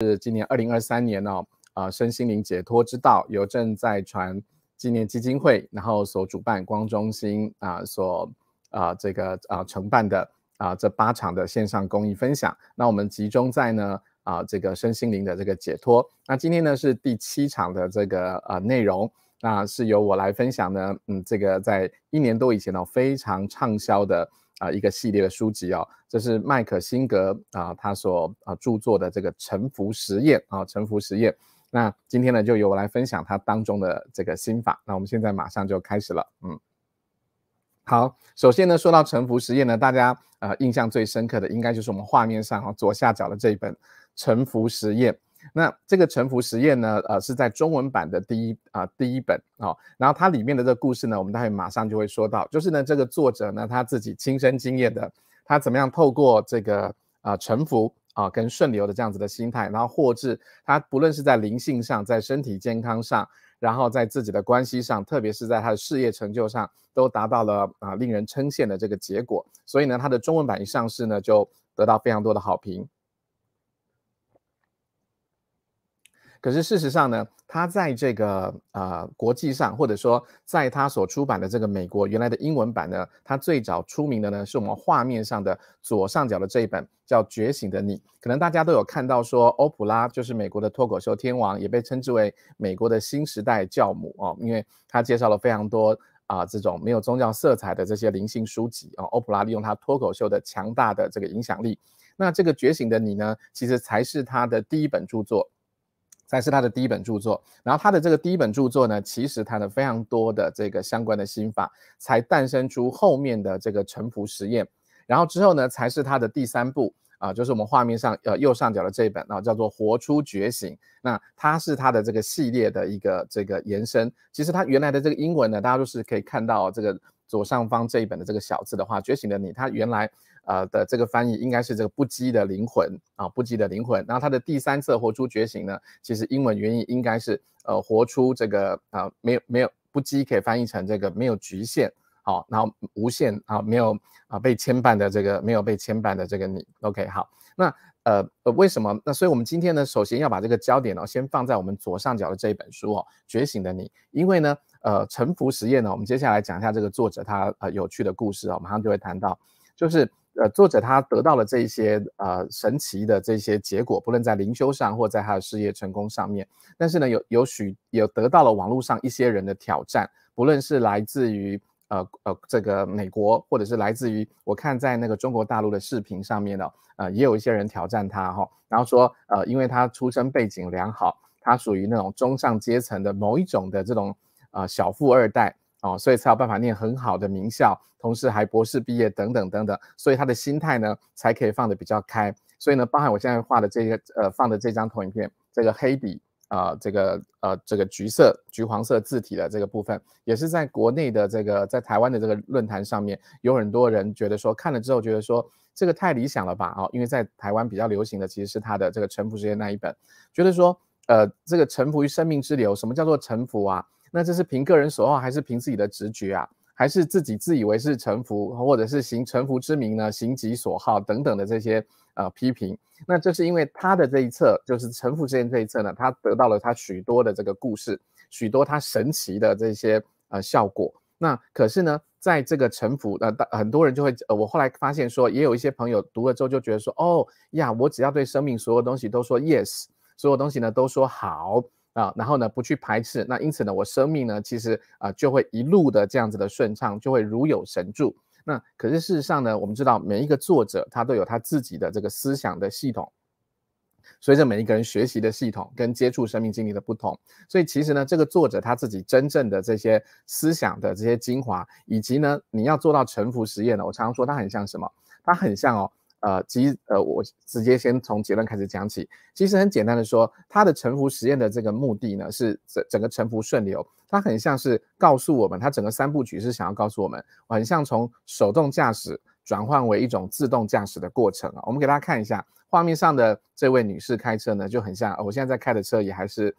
是今年2023年哦，身心灵解脱之道由正在传纪念基金会，然后所主办光中心承办的这8场的线上公益分享。那我们集中在呢这个身心灵的这个解脱。那今天呢是第7场的这个内容，那是由我来分享呢，这个在1年多以前非常畅销的一个系列的书籍这是麦可辛格他所著作的这个沉浮实验沉浮实验。那今天呢就由我来分享他当中的这个心法。那我们现在马上就开始了。好，首先呢说到沉浮实验呢，大家印象最深刻的应该就是我们画面上左下角的这一本沉浮实验。那这个沉浮实验呢是在中文版的第一本然后它里面的这个故事呢我们待会马上就会说到，就是呢这个作者呢他自己亲身经验的，他怎么样透过这个沉浮跟顺流的这样子的心态，然后获致他不论是在灵性上，在身体健康上，然后在自己的关系上，特别是在他的事业成就上，都达到了令人称羡的这个结果。所以呢他的中文版一上市呢就得到非常多的好评。可是事实上呢，他在这个国际上，或者说在他所出版的这个美国原来的英文版呢，他最早出名的呢是我们画面上的左上角的这一本叫《觉醒的你》。可能大家都有看到说，欧普拉就是美国的脱口秀天王，也被称之为美国的新时代教母因为他介绍了非常多这种没有宗教色彩的这些灵性书籍欧普拉利用他脱口秀的强大的这个影响力。那这个《觉醒的你》呢，其实才是他的第一本著作。然后他的这个第一本著作呢，其实他的非常多的这个相关的心法，才诞生出后面的这个沉浮实验。然后之后呢，才是他的第3部就是我们画面上右上角的这一本叫做《活出觉醒》。那它是他的这个系列的一个这个延伸。其实他原来的这个英文呢，大家都是可以看到这个左上方这一本的这个小字的话，《觉醒的你》它原来的这个翻译应该是这个不羁的灵魂不羁的灵魂。然后它的第3册活出觉醒呢，其实英文原意应该是活出这个没有不羁可以翻译成这个没有局限然后无限没有被牵绊的这个没有被牵绊的这个你。 OK 好，那为什么？那所以我们今天呢首先要把这个焦点先放在我们左上角的这一本书觉醒的你。因为呢沉浮实验呢，我们接下来讲一下这个作者他有趣的故事马上就会谈到，就是作者他得到了这一些神奇的这些结果，不论在灵修上或在他的事业成功上面。但是呢有得到了网络上一些人的挑战，不论是来自于这个美国，或者是来自于我看在那个中国大陆的视频上面也有一些人挑战他然后说因为他出身背景良好，他属于那种中上阶层的某一种的这种小富二代所以才有办法念很好的名校，同时还博士毕业等等等等，所以他的心态呢才可以放得比较开。所以呢包含我现在画的这个放的这张投影片，这个黑底这个橘黄色字体的这个部分，也是在国内的这个在台湾的这个论坛上面，有很多人觉得说看了之后觉得说这个太理想了吧因为在台湾比较流行的其实是他的这个沉浮实验那一本，觉得说这个沉浮于生命之流，什么叫做沉浮那这是凭个人所好，还是凭自己的直觉还是自己自以为是沉浮，或者是行沉浮之名呢行己所好等等的这些批评。那这是因为他的这一册就是沉浮实验这一册呢，他得到了他许多的这个故事，许多他神奇的这些效果。那可是呢在这个沉浮很多人就会我后来发现说，也有一些朋友读了之后就觉得说我只要对生命所有东西都说 yes， 所有东西呢都说好然后呢不去排斥，那因此呢我生命呢其实就会一路的这样子的顺畅，就会如有神助。那可是事实上呢，我们知道每一个作者他都有他自己的这个思想的系统，随着每一个人学习的系统跟接触生命经历的不同，所以其实呢这个作者他自己真正的这些思想的这些精华，以及呢你要做到沉浮实验呢，我常常说它很像什么？它很像我直接先从结论开始讲起。其实很简单的说，它的沉浮实验的这个目的呢，是整个沉浮顺流，它很像是告诉我们，它整个3部曲是想要告诉我们，很像从手动驾驶转换为一种自动驾驶的过程我们给大家看一下画面上的这位女士开车呢，就很像我现在在开的车也还是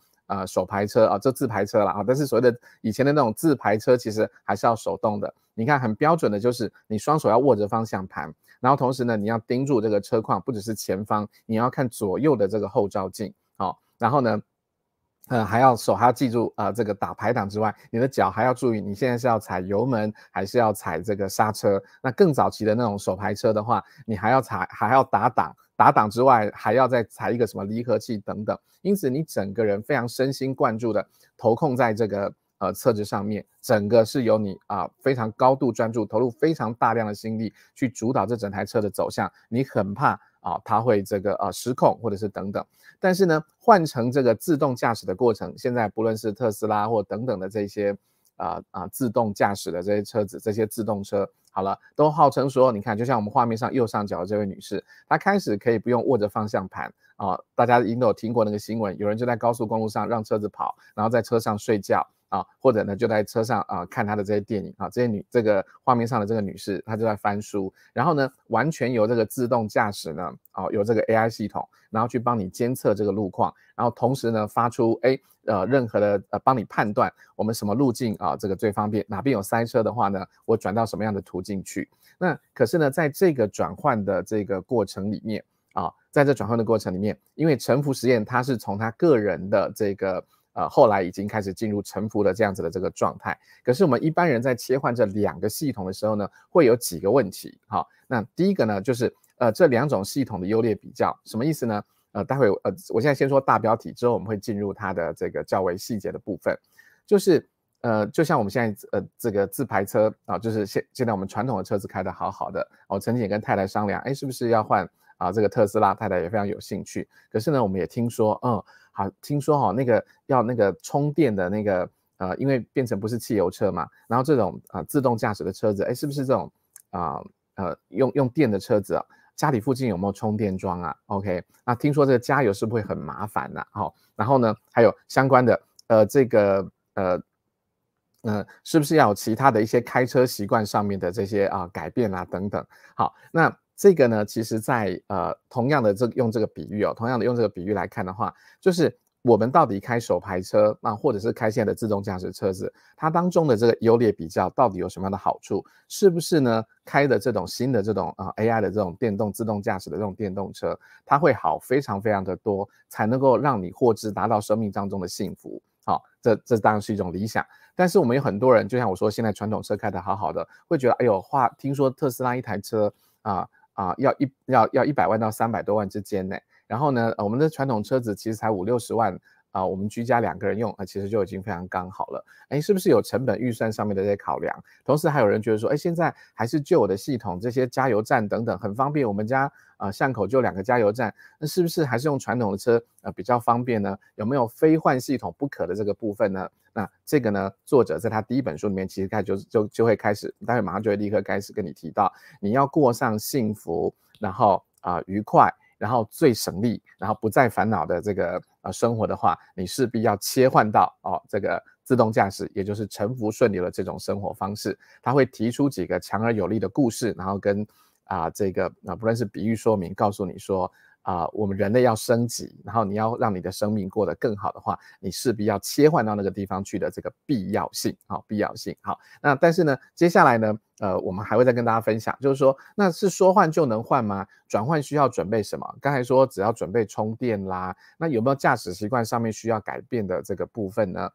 手排车啊，这自排车啦啊，但是所谓的以前的那种自排车其实还是要手动的。你看很标准的就是你双手要握着方向盘，然后同时呢你要盯住这个车况，不只是前方，你要看左右的这个后照镜，然后呢手还要记住这个打排档之外，你的脚还要注意，你现在是要踩油门还是要踩这个刹车？那更早期的那种手排车的话，你还要打档，打档之外还要再踩一个什么离合器等等。因此你整个人非常身心贯注的投控在这个车子上面，整个是由你非常高度专注，投入非常大量的心力去主导这整台车的走向，你很怕它会这个失控或者是等等。但是呢，换成这个自动驾驶的过程，现在不论是特斯拉或等等的这些自动驾驶的这些车子，这些自动车，好了，都号称说，你看，就像我们画面上右上角的这位女士，她开始可以不用握着方向盘大家一定都有听过那个新闻，有人就在高速公路上让车子跑，然后在车上睡觉。或者呢就在车上看他的这些电影这个画面上的这个女士她就在翻书，然后呢完全由这个自动驾驶呢有这个 AI 系统，然后去帮你监测这个路况，然后同时呢发出任何的帮你判断我们什么路径这个最方便，哪边有塞车的话呢我转到什么样的途径去。那可是呢在这个转换的这个过程里面在这转换的过程里面，因为沉浮实验它是从他个人的这个后来已经开始进入沉浮的这样子的这个状态。可是我们一般人在切换这两个系统的时候呢，会有几个问题。好，那第一个呢，就是这两种系统的优劣比较，什么意思呢？待会我现在先说大标题，之后我们会进入它的这个较为细节的部分。就是就像我们现在这个自排车就是现在我们传统的车子开得好好的，我曾经也跟太太商量，是不是要换这个特斯拉，太太也非常有兴趣。可是呢，我们也听说，好，听说那个要那个充电的那个因为变成不是汽油车嘛，然后这种自动驾驶的车子，是不是这种用电的车子家里附近有没有充电桩啊 ？OK， 那听说这个加油是不是会很麻烦呢？然后呢，还有相关的这个是不是要有其他的一些开车习惯上面的这些改变等等。好，那这个呢，其实在同样的用这个比喻同样的用这个比喻来看的话，就是我们到底开手排车或者是开现在的自动驾驶车子，它当中的这个优劣比较到底有什么样的好处？是不是呢？开的这种新的这种AI 的这种电动自动驾驶的这种电动车，它会好非常非常的多，才能够让你获知达到生命当中的幸福。好，这当然是一种理想。但是我们有很多人，就像我说，现在传统车开得好好的，会觉得哎呦，听说特斯拉一台车要100万到300多万之间呢。然后呢，我们的传统车子其实才50-60万我们居家2个人用其实就已经非常刚好了。是不是有成本预算上面的这些考量？同时还有人觉得说，现在还是旧有的系统，这些加油站等等很方便，我们家巷口就2个加油站，那是不是还是用传统的车比较方便呢？有没有非换系统不可的这个部分呢？那这个呢，作者在他第一本书里面其实就会开始，待会马上就会立刻开始跟你提到，你要过上幸福，然后愉快，然后最省力，然后不再烦恼的这个生活的话，你势必要切换到这个自动驾驶，也就是沉浮顺流的这种生活方式。他会提出几个强而有力的故事，然后跟这个不论是比喻说明，告诉你说我们人类要升级，然后你要让你的生命过得更好的话，你势必要切换到那个地方去的这个必要性。必要性。好，那但是呢，接下来呢，我们还会再跟大家分享，就是说，那是说换就能换吗？转换需要准备什么？刚才说只要准备充电啦，那有没有驾驶习惯上面需要改变的这个部分呢？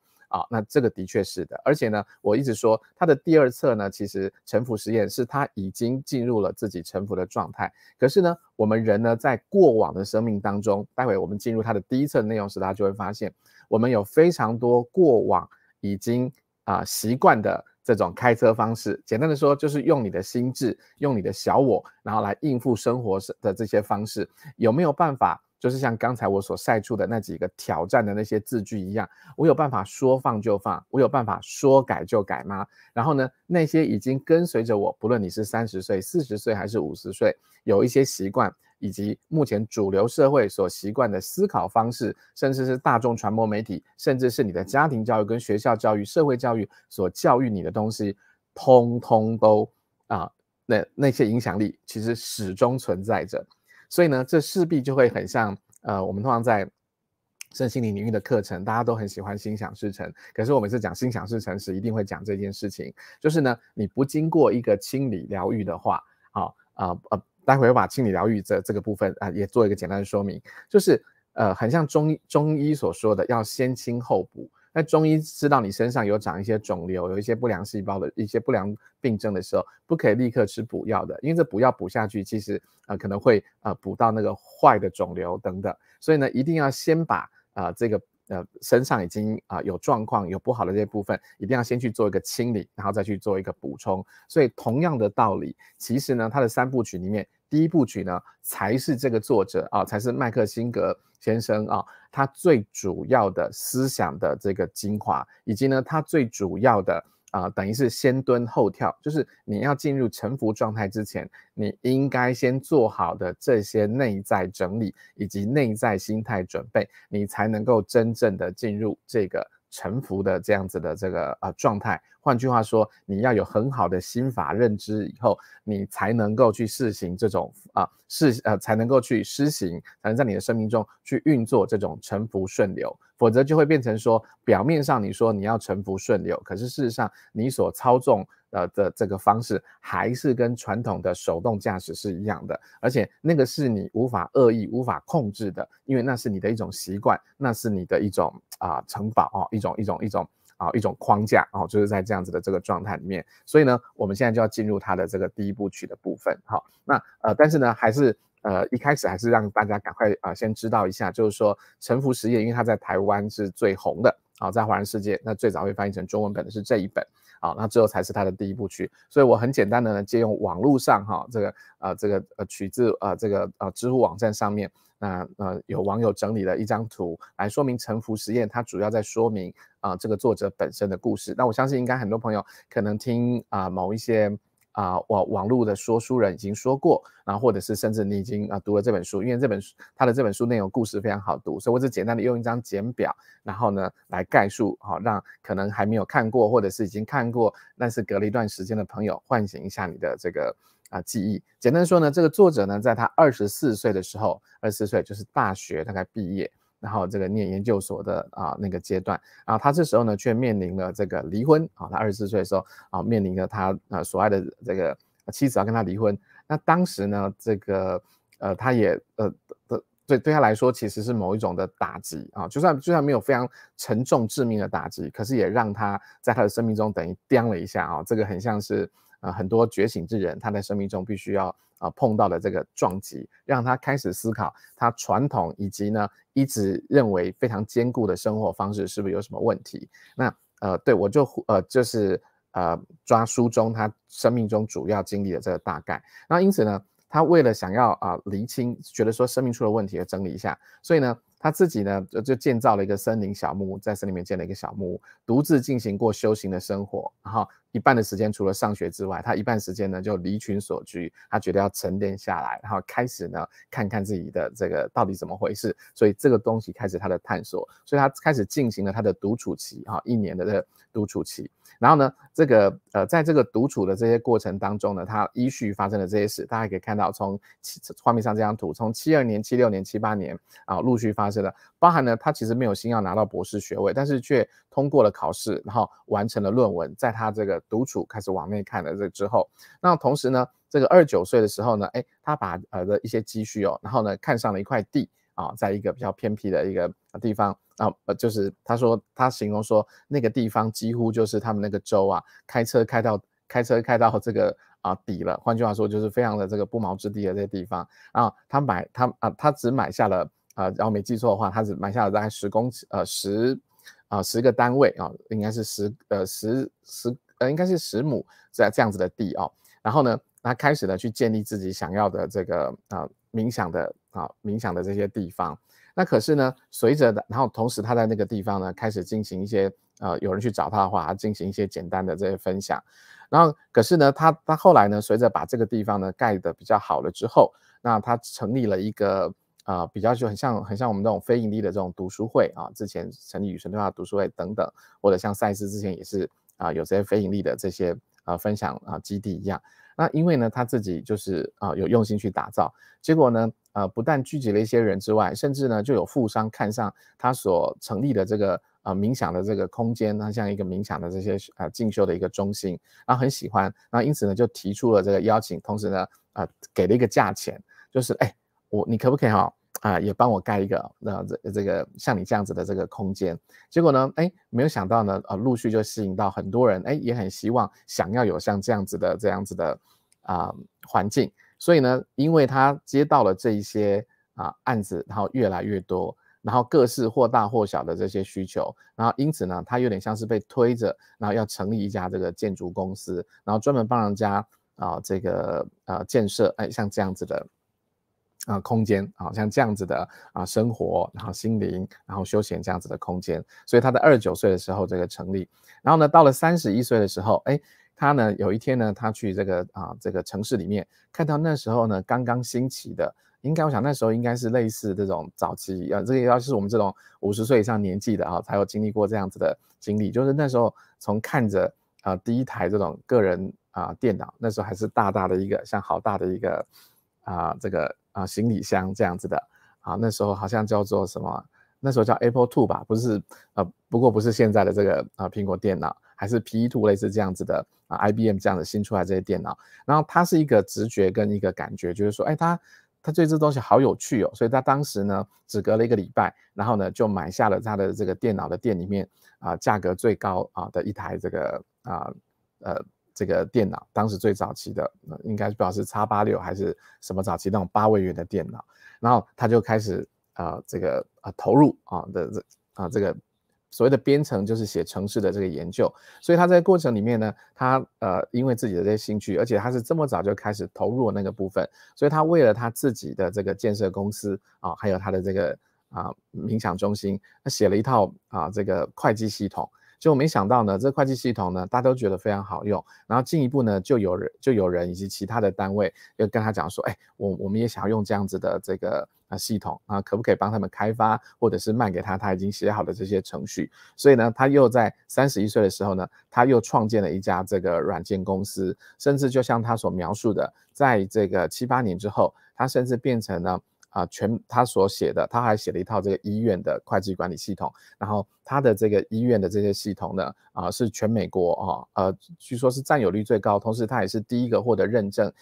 那这个的确是的，而且呢，我一直说他的第二册呢，其实沉浮实验是他已经进入了自己沉浮的状态。可是呢，我们人呢，在过往的生命当中，待会我们进入他的第一册内容时，大家就会发现，我们有非常多过往已经习惯的这种开车方式。简单的说，就是用你的心智，用你的小我，然后来应付生活的这些方式，有没有办法？就是像刚才我所晒出的那几个挑战的那些字句一样，我有办法说放就放，我有办法说改就改吗？然后呢，那些已经跟随着我，不论你是30岁、40岁还是50岁，有一些习惯，以及目前主流社会所习惯的思考方式，甚至是大众传播媒体，甚至是你的家庭教育跟学校教育、社会教育所教育你的东西，通通都那些影响力其实始终存在着。所以呢，这势必就会很像我们通常在身心灵领域的课程，大家都很喜欢心想事成。可是我每次讲心想事成时，一定会讲这件事情，就是呢，你不经过一个清理疗愈的话，待会我把清理疗愈这个部分也做一个简单的说明，就是很像中医所说的要先清后补。那中医知道你身上有长一些肿瘤，有一些不良细胞的一些不良病症的时候，不可以立刻吃补药的，因为这补药补下去，其实可能会补到那个坏的肿瘤等等，所以呢，一定要先把这个身上已经有状况有不好的这些部分，一定要先去做一个清理，然后再去做一个补充。所以同样的道理，其实呢，它的3部曲里面，第1部曲呢才是这个作者才是麦克辛格先生他最主要的思想的这个精华，以及呢他最主要的等于是先蹲后跳，就是你要进入臣服状态之前，你应该先做好的这些内在整理以及内在心态准备，你才能够真正的进入这个臣服的这样子的这个状态。换句话说，你要有很好的心法认知以后，你才能够去施行这种才能够去施行，才能在你的生命中去运作这种臣服顺流。否则就会变成说，表面上你说你要臣服顺流，可是事实上你所操纵的这个方式还是跟传统的手动驾驶是一样的，而且那个是你无法恶意无法控制的，因为那是你的一种习惯，那是你的一种城堡一种框架就是在这样子的这个状态里面。所以呢，我们现在就要进入它的这个第1部曲的部分。好，那但是呢，还是一开始还是让大家赶快先知道一下，就是说臣服实业，因为它在台湾是最红的在华人世界，那最早会翻译成中文本的是这一本那之后才是它的第1部曲。所以我很简单的呢，借用网络上这个取自这个知乎网站上面，那有网友整理了一张图来说明臣服实验，它主要在说明这个作者本身的故事。那我相信应该很多朋友可能听某一些网络的说书人已经说过，然后或者是甚至你已经读了这本书，因为他的这本书内容故事非常好读，所以我只简单的用一张简表，然后呢来概述让可能还没有看过或者是已经看过但是隔了一段时间的朋友唤醒一下你的这个记忆。简单说呢，这个作者呢在他24岁的时候，24岁就是大学大概毕业，然后这个念研究所的那个阶段，然后他这时候呢却面临了这个离婚他24岁的时候面临了他所爱的这个妻子要跟他离婚。那当时呢这个他也对他来说其实是某一种的打击就算没有非常沉重致命的打击，可是也让他在他的生命中等于掂了一下这个很像是很多觉醒之人他在生命中必须要碰到的这个撞击，让他开始思考他传统以及呢一直认为非常坚固的生活方式是不是有什么问题。那对我就是抓书中他生命中主要经历的这个大概。那因此呢，他为了想要厘清，觉得说生命出了问题而整理一下，所以呢他自己呢就建造了一个森林小木屋，在森林里面建了一个小木屋，独自进行过修行的生活，然后一半的时间除了上学之外，他一半时间呢就离群所居，他觉得要沉淀下来，然后开始呢看看自己的这个到底怎么回事，所以这个东西开始他的探索，所以他开始进行了他的独处期1年的这个独处期。然后呢这个在这个独处的这些过程当中呢，他依序发生的这些事，大家可以看到从画面上这张图，从72年、76年、78年陆续发生的，包含呢他其实没有心要拿到博士学位，但是却通过了考试，然后完成了论文，在他这个独处开始往内看的这之后，那同时呢这个29岁的时候呢他把的一些积蓄然后呢看上了一块地在一个比较偏僻的一个地方就是他形容说那个地方几乎就是他们那个州开车开到这个底了，换句话说就是非常的这个不毛之地的这些地方他只买下了然后没记错的话，他只买下了大概10个单位应该是应该是10亩这样子的地然后呢他开始呢去建立自己想要的这个冥想的这些地方。那可是呢然后同时他在那个地方呢开始进行一些有人去找他的话，他进行一些简单的这些分享。然后可是呢他后来呢随着把这个地方呢盖得比较好了之后，那他成立了一个比较就很像我们这种非盈利的这种读书会之前成立与神对话读书会等等，或者像赛斯之前也是有这些非盈利的这些分享基地一样。那因为呢他自己就是有用心去打造，结果呢不但聚集了一些人之外，甚至呢就有富商看上他所成立的这个冥想的这个空间，那像一个冥想的这些进修的一个中心，然后很喜欢，然后因此呢就提出了这个邀请，同时呢给了一个价钱，就是你可不可以也帮我盖一个这个像你这样子的这个空间。结果呢没有想到呢陆续就吸引到很多人也很希望想要有像这样子的环境。所以呢因为他接到了这一些案子，然后越来越多，然后各式或大或小的这些需求，然后因此呢他有点像是被推着，然后要成立一家这个建筑公司，然后专门帮人家这个建设像这样子的空间像这样子的生活，然后心灵，然后休闲这样子的空间。所以他在29岁的时候这个成立，然后呢到了31岁的时候他呢有一天呢他去这个城市里面，看到那时候呢刚刚兴起的，我想那时候应该是类似这种早期这个要是我们这种50岁以上年纪的才有经历过这样子的经历，就是那时候从看着第一台这种个人电脑，那时候还是大大的一个像好大的一个这个行李箱这样子的那时候好像叫做什么，那时候叫 Apple II 吧，不是不过不是现在的这个苹果电脑，还是 PE2 类似这样子的IBM 这样的新出来这些电脑。然后它是一个直觉跟一个感觉，就是说他对这东西好有趣所以他当时呢只隔了1个礼拜，然后呢就买下了他的这个电脑的店里面价格最高的一台这个这个电脑，当时最早期的应该不知道是 X86 还是什么早期那种8位元的电脑，然后他就开始这个投入这个所谓的编程，就是写程式的这个研究。所以他在过程里面呢，他因为自己的这些兴趣，而且他是这么早就开始投入那个部分，所以他为了他自己的这个建设公司还有他的这个冥想中心，他写了一套这个会计系统。结果没想到呢，这会计系统呢，大家都觉得非常好用，然后进一步呢，就有人以及其他的单位就跟他讲说，我们也想要用这样子的这个系统可不可以帮他们开发，或者是卖给他已经写好的这些程序。所以呢，他又在31岁的时候呢，他又创建了一家这个软件公司，甚至就像他所描述的，在这个7、8年之后，他甚至变成了他所写的，他还写了一套这个医院的会计管理系统，然后他的这个医院的这些系统呢是全美国据说是占有率最高，同时他也是第一个获得认证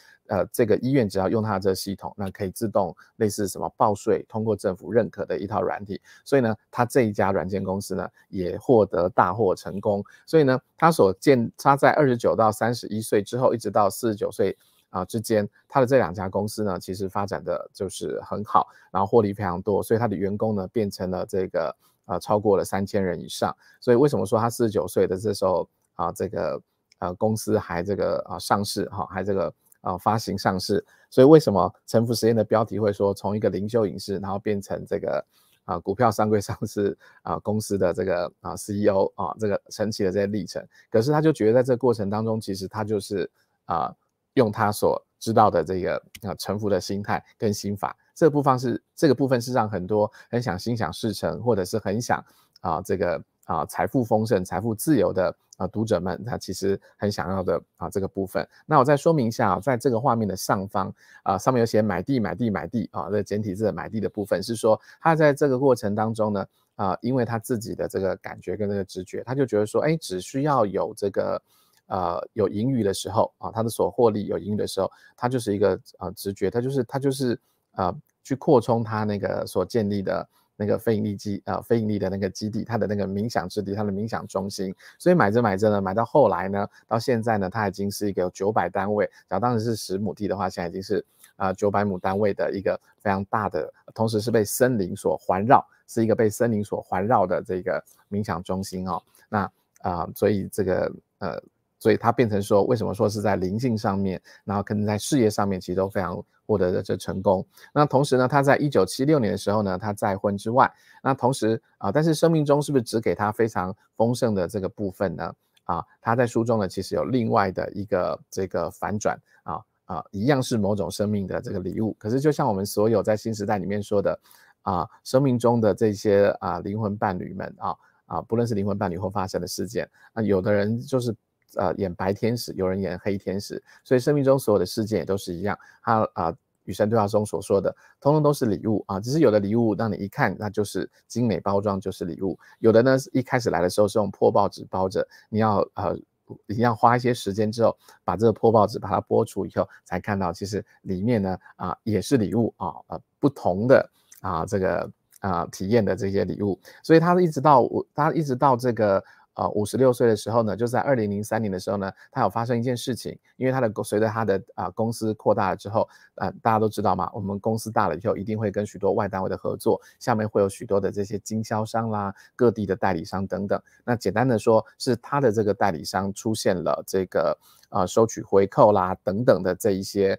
这个医院只要用他的这个系统，那可以自动类似什么报税通过政府认可的一套软体。所以呢他这一家软件公司呢也获得大获成功。所以呢他在29到31岁之后一直到49岁之间，他的这2家公司呢其实发展的就是很好，然后获利非常多，所以他的员工呢变成了这个超过了3000人以上。所以为什么说他49岁的这时候这个公司还这个上市还这个发行上市。所以为什么沉浮实验的标题会说从一个灵修隐士然后变成这个股票上柜上市公司的这个CEO 这个神奇的这些历程。可是他就觉得在这个过程当中，其实他就是用他所知道的这个臣服的心态跟心法，这个部分是让很多很想心想事成，或者是很想这个财富丰盛、财富自由的读者们，他其实很想要的这个部分。那我再说明一下在这个画面的上方上面有写买地买地买地这个简体字的买地的部分，是说他在这个过程当中呢因为他自己的这个感觉跟这个直觉，他就觉得说只需要有这个有盈余的时候他的所获利有盈余的时候，他就是一个直觉，他就是去扩充他那个所建立的那个非盈利的那个基地，他的那个冥想之地，他的冥想中心。所以买着买着呢，买到后来呢，到现在呢，它已经是一个有900单位，假如当时是10亩地的话，现在已经是900亩单位的一个非常大的，同时是被森林所环绕，是一个被森林所环绕的这个冥想中心那所以这个所以它变成说，为什么说是在灵性上面，然后可能在事业上面其实都非常获得的这成功。那同时呢，他在1976年的时候呢，他再婚之外，那同时但是生命中是不是只给他非常丰盛的这个部分呢？他在书中呢其实有另外的一个这个反转一样是某种生命的这个礼物。可是就像我们所有在新时代里面说的生命中的这些灵魂伴侣们不论是灵魂伴侣或发生的事件有的人就是演白天使，有人演黑天使，所以生命中所有的事件也都是一样，他与神对话中所说的，通通都是礼物啊，只是有的礼物让你一看那就是精美包装就是礼物，有的呢一开始来的时候是用破报纸包着，你要一样花一些时间之后，把这个破报纸把它剥除以后，才看到其实里面呢也是礼物啊，不同的这个体验的这些礼物，所以他一直到这个56岁的时候呢，就在2003年的时候呢，他有发生一件事情，因为随着他的公司扩大了之后，大家都知道嘛，我们公司大了以后一定会跟许多外单位的合作，下面会有许多的这些经销商啦、各地的代理商等等。那简单的说，是他的这个代理商出现了这个收取回扣啦等等的这一些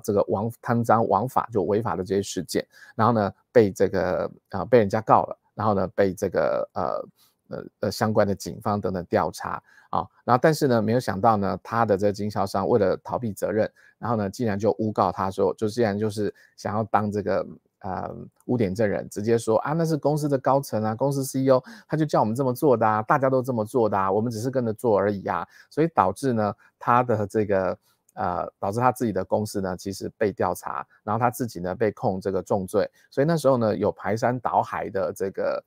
这个贪赃枉法就违法的这些事件，然后呢被被人家告了，然后呢被这个相关的警方等等调查然后但是呢没有想到呢，他的这个经销商为了逃避责任，然后呢竟然就诬告他说，竟然就是想要当这个污点证人，直接说那是公司的高层啊，公司 CEO 他就叫我们这么做的大家都这么做的我们只是跟着做而已所以导致呢他的这个导致他自己的公司呢其实被调查，然后他自己呢被控这个重罪，所以那时候呢有排山倒海的这个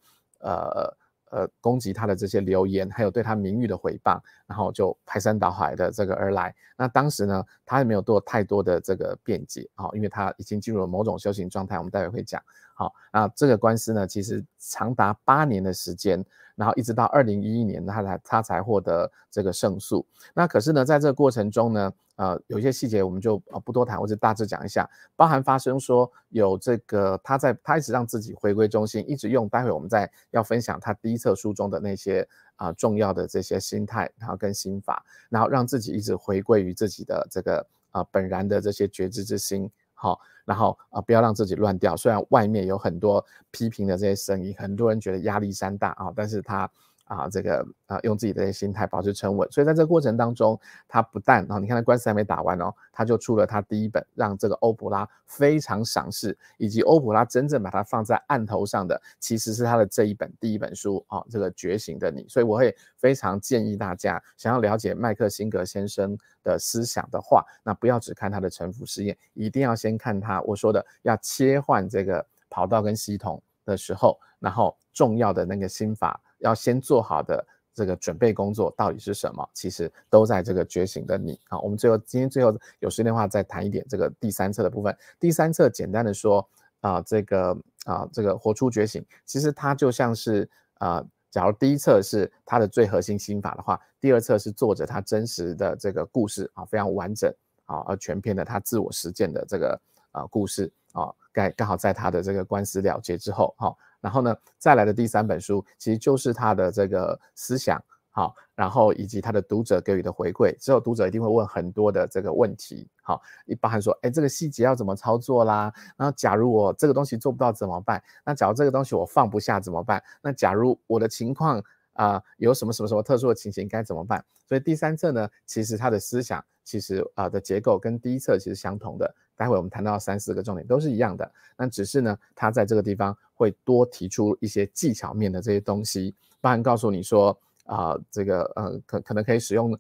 攻击他的这些留言，还有对他名誉的诽谤，然后就排山倒海的这个而来。那当时呢，他也没有做太多的这个辩解因为他已经进入了某种修行状态，我们待会会讲。那这个官司呢，其实长达8年的时间，然后一直到2011年，他才获得这个胜诉。那可是呢，在这个过程中呢，有一些细节我们就不多谈，我只大致讲一下，包含发生说有这个他一直让自己回归中心，一直用待会我们要分享他第一册书中的那些重要的这些心态，然后跟心法，然后让自己一直回归于自己的这个本然的这些觉知之心。然后不要让自己乱掉。虽然外面有很多批评的这些声音，很多人觉得压力山大但是他用自己的这些心态保持沉稳。所以在这个过程当中，他不但你看他官司还没打完他就出了他第一本让这个欧普拉非常赏识，以及欧普拉真正把它放在案头上的，其实是他的第一本书这个觉醒的你。所以我会非常建议大家，想要了解麦克辛格先生的思想的话，那不要只看他的沉浮实验，一定要先看我说的要切换这个跑道跟系统的时候，然后重要的那个心法要先做好的这个准备工作到底是什么，其实都在这个觉醒的你我们今天最后有时间的话再谈一点这个第3册的部分。第3册简单的说这个活出觉醒，其实它就像是假如第1册是他的最核心心法的话，第2册是作者他真实的这个故事非常完整而全篇的他自我实践的这个故事刚好在他的这个官司了结之后然后呢再来的第3本书其实就是他的这个思想然后以及他的读者给予的回馈，之后读者一定会问很多的这个问题包含说这个细节要怎么操作啦，然后假如我这个东西做不到怎么办，那假如这个东西我放不下怎么办，那假如我的情况有什么特殊的情形该怎么办。所以第3册呢其实他的思想其实的结构跟第1册其实相同的，待会我们谈到3、4个重点都是一样的，那只是呢他在这个地方会多提出一些技巧面的这些东西，包含告诉你说这个可能可以使用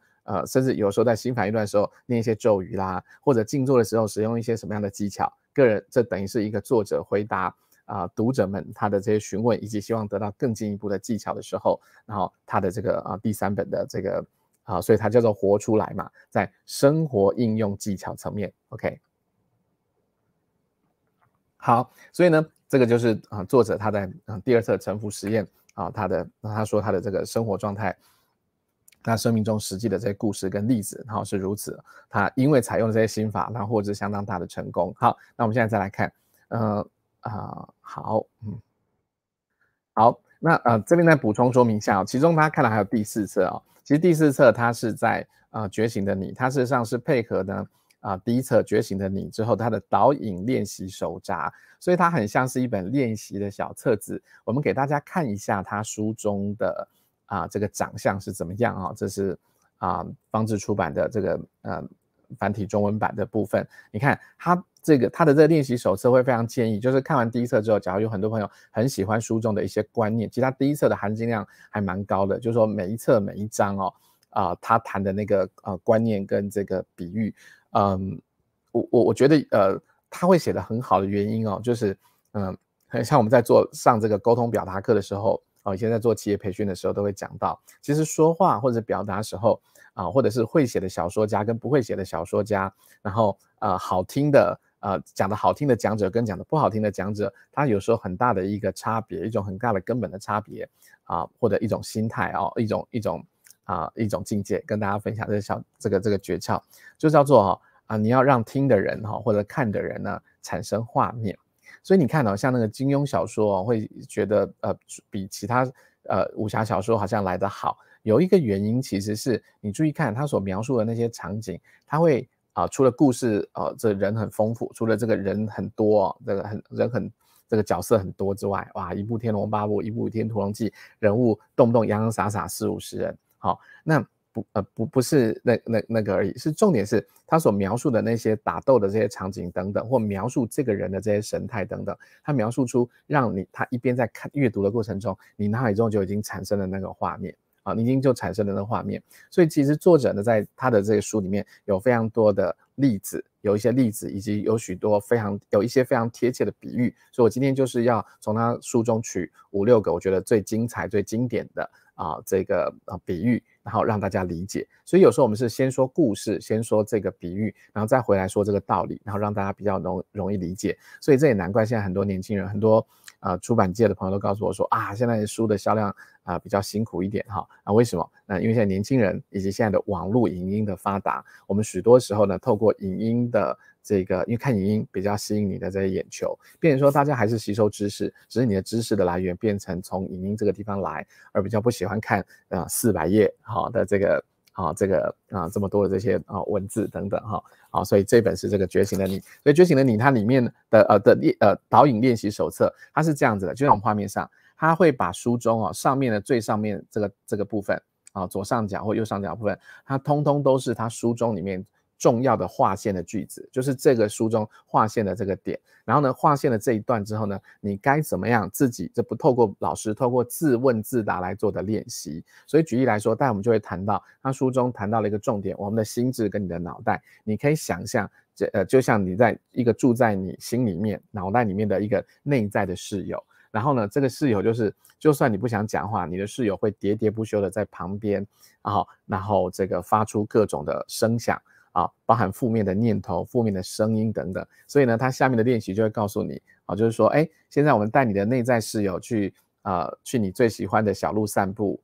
甚至有时候在心法一段的时候念一些咒语啦，或者静坐的时候使用一些什么样的技巧，这等于是一个作者回答读者们他的这些询问，以及希望得到更进一步的技巧的时候，然后他的这个第3本的这个所以它叫做活出来嘛，在生活应用技巧层面 OK。 好，所以呢这个就是作者他在第2册沉浮实验他说他的这个生活状态，他生命中实际的这些故事跟例子是如此，他因为采用了这些心法，然后获得相当大的成功。好，那我们现在再来看好，那这边再补充说明一下其中他看了还有第4册其实第4册它是在觉醒的你，它事实上是配合呢第1册觉醒的你之后，它的导引练习手札，所以它很像是一本练习的小册子。我们给大家看一下它书中的这个长相是怎么样这是方志出版的这个繁体中文版的部分。你看它的这个练习手册会非常建议，就是看完第1册之后，假如有很多朋友很喜欢书中的一些观念，其实它第1册的含金量还蛮高的，就是说每一册每一章他谈的那个观念跟这个比喻我觉得他会写得很好的原因哦，就是像我们在上这个沟通表达课的时候，以前在做企业培训的时候都会讲到，其实说话或者表达的时候或者是会写的小说家跟不会写的小说家，然后好听的讲的好听的讲者跟讲的不好听的讲者，他有时候很大的一个差别，一种很大的根本的差别或者一种心态一种境界，跟大家分享这个诀窍，就叫做你要让听的人或者看的人呢产生画面。所以你看像那个金庸小说会觉得比其他武侠小说好像来得好，有一个原因其实是你注意看他所描述的那些场景，他会除了故事这人很丰富，除了这个人很多这个角色很多之外，哇，一部天龙八部，一部倚天屠龙记，人物动不动洋洋洒洒40-50人，那不是那个而已，是重点是他所描述的那些打斗的这些场景等等，或描述这个人的这些神态等等，他描述出让他一边在阅读的过程中，你脑海中就已经产生了那个画面你已经就产生了那个画面。所以其实作者呢，在他的这个书里面有非常多的例子，有一些例子，以及有一些非常贴切的比喻。所以我今天就是要从他书中取5-6个我觉得最精彩、最经典的这个比喻，然后让大家理解。所以有时候我们是先说故事，先说这个比喻，然后再回来说这个道理，然后让大家比较容易理解。所以这也难怪现在很多年轻人，很多出版界的朋友都告诉我说现在书的销量比较辛苦一点为什么？因为现在年轻人以及现在的网络影音的发达，我们许多时候呢透过影音的这个，因为看影音比较吸引你的这些眼球，变成说大家还是吸收知识，只是你的知识的来源变成从影音这个地方来，而比较不喜欢看400页的这个这么多的这些文字等等所以这本是这个觉醒的你。所以觉醒的你它里面的导引练习手册，它是这样子的，就像我们画面上，它会把书中上面的最上面这个部分左上角或右上角部分，它通通都是它书中里面重要的划线的句子，就是这个书中划线的这个点。然后呢，划线的这一段之后呢，你该怎么样自己不透过老师，透过自问自答来做的练习。所以举例来说，待会我们就会谈到他书中谈到了一个重点，我们的心智跟你的脑袋，你可以想象就像你在一个住在你心里面脑袋里面的一个内在的室友。然后呢，这个室友就是就算你不想讲话，你的室友会喋喋不休的在旁边然后这个发出各种的声响包含负面的念头、负面的声音等等。所以呢，它下面的练习就会告诉你就是说现在我们带你的内在室友去你最喜欢的小路散步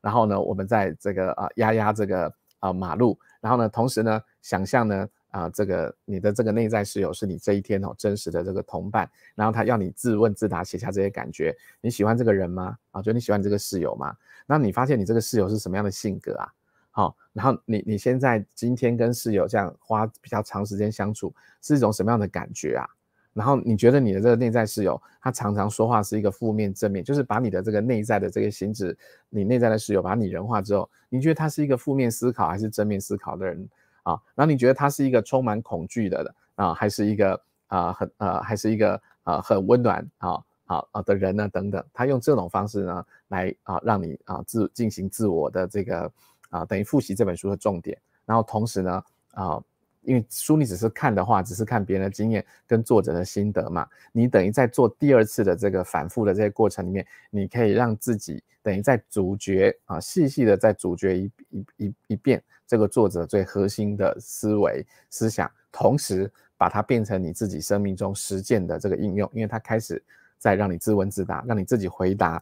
然后呢，我们在这个压这个马路，然后呢，同时呢，想象呢这个你的这个内在室友是你这一天真实的这个同伴，然后他要你自问自答写下这些感觉。你喜欢这个人吗？就你喜欢这个室友吗？那你发现你这个室友是什么样的性格然后你现在今天跟室友这样花比较长时间相处，是一种什么样的感觉然后你觉得你的这个内在室友，他常常说话是一个负面正面，就是把你的这个内在的这个心智，你内在的室友把你人化之后，你觉得他是一个负面思考还是正面思考的人然后你觉得他是一个充满恐惧的还是一个很温暖的人呢等等。他用这种方式呢来让你进行自我的这个等于复习这本书的重点。然后同时呢因为书你只是看的话，只是看别人的经验跟作者的心得嘛，你等于在做第2次的这个反复的这个过程里面，你可以让自己等于在咀嚼细细的在咀嚼一遍这个作者最核心的思想，同时把它变成你自己生命中实践的这个应用。因为它开始再让你自问自答，让你自己回答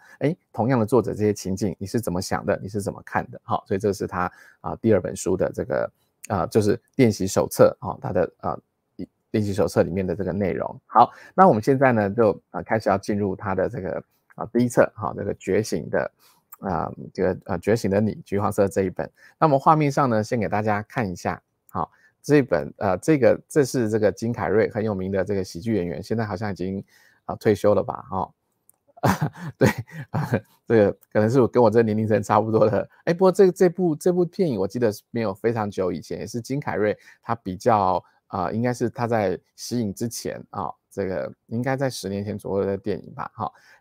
同样的作者这些情境你是怎么想的，你是怎么看的所以这是他第2本书的这个就是练习手册它的练习手册里面的这个内容。好，那我们现在呢就开始要进入它的这个第1册这个觉醒的这个觉醒的你橘黄色这一本。那我们画面上呢先给大家看一下这本这是这个金凯瑞很有名的这个喜剧演员，现在好像已经退休了吧对这个可能是跟我这个年龄层差不多的不过这部电影我记得没有非常久以前，也是金凯瑞他比较应该是他在息影之前这个应该在10年前左右的电影吧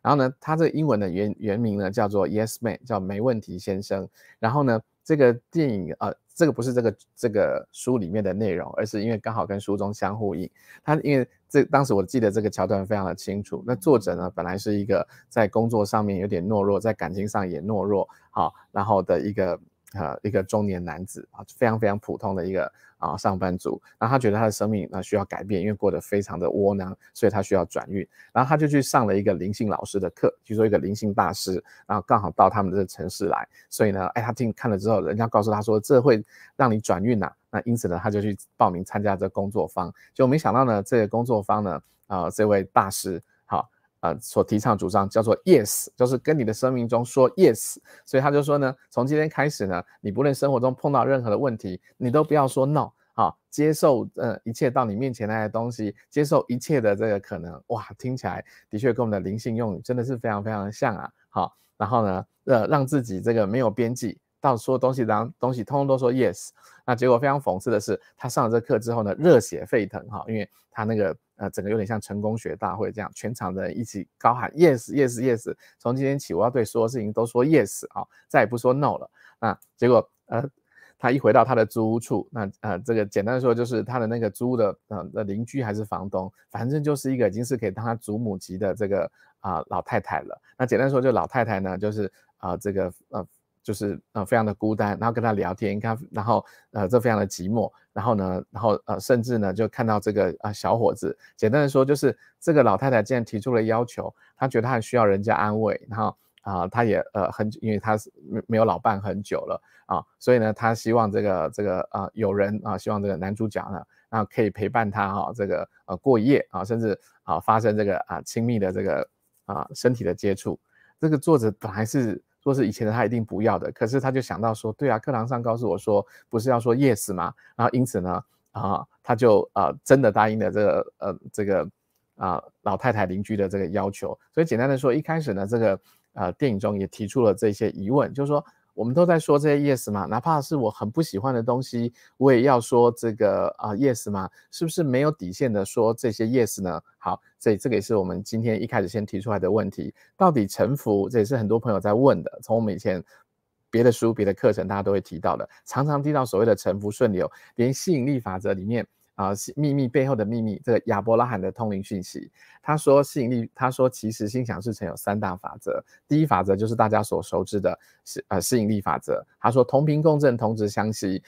然后呢他这个英文的原名呢叫做 Yes Man， 叫没问题先生。然后呢这个电影这个不是这个书里面的内容，而是因为刚好跟书中相呼应。他因为当时我记得这个桥段非常的清楚，那作者呢本来是一个在工作上面有点懦弱，在感情上也懦弱，好，然后的一个中年男子啊，非常非常普通的一个上班族，然后他觉得他的生命需要改变，因为过得非常的窝囊，所以他需要转运，然后他就去上了一个灵性老师的课，据说一个灵性大师，然后刚好到他们这个城市来，所以呢，他看了之后，人家告诉他说这会让你转运啊，那因此呢，他就去报名参加这个工作坊，就没想到呢，这个工作坊呢，这位大师好。所提倡主张叫做 yes， 就是跟你的生命中说 yes， 所以他就说呢，从今天开始呢，你不论生活中碰到任何的问题，你都不要说 no， 好，接受一切到你面前来的东西，接受一切的这个可能，哇，听起来的确跟我们的灵性用语真的是非常非常的像啊，好，然后呢，让自己这个没有边际，到说东西通通都说 yes， 那结果非常讽刺的是，他上了这课之后呢，热血沸腾哈，因为他那个整个有点像成功学大会这样，全场的人一起高喊 yes yes yes， 从今天起我要对所有事情都说 yes 啊，再也不说 no 了。那结果他一回到他的租屋处，那这个简单的说就是他的那个租屋的邻居还是房东，反正就是一个已经是可以当他祖母级的这个老太太了。那简单说就老太太呢，就是这个就是非常的孤单，然后跟他聊天，然后这非常的寂寞，然后甚至呢就看到这个小伙子，简单的说就是这个老太太竟然提出了要求，她觉得她很需要人家安慰，然后她也因为她没有老伴很久了所以呢她希望这个有人希望这个男主角呢可以陪伴她这个过一夜甚至发生这个亲密的这个身体的接触。这个作者本来是说是以前的他一定不要的，可是他就想到说，对啊，课堂上告诉我说不是要说 yes 吗？然后因此呢，他就真的答应了这个老太太邻居的这个要求。所以简单的说，一开始呢，这个电影中也提出了这些疑问，就是说我们都在说这些 yes 嘛，哪怕是我很不喜欢的东西，我也要说这个yes 嘛，是不是没有底线的说这些 yes 呢？好，所以这个也是我们今天一开始先提出来的问题，到底臣服，这也是很多朋友在问的，从我们以前别的书、别的课程大家都会提到的，常常提到所谓的臣服顺流，连吸引力法则里面秘密背后的秘密，这个亚伯拉罕的通灵讯息，他说吸引力，他说其实心想事成有3大法则，第一法则就是大家所熟知的吸引力法则，他说同频共振，同质相吸，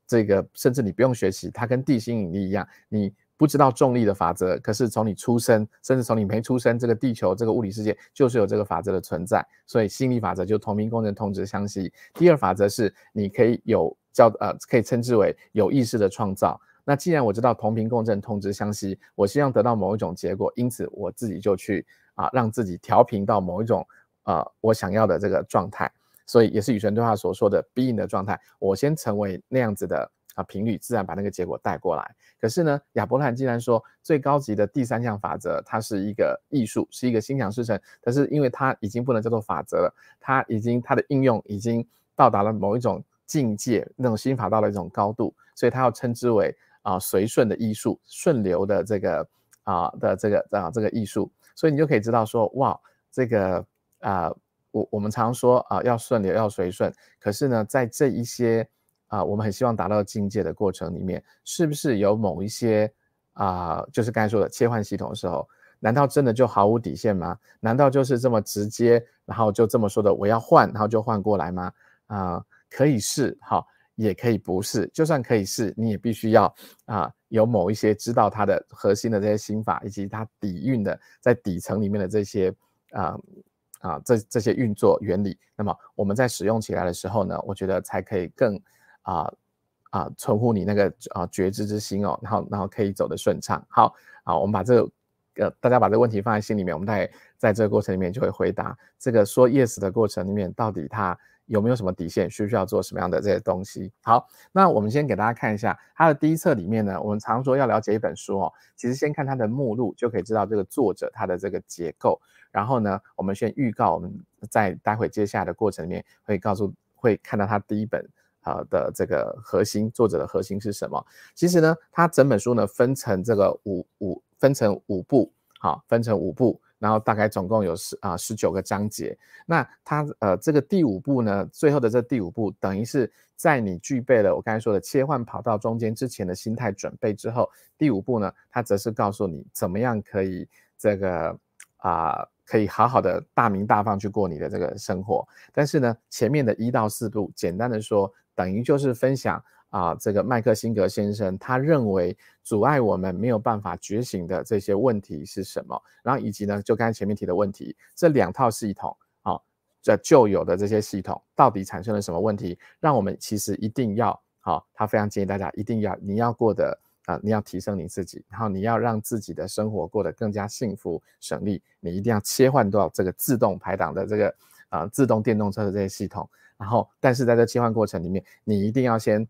这个甚至你不用学习，它跟地心引力一样，你不知道重力的法则，可是从你出生，甚至从你没出生，这个地球这个物理世界就是有这个法则的存在，所以吸引力法则就同频共振，同质相吸。第二法则是你可以可以称之为有意识的创造。那既然我知道同频共振，同质相吸，我希望得到某一种结果，因此我自己就去让自己调频到某一种我想要的这个状态，所以也是与神对话所说的 being 的状态，我先成为那样子的频率，自然把那个结果带过来。可是呢，亚伯拉罕既然说最高级的第3项法则，它是一个艺术，是一个心想事成，但是因为它已经不能叫做法则了，它的应用已经到达了某一种境界，那种心法到了一种高度，所以它要称之为随顺的艺术，顺流的这个这个艺术。所以你就可以知道说，哇，这个我们常说要顺流要随顺，可是呢在这一些我们很希望达到境界的过程里面，是不是有某一些就是刚才说的切换系统的时候，难道真的就毫无底线吗？难道就是这么直接，然后就这么说的我要换，然后就换过来吗？可以是好，也可以不是，就算可以是，你也必须要有某一些知道它的核心的这些心法，以及它底蕴的在底层里面的这些这些运作原理，那么我们在使用起来的时候呢，我觉得才可以更存乎你那个觉知之心哦，然后可以走得顺畅。好，我们把这个大家把这个问题放在心里面，我们大概在这个过程里面就会回答这个说 yes 的过程里面，到底它有没有什么底线，需不需要做什么样的这些东西。好，那我们先给大家看一下它的第一册里面呢，我们常说要了解一本书其实先看它的目录就可以知道这个作者他的这个结构，然后呢我们先预告我们在待会接下来的过程里面会看到他第一本的这个核心，作者的核心是什么。其实呢它整本书呢分成这个分成五部，分成5部，然后大概总共有19个章节。那它这个第5步呢，最后的这第5步，等于是在你具备了我刚才说的切换跑道中间之前的心态准备之后，第5步呢，它则是告诉你怎么样可以这个可以好好的大鸣大放去过你的这个生活。但是呢，前面的1到4步，简单的说，等于就是分享这个麦克辛格先生他认为阻碍我们没有办法觉醒的这些问题是什么，然后以及呢，就刚才前面提的问题，这2套系统这旧有的这些系统到底产生了什么问题，让我们其实一定要他非常建议大家一定要你要过得你要提升你自己，然后你要让自己的生活过得更加幸福省力，你一定要切换到这个自动排档的这个自动电动车的这些系统，然后但是在这切换过程里面，你一定要先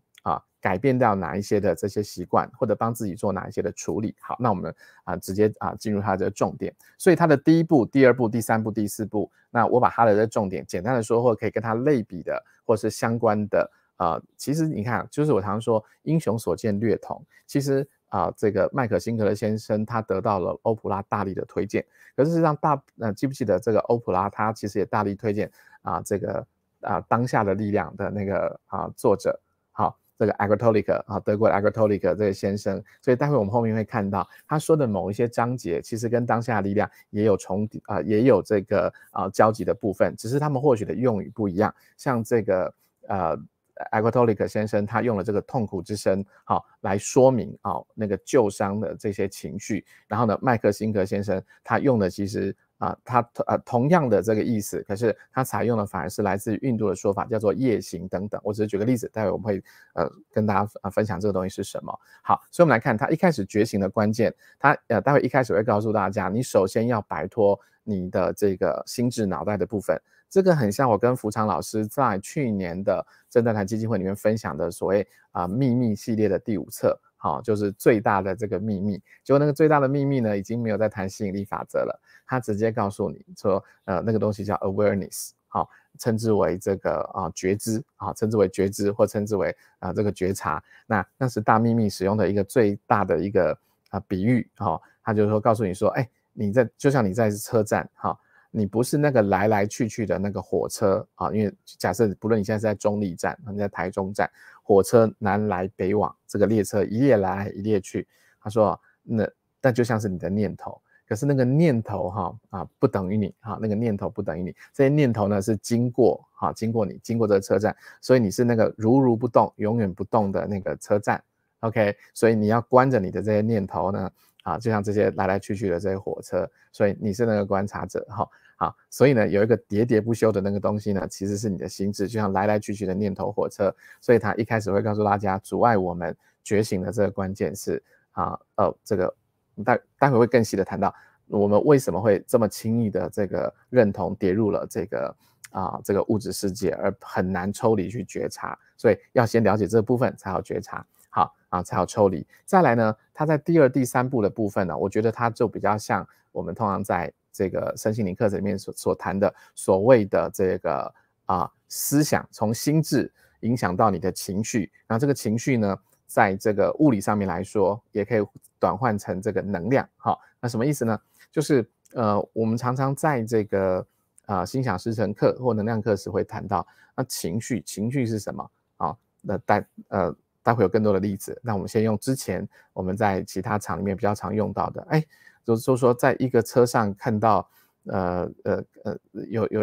改变掉哪一些的这些习惯，或者帮自己做哪一些的处理。好，那我们直接进入它的重点。所以它的第1步、第2步、第3步、第4步，那我把它的这重点简单的说，或者可以跟它类比的，或是相关的其实你看，就是我常说英雄所见略同。其实这个麦可辛格勒先生他得到了欧普拉大力的推荐，可是事实上记不记得这个欧普拉他其实也大力推荐这个当下的力量的那个作者，好，这个 Agrotolic 德国 Agrotolic 这个先生，所以待会我们后面会看到他说的某一些章节，其实跟当下的力量也有也有这个交集的部分，只是他们或许的用语不一样。像这个Agrotolic 先生他用了这个痛苦之声来说明那个旧伤的这些情绪，然后呢麦克辛格先生他用的其实他同样的这个意思，可是他采用的反而是来自于印度的说法，叫做夜行等等。我只是举个例子，待会我们会跟大家分享这个东西是什么。好，所以我们来看他一开始觉醒的关键，他待会一开始会告诉大家，你首先要摆脱你的这个心智脑袋的部分。这个很像我跟福昌老师在去年的正在谈基金会里面分享的所谓秘密系列的第5册，就是最大的这个秘密。结果那个最大的秘密呢，已经没有在谈吸引力法则了，他直接告诉你说那个东西叫 awareness， 称之为这个觉知，称之为觉知，或称之为这个觉察。那是大秘密使用的一个最大的一个比喻，他就是说告诉你说，就像你在车站，你不是那个来来去去的那个火车因为假设不论你现在是在中立站，你在台中站，火车南来北往，这个列车一列来一列去，他说那就像是你的念头，可是那个念头不等于你那个念头不等于你，这些念头呢是经过你经过这个车站，所以你是那个如不动永远不动的那个车站 OK， 所以你要关着你的这些念头呢就像这些来来去去的这些火车，所以你是那个观察者所以呢有一个喋喋不休的那个东西呢，其实是你的心智，就像来来去去的念头火车。所以他一开始会告诉大家，阻碍我们觉醒的这个关键是这个待会会更细的谈到我们为什么会这么轻易的这个认同跌入了这个物质世界，而很难抽离去觉察。所以要先了解这个部分才好觉察，才好抽离。再来呢，他在第2、第3步的部分呢，我觉得他就比较像我们通常在这个身心灵课程里面所谈的所谓的这个思想，从心智影响到你的情绪，然后这个情绪呢，在这个物理上面来说，也可以转换成这个能量。那什么意思呢？就是我们常常在这个心想事成课或能量课时会谈到，那情绪是什么那待会有更多的例子。那我们先用之前我们在其他场里面比较常用到的，就是说在一个车上看到有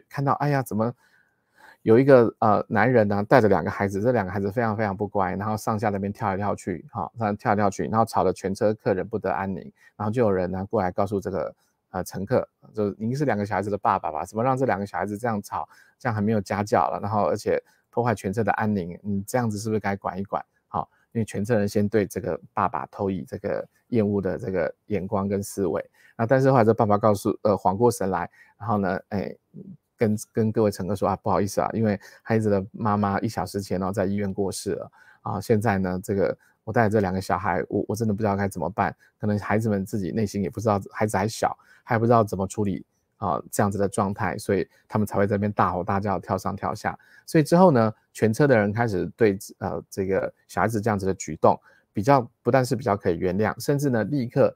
看到怎么有一个男人呢带着2个孩子，这2个孩子非常非常不乖，然后上下那边跳来跳去然后吵得全车客人不得安宁。然后就有人呢过来告诉这个乘客，就您是2个小孩子的爸爸吧？怎么让这2个小孩子这样吵，这样很没有家教了，然后而且破坏全车的安宁，你这样子是不是该管一管？因为全车人先对这个爸爸投以这个厌恶的这个眼光跟思维。但是后来这爸爸缓过神来，然后呢跟各位乘客说不好意思因为孩子的妈妈1小时前在医院过世了现在呢这个我带着这2个小孩，我真的不知道该怎么办。可能孩子们自己内心也不知道，孩子还小，还不知道怎么处理这样子的状态，所以他们才会在那边大吼大叫，跳上跳下。所以之后呢，全车的人开始对这个小孩子这样子的举动不但是比较可以原谅，甚至呢立刻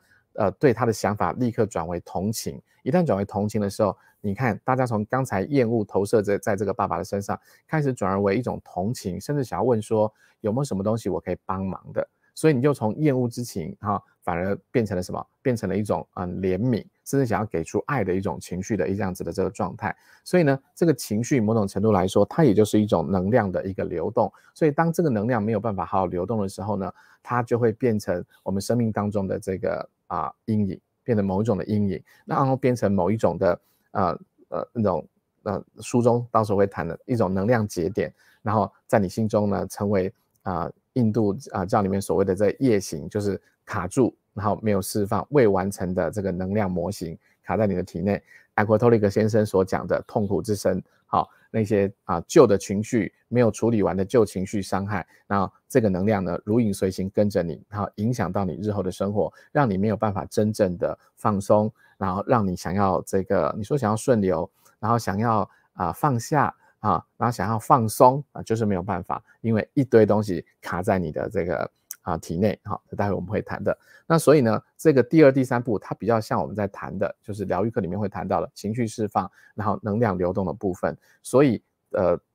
对他的想法立刻转为同情。一旦转为同情的时候，你看大家从刚才厌恶投射在这个爸爸的身上，开始转而为一种同情，甚至想要问说有没有什么东西我可以帮忙的。所以你就从厌恶之情反而变成了什么？变成了一种怜悯，甚至想要给出爱的一种情绪的这样子的这个状态。所以呢，这个情绪某种程度来说，它也就是一种能量的一个流动。所以当这个能量没有办法好好流动的时候呢，它就会变成我们生命当中的这个阴影，变成某一种的阴影，然后变成某一种的那种书中到时候会谈的一种能量节点，然后在你心中呢成为印度教里面所谓的这夜行，就是卡住，然后没有释放未完成的这个能量模型卡在你的体内。艾คว托利克先生所讲的痛苦之声，那些旧的情绪没有处理完的旧情绪伤害，然后这个能量呢如影随形跟着你，然后影响到你日后的生活，让你没有办法真正的放松，然后让你想要你说想要顺流，然后想要放下然后想要放松就是没有办法，因为一堆东西卡在你的这个体内这待会我们会谈的。那所以呢，这个第二、第三步它比较像我们在谈的，就是疗愈课里面会谈到的情绪释放，然后能量流动的部分。所以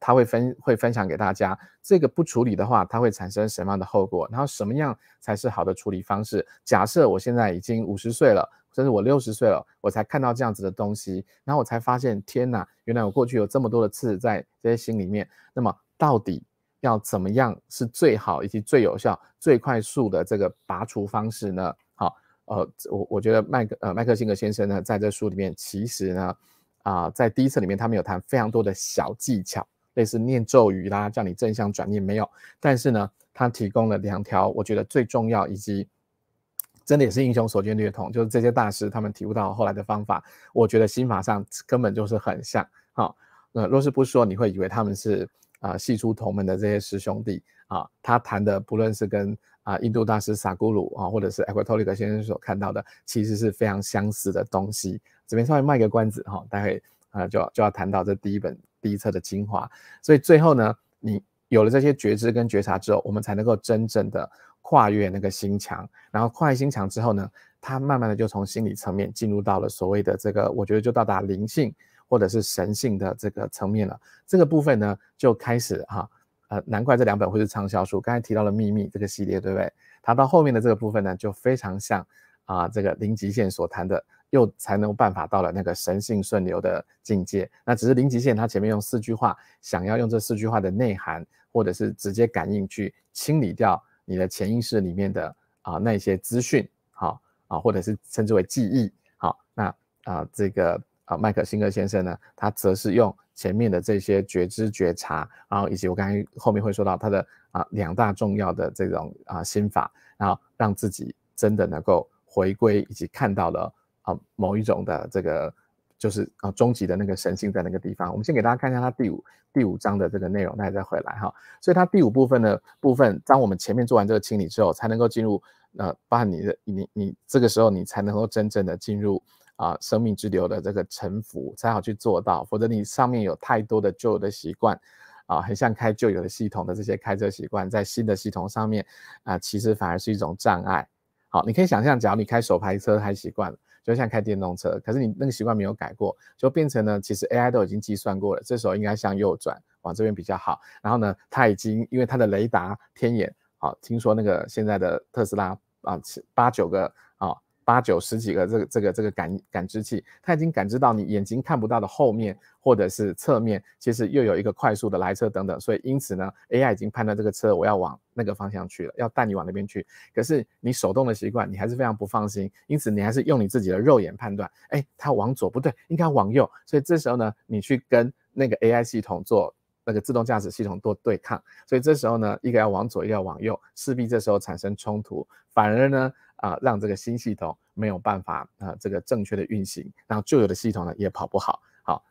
他会分享给大家，这个不处理的话，它会产生什么样的后果，然后什么样才是好的处理方式。假设我现在已经50岁了，甚至我60岁了，我才看到这样子的东西，然后我才发现，天哪，原来我过去有这么多的刺在这些心里面。那么到底要怎么样是最好以及最有效、最快速的这个拔除方式呢？我觉得麦克辛格先生呢，在这书里面其实呢，在第一册里面他们有谈非常多的小技巧，类似念咒语啦，叫你正向转念没有，但是呢，他提供了2条，我觉得最重要以及真的也是英雄所见略同，就是这些大师他们体悟到后来的方法，我觉得心法上根本就是很像。若是不说，你会以为他们是系出同门的这些师兄弟他谈的不论是跟印度大师萨古鲁或者是艾คว托利克先生所看到的，其实是非常相似的东西。这边稍微卖个关子待会就要谈到这第一册的精华。所以最后呢，你有了这些觉知跟觉察之后，我们才能够真正的跨越那个心墙，然后跨越心墙之后呢，它慢慢的就从心理层面进入到了所谓的这个，我觉得就到达灵性或者是神性的这个层面了。这个部分呢，就开始难怪这2本会是畅销书。刚才提到了秘密这个系列，对不对？它到后面的这个部分呢，就非常像这个零极限所谈的，又才能办法到了那个神性顺流的境界。那只是零极限，它前面用4句话，想要用这4句话的内涵，或者是直接感应去清理掉你的潜意识里面的那些资讯，或者是称之为记忆。那这个麦克辛格先生呢，他则是用前面的这些觉知觉察，然后以及我刚才后面会说到他的2大重要的这种心法，然后让自己真的能够回归以及看到了某一种的这个就是终极的那个神性在那个地方。我们先给大家看一下他第五章的这个内容，大家再回来所以他第5部分的部分，当我们前面做完这个清理之后，才能够进入包含你这个时候你才能够真正的进入生命之流的这个臣服，才好去做到，否则你上面有太多的旧有的习惯很像开旧有的系统的这些开车习惯，在新的系统上面其实反而是一种障碍。你可以想象，假如你开手排车开习惯了，就像开电动车，可是你那个习惯没有改过，就变成呢，其实 AI 都已经计算过了，这时候应该向右转，往这边比较好。然后呢，它已经因为它的雷达天眼听说那个现在的特斯拉8、9个8、9、10几个这个感知器，它已经感知到你眼睛看不到的后面或者是侧面，其实又有一个快速的来车等等，所以因此呢 AI 已经判断这个车我要往那个方向去了，要带你往那边去。可是你手动的习惯你还是非常不放心，因此你还是用你自己的肉眼判断，它往左不对，应该往右。所以这时候呢，你去跟那个 AI 系统做那个自动驾驶系统做对抗，所以这时候呢，一个要往左，一个要往右，势必这时候产生冲突，反而呢让这个新系统没有办法这个正确的运行，然后旧有的系统呢也跑不好。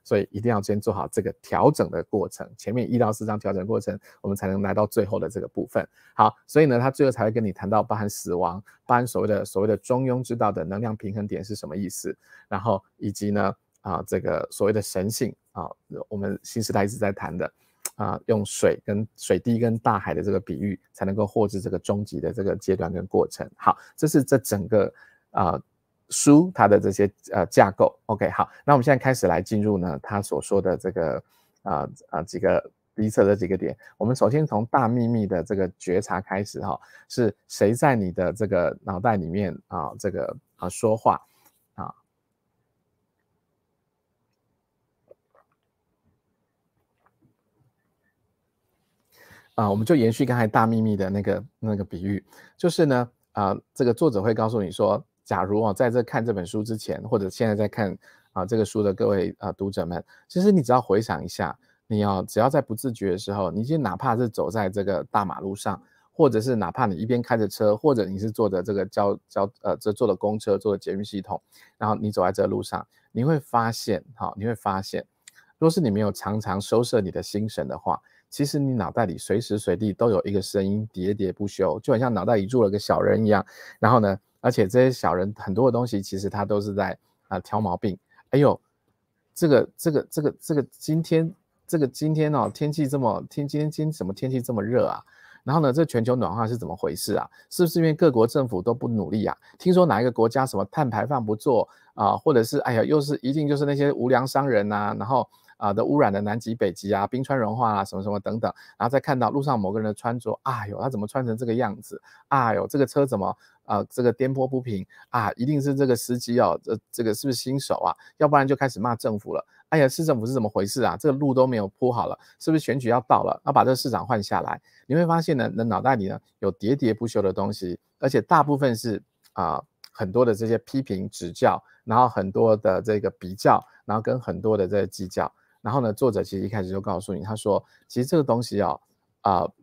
所以一定要先做好这个调整的过程，前面1到4章调整过程，我们才能来到最后的这个部分。好，所以呢，他最后才会跟你谈到包含死亡，包含所谓的中庸之道的能量平衡点是什么意思，然后以及呢这个所谓的神性我们新时代一直在谈的用水滴跟大海的这个比喻，才能够获知这个终极的这个阶段跟过程。好，这是这整个书它的这些架构。OK， 好，那我们现在开始来进入呢他所说的这个几个第一册的几个点。我们首先从大秘密的这个觉察开始哈，是谁在你的这个脑袋里面这个说话啊？我们就延续刚才大秘密的那个比喻，就是呢，这个作者会告诉你说，假如在这看这本书之前，或者现在在看这个书的各位读者们，其实你只要回想一下，你只要在不自觉的时候，你就哪怕是走在这个大马路上，或者是哪怕你一边开着车，或者你是坐的这个坐的公车，坐的捷运系统，然后你走在这个路上，你会发现，若是你没有常常收摄你的心神的话，其实你脑袋里随时随地都有一个声音喋喋不休，就很像脑袋里住了个小人一样。然后呢，而且这些小人很多的东西，其实他都是在挑毛病。哎呦，这个今天天气今天怎么天气这么热啊？然后呢，这全球暖化是怎么回事啊？是不是因为各国政府都不努力啊？听说哪一个国家什么碳排放不做或者是哎呀，一定就是那些无良商人呐，然后的污染的南极、北极冰川融化什么什么等等，然后再看到路上某个人的穿着，哎呦，他怎么穿成这个样子？哎呦，这个车怎么这个颠簸不平一定是这个司机这个是不是新手啊？要不然就开始骂政府了。哎呀，市政府是怎么回事啊？这个路都没有铺好了，是不是选举要到了？要把这个市长换下来？你会发现呢，你脑袋里呢有喋喋不休的东西，而且大部分是很多的这些批评指教，然后很多的这个比较，然后跟很多的这个计较。然后呢，作者其实一开始就告诉你，他说，其实这个东西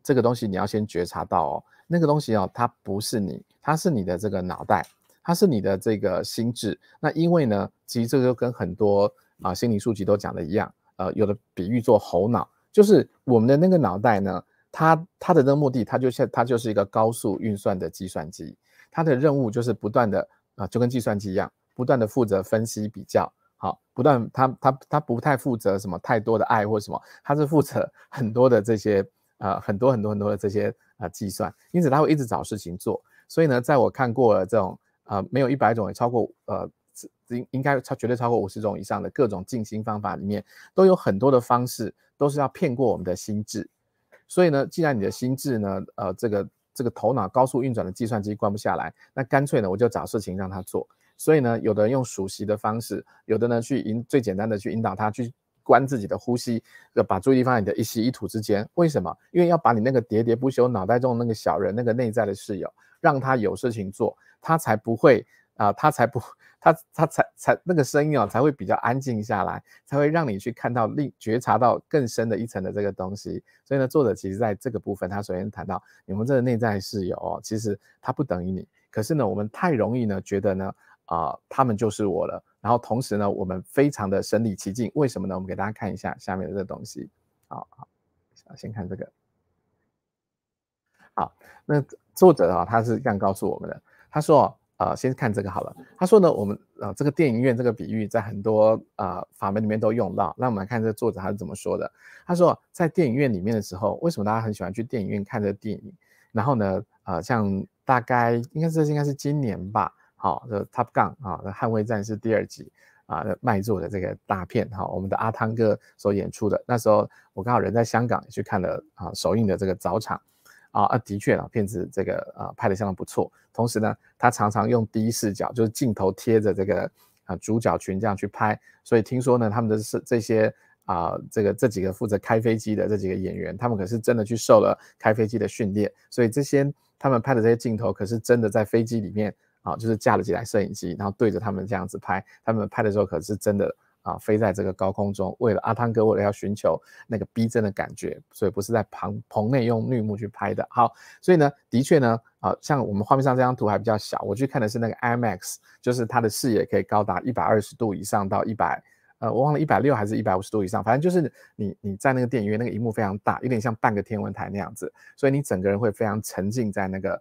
这个东西你要先觉察到那个东西它不是你，它是你的这个脑袋，它是你的这个心智。那因为呢，其实这个就跟很多心理书籍都讲的一样，有的比喻做猴脑，就是我们的那个脑袋呢，它的这个目的，它就是一个高速运算的计算机，它的任务就是不断的就跟计算机一样，不断的负责分析比较。好，不断他不太负责什么太多的爱或什么，他是负责很多的这些很多的这些计算，因此他会一直找事情做。所以呢，在我看过了这种没有100种，也超过应该绝对超过50种以上的各种静心方法里面，都有很多的方式都是要骗过我们的心智。所以呢，既然你的心智呢这个头脑高速运转的计算机关不下来，那干脆呢我就找事情让他做。所以呢，有的人用数息的方式，有的呢最简单的去引导他去关自己的呼吸，把注意力放在你的一吸一吐之间。为什么？因为要把你那个喋喋不休脑袋中的那个小人，那个内在的室友，让他有事情做，他才不会他才那个声音才会比较安静下来，才会让你去看到觉察到更深的一层的这个东西。所以呢，作者其实在这个部分，他首先谈到你们这个内在室友其实他不等于你，可是呢，我们太容易呢觉得呢他们就是我了，然后同时呢，我们非常的身临其境。为什么呢？我们给大家看一下下面的这个东西。好，先看这个。好，那作者他是这样告诉我们的，他说先看这个好了。他说呢，我们这个电影院这个比喻在很多法门里面都用到。那我们来看这个作者他是怎么说的。他说，在电影院里面的时候，为什么大家很喜欢去电影院看这个电影？然后呢，像大概应该是今年吧。好，这 Top Gun 捍卫战士第2集卖座的这个大片我们的阿汤哥所演出的。那时候我刚好人在香港，也去看了首映的这个早场的确片子这个拍得相当不错。同时呢，他常常用第一视角，就是镜头贴着这个主角群这样去拍。所以听说呢，他们的这些这几个负责开飞机的这几个演员，他们可是真的去受了开飞机的训练，所以他们拍的这些镜头可是真的在飞机里面就是架了几台摄影机，然后对着他们这样子拍。他们拍的时候可是真的飞在这个高空中，为了阿汤哥，为了要寻求那个逼真的感觉，所以不是在棚内用绿幕去拍的。好，所以呢，的确呢像我们画面上这张图还比较小，我去看的是那个 IMAX， 就是它的视野可以高达120度以上到我忘了160还是150度以上，反正就是你在那个电影院，那个萤幕非常大，有点像半个天文台那样子，所以你整个人会非常沉浸在那个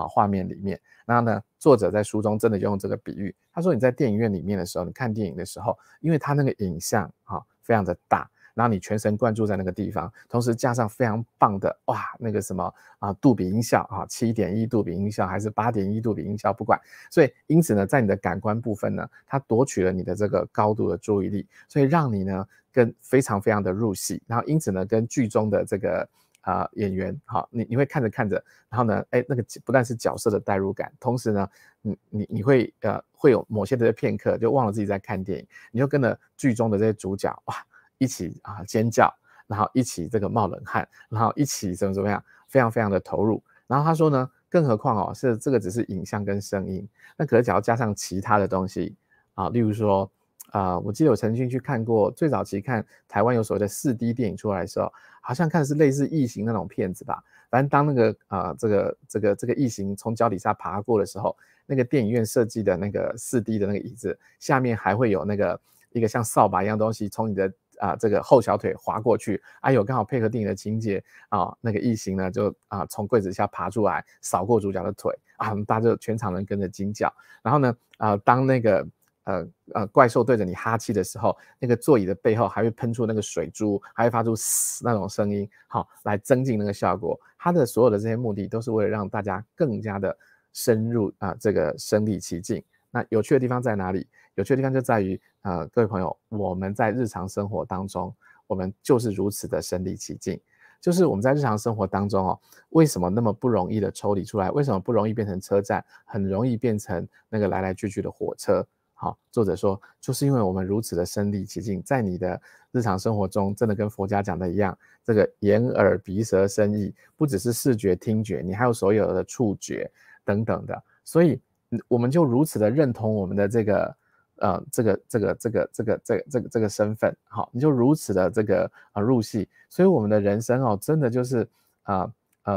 画面里面。然后呢，作者在书中真的用这个比喻，他说你在电影院里面的时候，你看电影的时候，因为它那个影像非常的大，然后你全神贯注在那个地方，同时加上非常棒的哇那个什么杜比音效7.1杜比音效还是8.1杜比音效不管，所以因此呢在你的感官部分呢，它夺取了你的这个高度的注意力，所以让你呢跟非常非常的入戏，然后因此呢跟剧中的这个演员你会看着看着，然后呢那个不但是角色的代入感，同时呢你会有某些的片刻就忘了自己在看电影，你就跟着剧中的这些主角哇一起尖叫，然后一起这个冒冷汗，然后一起怎么样非常非常的投入。然后他说呢更何况是这个只是影像跟声音，那可是只要加上其他的东西例如说我记得我曾经去看过，最早期看台湾有所谓的4D 电影出来的时候，好像看的是类似异形那种片子吧。反正当那个这个异形从脚底下爬过的时候，那个电影院设计的那个4D 的那个椅子下面还会有那个一个像扫把一样东西从你的这个后小腿滑过去，有刚好配合电影的情节那个异形呢就从柜子下爬出来扫过主角的腿大家就全场人跟着惊叫。然后呢当那个怪兽对着你哈气的时候，那个座椅的背后还会喷出那个水珠，还会发出嘶那种声音来增进那个效果。它的所有的这些目的都是为了让大家更加的深入这个身临其境。那有趣的地方在哪里？有趣的地方就在于各位朋友，我们在日常生活当中，我们就是如此的身临其境。就是我们在日常生活当中为什么那么不容易的抽离出来？为什么不容易变成车站，很容易变成那个来来去去的火车？作者说就是因为我们如此的身临其境，在你的日常生活中真的跟佛家讲的一样，这个眼耳鼻舌身意不只是视觉听觉，你还有所有的触觉等等的，所以我们就如此的认同我们的这个身份你就如此的这个入戏，所以我们的人生真的就是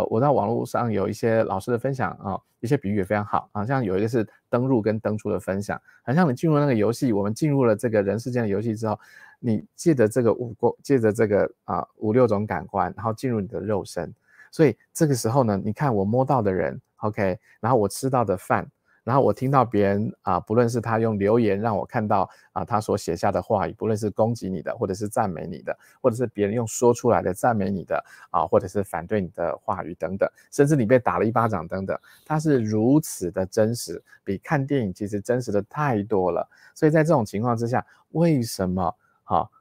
我在网络上有一些老师的分享一些比喻也非常好像有一个是登入跟登出的分享，很像你进入那个游戏，我们进入了这个人世间的游戏之后，你借着这个5、6种感官，然后进入你的肉身，所以这个时候呢，你看我摸到的人 OK， 然后我吃到的饭，然后我听到别人不论是他用留言让我看到他所写下的话语，不论是攻击你的，或者是赞美你的，或者是别人用说出来的赞美你的或者是反对你的话语等等，甚至你被打了一巴掌等等，它是如此的真实，比看电影其实真实的太多了。所以在这种情况之下，为什么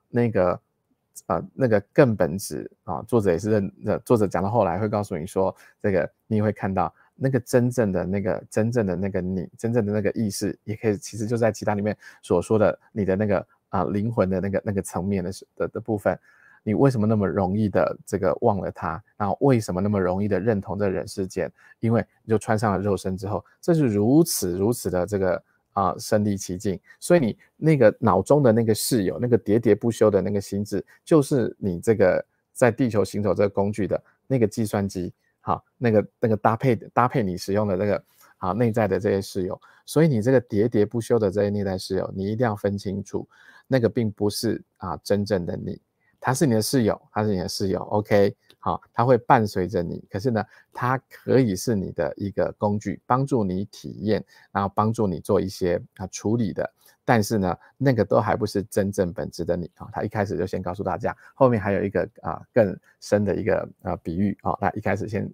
那个更本质作者也是作者讲到后来会告诉你说，这个你会看到那个真正的那个你真正的那个意识，也可以其实就在其他里面所说的你的那个灵魂的那个层面的部分，你为什么那么容易的这个忘了它，然后为什么那么容易的认同这人世间？因为你就穿上了肉身之后，这是如此的这个身临其境，所以你那个脑中的那个室友，那个喋喋不休的那个心智，就是你这个在地球行走这个工具的那个计算机，那个搭配你使用的这个内在的这些室友，所以你这个喋喋不休的这些内在室友，你一定要分清楚，那个并不是真正的你，他是你的室友，他是你的室友 ，OK。它会伴随着你，可是呢，它可以是你的一个工具，帮助你体验，然后帮助你做一些处理的。但是呢，那个都还不是真正本质的你他一开始就先告诉大家，后面还有一个更深的一个比喻那一开始先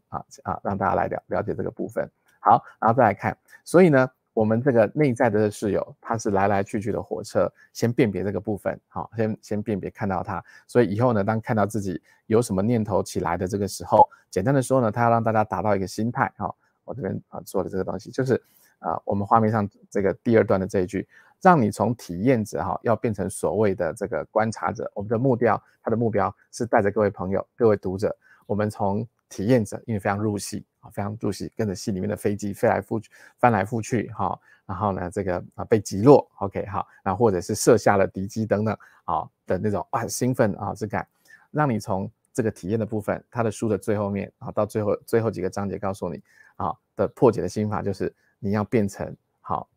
让大家来了解这个部分。好，然后再来看，所以呢，我们这个内在的室友，它是来来去去的火车，先辨别这个部分，先辨别看到它，所以以后呢，当看到自己有什么念头起来的这个时候，简单的说呢，它要让大家达到一个心态我这边做的这个东西，就是我们画面上这个第2段的这一句，让你从体验者要变成所谓的这个观察者。我们的目标，它的目标是带着各位朋友、各位读者，我们从体验者，因为非常入戏非常入戏，跟着戏里面的飞机飞来覆去、翻来覆去然后呢，这个被击落 ，OK 然后或者是射下了敌机等等的那种兴奋之感，让你从这个体验的部分，他的书的最后面到最后几个章节告诉你的破解的心法，就是你要变成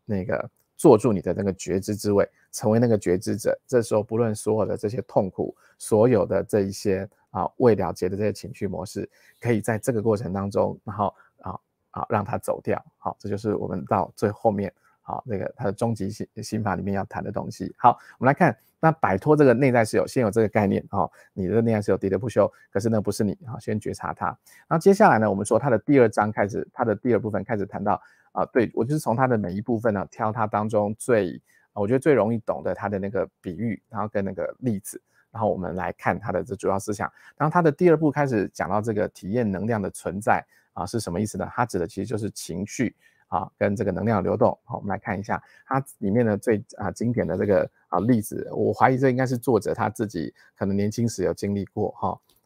那个坐住你的那个觉知之位，成为那个觉知者。这时候不论所有的这些痛苦，所有的这一些未了结的这些情绪模式，可以在这个过程当中，然后让它走掉。这就是我们到最后面那个它的终极心法里面要谈的东西。好，我们来看那摆脱这个内在是有先有这个概念你的内在是有喋喋不休，可是呢不是你先觉察它。然后接下来呢，我们说它的第2章开始，它的第2部分开始谈到对，我就是从它的每一部分呢挑它当中我觉得最容易懂的它的那个比喻，然后跟那个例子，然后我们来看它的这主要思想。然后它的第2部开始讲到这个体验能量的存在是什么意思呢？它指的其实就是情绪跟这个能量流动。好，我们来看一下它里面的最经典的这个例子，我怀疑这应该是作者他自己可能年轻时有经历过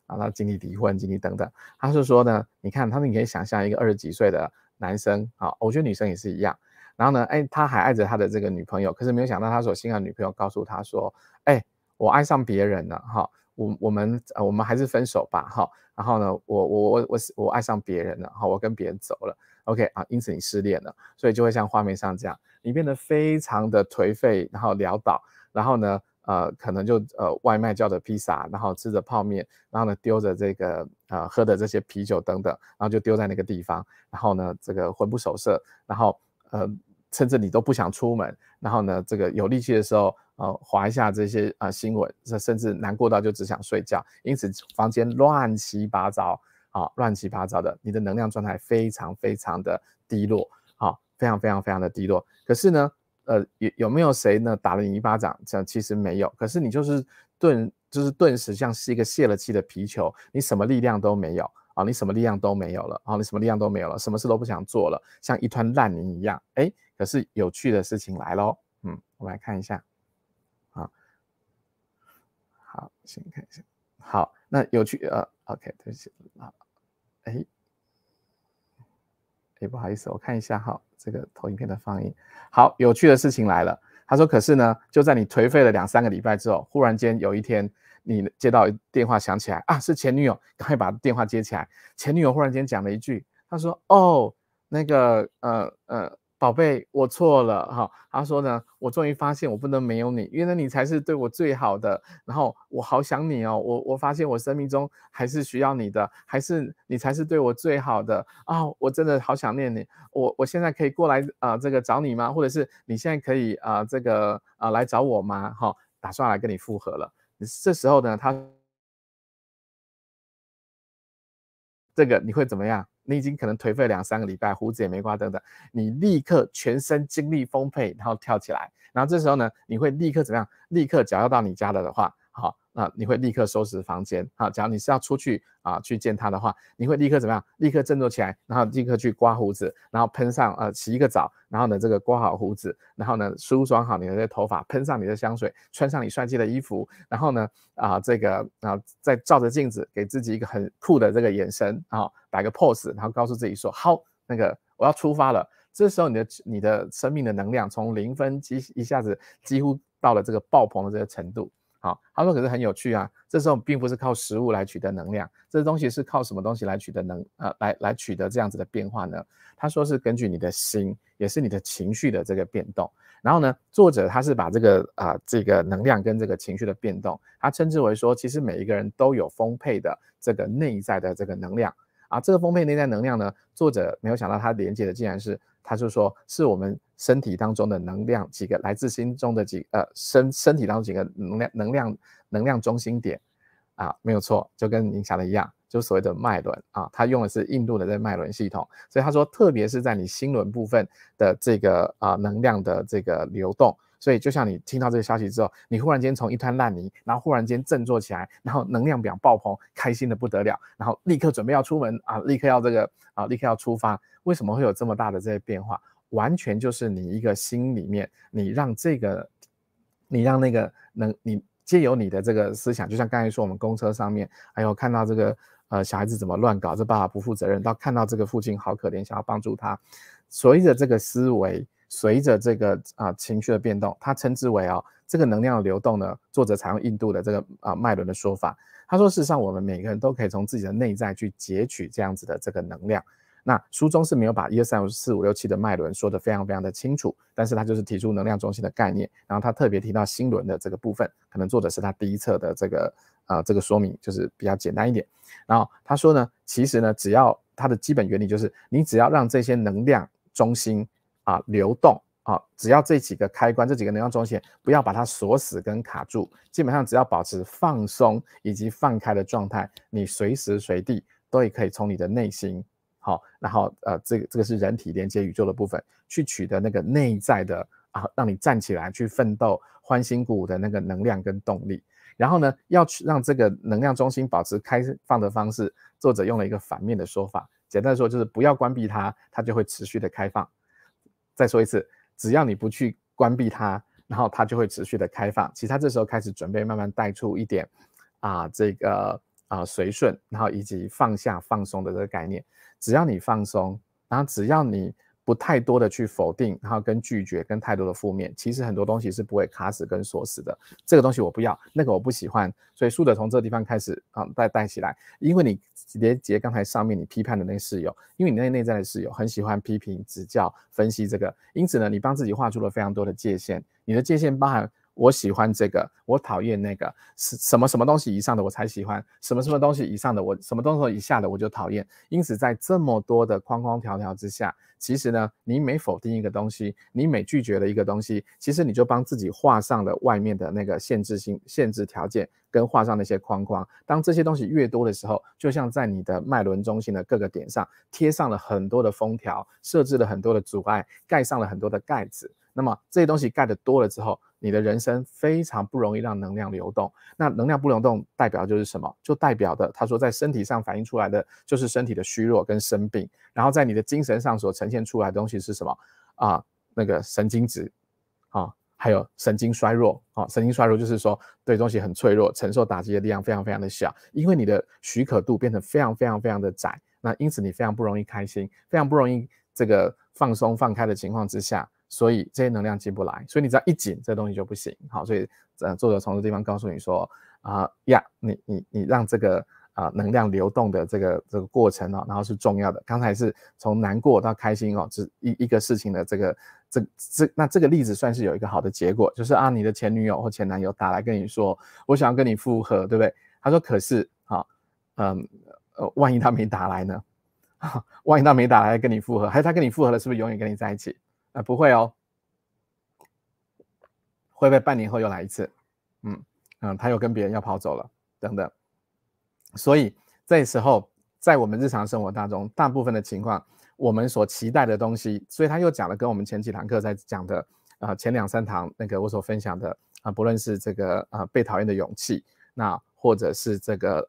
他经历离婚，经历等等。他是说呢，你看你可以想象一个20几岁的男生我觉得女生也是一样。然后呢，他还爱着他的这个女朋友，可是没有想到他所心爱的女朋友告诉他说，我爱上别人了我们还是分手吧然后呢，我爱上别人了我跟别人走了。OK 因此你失恋了，所以就会像画面上这样，你变得非常的颓废，然后潦倒，然后呢可能就外卖叫的披萨，然后吃着泡面，然后呢丢着这个喝的这些啤酒等等，然后就丢在那个地方，然后呢这个魂不守舍，然后甚至你都不想出门，然后呢这个有力气的时候滑一下这些新闻，甚至难过到就只想睡觉，因此房间乱七八糟乱七八糟的，你的能量状态非常非常的低落非常非常非常的低落。可是呢有没有谁呢打了你一巴掌？这其实没有，可是你就是顿时像是一个泄了气的皮球，你什么力量都没有你什么力量都没有了你什么力量都没有了，什么事都不想做了，像一团烂泥一样。可是有趣的事情来咯我们来看一下好，先看一下。好，那有趣OK 对不起不好意思，我看一下这个投影片的放映。好，有趣的事情来了。他说可是呢就在你颓废了2-3个礼拜之后，忽然间有一天你接到电话响起来是前女友，赶快把电话接起来。前女友忽然间讲了一句，他说那个宝贝我错了他说呢我终于发现我不能没有你，原来你才是对我最好的，然后我好想你我发现我生命中还是需要你的，还是你才是对我最好的我真的好想念你，我现在可以过来这个找你吗？或者是你现在可以这个来找我吗打算来跟你复合了。这时候呢这个你会怎么样？你已经可能颓废2-3个礼拜，胡子也没刮等等，你立刻全身精力丰沛，然后跳起来，然后这时候呢你会立刻怎么样？立刻只要到你家了的话你会立刻收拾房间假如你是要出去去见他的话，你会立刻怎么样？立刻振作起来，然后立刻去刮胡子，然后喷上洗一个澡，然后呢这个刮好胡子，然后呢梳妆好你的头发，喷上你的香水，穿上你帅气的衣服，然后呢这个再照着镜子给自己一个很酷的这个眼神摆个 pose， 然后告诉自己说好，那个我要出发了。这时候你的生命的能量从0分一下子几乎到了这个爆棚的这个程度。他说可是很有趣这时候并不是靠食物来取得能量，这东西是靠什么东西来取得来取得这样子的变化呢？他说是根据你的心，也是你的情绪的这个变动。然后呢作者他是把这个能量跟这个情绪的变动，他称之为说其实每一个人都有丰沛的这个内在的这个能量这个丰沛内在能量呢，作者没有想到他连接的竟然是他就说是我们身体当中的能量几个来自心中的身体当中几个能量中心点没有错，就跟您想的一样，就是所谓的脉轮他用的是印度的这个脉轮系统，所以他说特别是在你心轮部分的这个能量的这个流动。所以就像你听到这个消息之后，你忽然间从一滩烂泥，然后忽然间振作起来，然后能量表爆棚，开心的不得了，然后立刻准备要出门立刻要立刻要出发。为什么会有这么大的这些变化？完全就是你一个心里面，你让那个你借由你的这个思想，就像刚才说我们公车上面，还有看到这个小孩子怎么乱搞，这爸爸不负责任，到看到这个父亲好可怜，想要帮助他，随着这个思维，随着这个情绪的变动，他称之为这个能量的流动呢，作者采用印度的这个脉轮的说法，他说事实上我们每个人都可以从自己的内在去截取这样子的这个能量。那书中是没有把1、2、3、4、5、6、7的脉轮说得非常非常的清楚，但是他就是提出能量中心的概念，然后他特别提到心轮的这个部分，可能作者是他第一册的这个说明就是比较简单一点。然后他说呢，其实呢只要它的基本原理就是你只要让这些能量中心流动只要这几个开关，这几个能量中心不要把它锁死跟卡住，基本上只要保持放松以及放开的状态，你随时随地都也可以从你的内心，好，然后这个是人体连接宇宙的部分，去取得那个内在的让你站起来去奋斗、欢欣鼓舞的那个能量跟动力。然后呢，要去让这个能量中心保持开放的方式，作者用了一个反面的说法，简单的说就是不要关闭它，它就会持续的开放。再说一次，只要你不去关闭它，然后它就会持续的开放。其实它这时候开始准备慢慢带出一点这个随顺，然后以及放下放松的这个概念。只要你放松，然后只要你不太多的去否定，然后跟拒绝，跟太多的负面，其实很多东西是不会卡死跟锁死的。这个东西我不要，那个我不喜欢，所以书的从这个地方开始带起来。因为你连接刚才上面你批判的那个室友，因为你那个内在的室友很喜欢批评、指教、分析这个，因此呢，你帮自己画出了非常多的界限。你的界限包含我喜欢这个，我讨厌那个，什么什么东西以上的我才喜欢，什么什么东西以上的我，什么东西以下的我就讨厌。因此在这么多的框框条条之下，其实呢，你每否定一个东西，你每拒绝了一个东西，其实你就帮自己画上了外面的那个限制条件，跟画上那些框框。当这些东西越多的时候，就像在你的脉轮中心的各个点上贴上了很多的封条，设置了很多的阻碍，盖上了很多的盖子。那么这些东西盖的多了之后，你的人生非常不容易让能量流动。那能量不流动代表就是什么？就代表的他说在身体上反映出来的就是身体的虚弱跟生病，然后在你的精神上所呈现出来的东西是什么那个神经质还有神经衰弱神经衰弱就是说对东西很脆弱，承受打击的力量非常非常的小，因为你的许可度变得非常非常非常的窄，那因此你非常不容易开心，非常不容易这个放松放开的情况之下，所以这些能量进不来，所以你只要一紧，这东西就不行。好，所以作者从这地方告诉你说你让这个能量流动的这个过程然后是重要的。刚才是从难过到开心只一个事情的那这个例子算是有一个好的结果，就是你的前女友或前男友打来跟你说，我想要跟你复合，对不对？他说可是万一他没打来呢？万一他没打来跟你复合，还是他跟你复合了，是不是永远跟你在一起？不会哦，会不会半年后又来一次？他又跟别人要跑走了，等等。所以这时候在我们日常生活当中，大部分的情况，我们所期待的东西，所以他又讲了跟我们前几堂课在讲的前2-3堂那个我所分享的不论是这个被讨厌的勇气，那或者是这个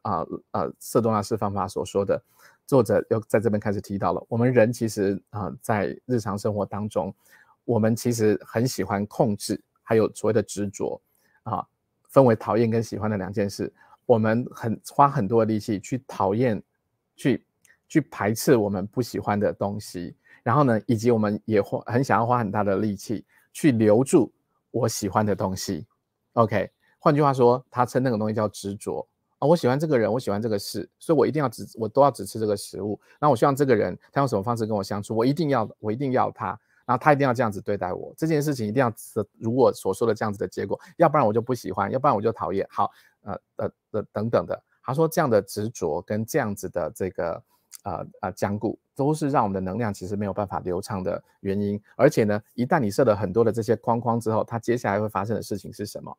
色多纳式方法所说的，作者又在这边开始提到了，我们人其实在日常生活当中，我们其实很喜欢控制，还有所谓的执着分为讨厌跟喜欢的2件事。我们花很多的力气去讨厌，去排斥我们不喜欢的东西，然后呢，以及我们也很想要花很大的力气去留住我喜欢的东西。OK， 换句话说，他称那个东西叫执着我喜欢这个人，我喜欢这个事，所以我都要只吃这个食物。然后我希望这个人他用什么方式跟我相处，我一定要他，然后他一定要这样子对待我。这件事情一定要如我所说的这样子的结果，要不然我就不喜欢，要不然我就讨厌。好。等等的，他说这样的执着跟这样子的这个僵固，都是让我们的能量其实没有办法流畅的原因。而且呢，一旦你设了很多的这些框框之后，它接下来会发生的事情是什么？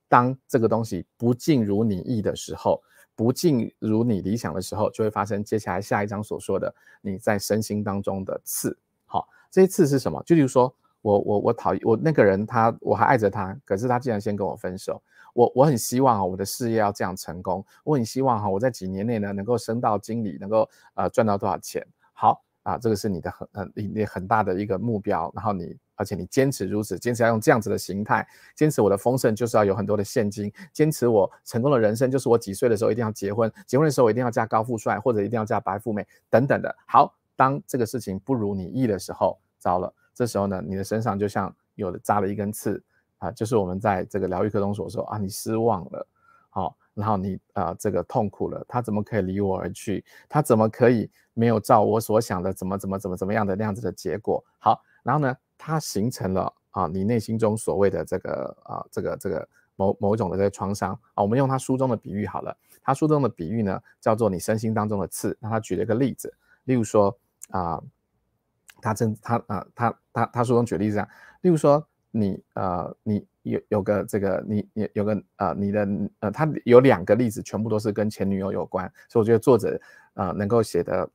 当这个东西不尽如你意的时候，不尽如你理想的时候，就会发生接下来下一章所说的你在身心当中的刺。好，这些刺是什么？就例如说我讨厌我那个人我还爱着他，可是他竟然先跟我分手。我很希望我的事业要这样成功，我很希望我在几年内呢能够升到经理，能够赚到多少钱。好这个是你的很大的一个目标，然后而且你坚持如此，坚持要用这样子的形态，坚持我的丰盛就是要有很多的现金，坚持我成功的人生就是我几岁的时候一定要结婚，结婚的时候我一定要嫁高富帅，或者一定要嫁白富美等等的。好，当这个事情不如你意的时候，糟了，这时候呢你的身上就像有扎了一根刺就是我们在这个疗愈课中所说你失望了然后你这个痛苦了，他怎么可以离我而去？他怎么可以没有照我所想的怎么样的那样子的结果？好，然后呢，它形成了你内心中所谓的这个某一种的这个创伤我们用他书中的比喻好了，他书中的比喻呢叫做你身心当中的刺。那他举了一个例子，例如说他书中举例子例如说你有个这个你有个你的他有2个例子全部都是跟前女友有关，所以我觉得作者能够写得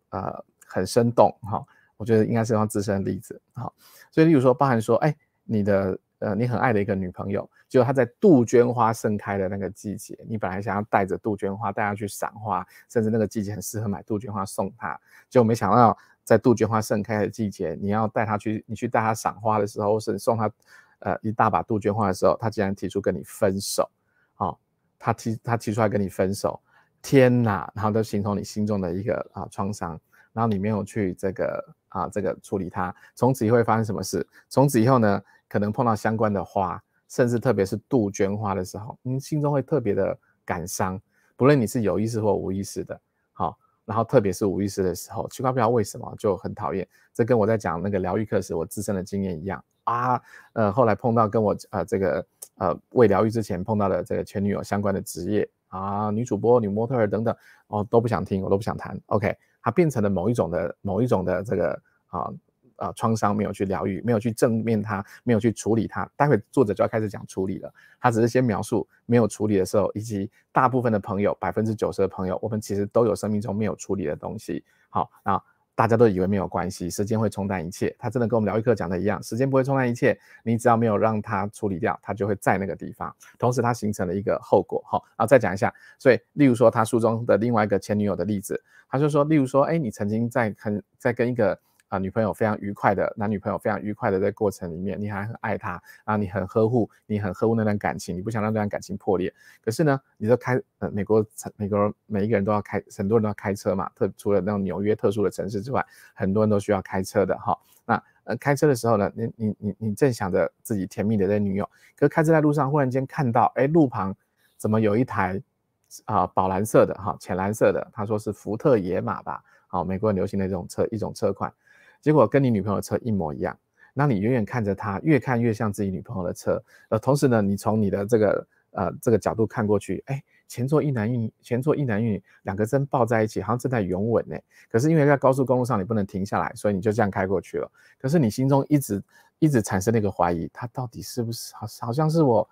很生动哈，我觉得应该是用自身的例子哈。所以例如说包含说你很爱的一个女朋友，结果她在杜鹃花盛开的那个季节，你本来想要带着杜鹃花带她去赏花，甚至那个季节很适合买杜鹃花送她，结果没想到在杜鹃花盛开的季节，你去带她赏花的时候，或是送她一大把杜鹃花的时候，她竟然提出跟你分手，她提出来跟你分手，天哪！然后都形成你心中的一个创伤，然后你没有去这个处理它，从此以后会发生什么事？从此以后呢，可能碰到相关的花，甚至特别是杜鹃花的时候，你心中会特别的感伤，不论你是有意识或无意识的，好，然后特别是无意识的时候，奇怪不知道为什么就很讨厌。这跟我在讲那个疗愈课时我自身的经验一样后来碰到跟我未疗愈之前碰到的这个前女友相关的职业女主播、女模特儿等等都不想听，我都不想谈。OK， 它变成了某一种的这个创伤没有去疗愈，没有去正面它，没有去处理它。待会作者就要开始讲处理了，他只是先描述没有处理的时候，以及大部分的朋友，90%的朋友，我们其实都有生命中没有处理的东西。好，然后大家都以为没有关系，时间会冲淡一切。他真的跟我们疗愈课讲的一样，时间不会冲淡一切，你只要没有让它处理掉，它就会在那个地方。同时，它形成了一个后果。好，然后再讲一下。所以，例如说他书中的另外一个前女友的例子，他就说，例如说，你曾经在跟一个女朋友非常愉快的男女朋友非常愉快的在过程里面，你还很爱他，然后你很呵护那段感情，你不想让这段感情破裂。可是呢，你就美国每一个人都要很多人都要开车嘛，除了那种纽约特殊的城市之外，很多人都需要开车的哈。那开车的时候呢，你正想着自己甜蜜的这女友，可是开车在路上忽然间看到，路旁怎么有一台宝蓝色的浅蓝色的，他说是福特野马吧，美国人流行的一种车款。结果跟你女朋友的车一模一样，那你远远看着她，越看越像自己女朋友的车，同时呢，你从你的这个角度看过去，前座一男一女2个真抱在一起，好像正在拥吻可是因为在高速公路上你不能停下来，所以你就这样开过去了。可是你心中一直产生那个怀疑，他到底是不是好像是我？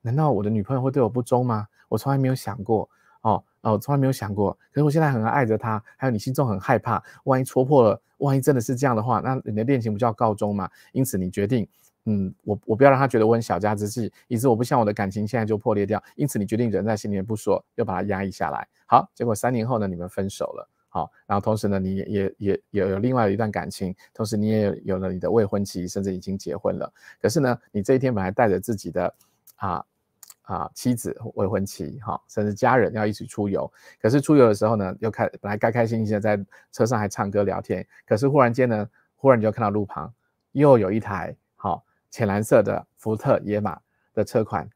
难道我的女朋友会对我不忠吗？我从来没有想过。我从来没有想过，可是我现在很爱着他，还有你心中很害怕，万一戳破了，万一真的是这样的话，那你的恋情不就要告终吗？因此你决定，我不要让他觉得我很小家子气，以致我不想我的感情现在就破裂掉，因此你决定忍在心里面不说，要把它压抑下来。好，结果3年后呢，你们分手了。好，然后同时呢，你也有另外一段感情，同时你也有了你的未婚妻，甚至已经结婚了。可是呢，你这一天本来带着自己的妻子、未婚妻甚至家人要一起出游，可是出游的时候呢，本来开开心心的在车上还唱歌聊天，可是忽然间呢，你就看到路旁又有一台浅蓝色的福特野马的车款，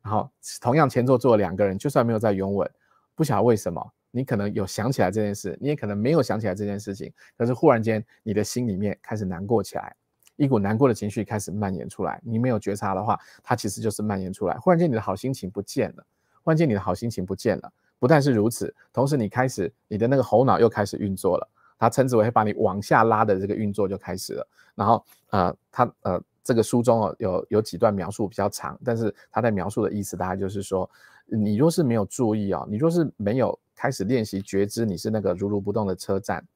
然后同样前座坐了2个人，就算没有在拥吻，不晓得为什么，你可能有想起来这件事，你也可能没有想起来这件事情，可是忽然间你的心里面开始难过起来。一股难过的情绪开始蔓延出来，你没有觉察的话，它其实就是蔓延出来。忽然间你的好心情不见了，不但是如此，同时你的那个头脑又开始运作了，它称之为把你往下拉的这个运作就开始了。然后这个书中有几段描述比较长，但是他在描述的意思大概就是说，你若是没有注意你若是没有开始练习觉知你是那个如如不动的车站，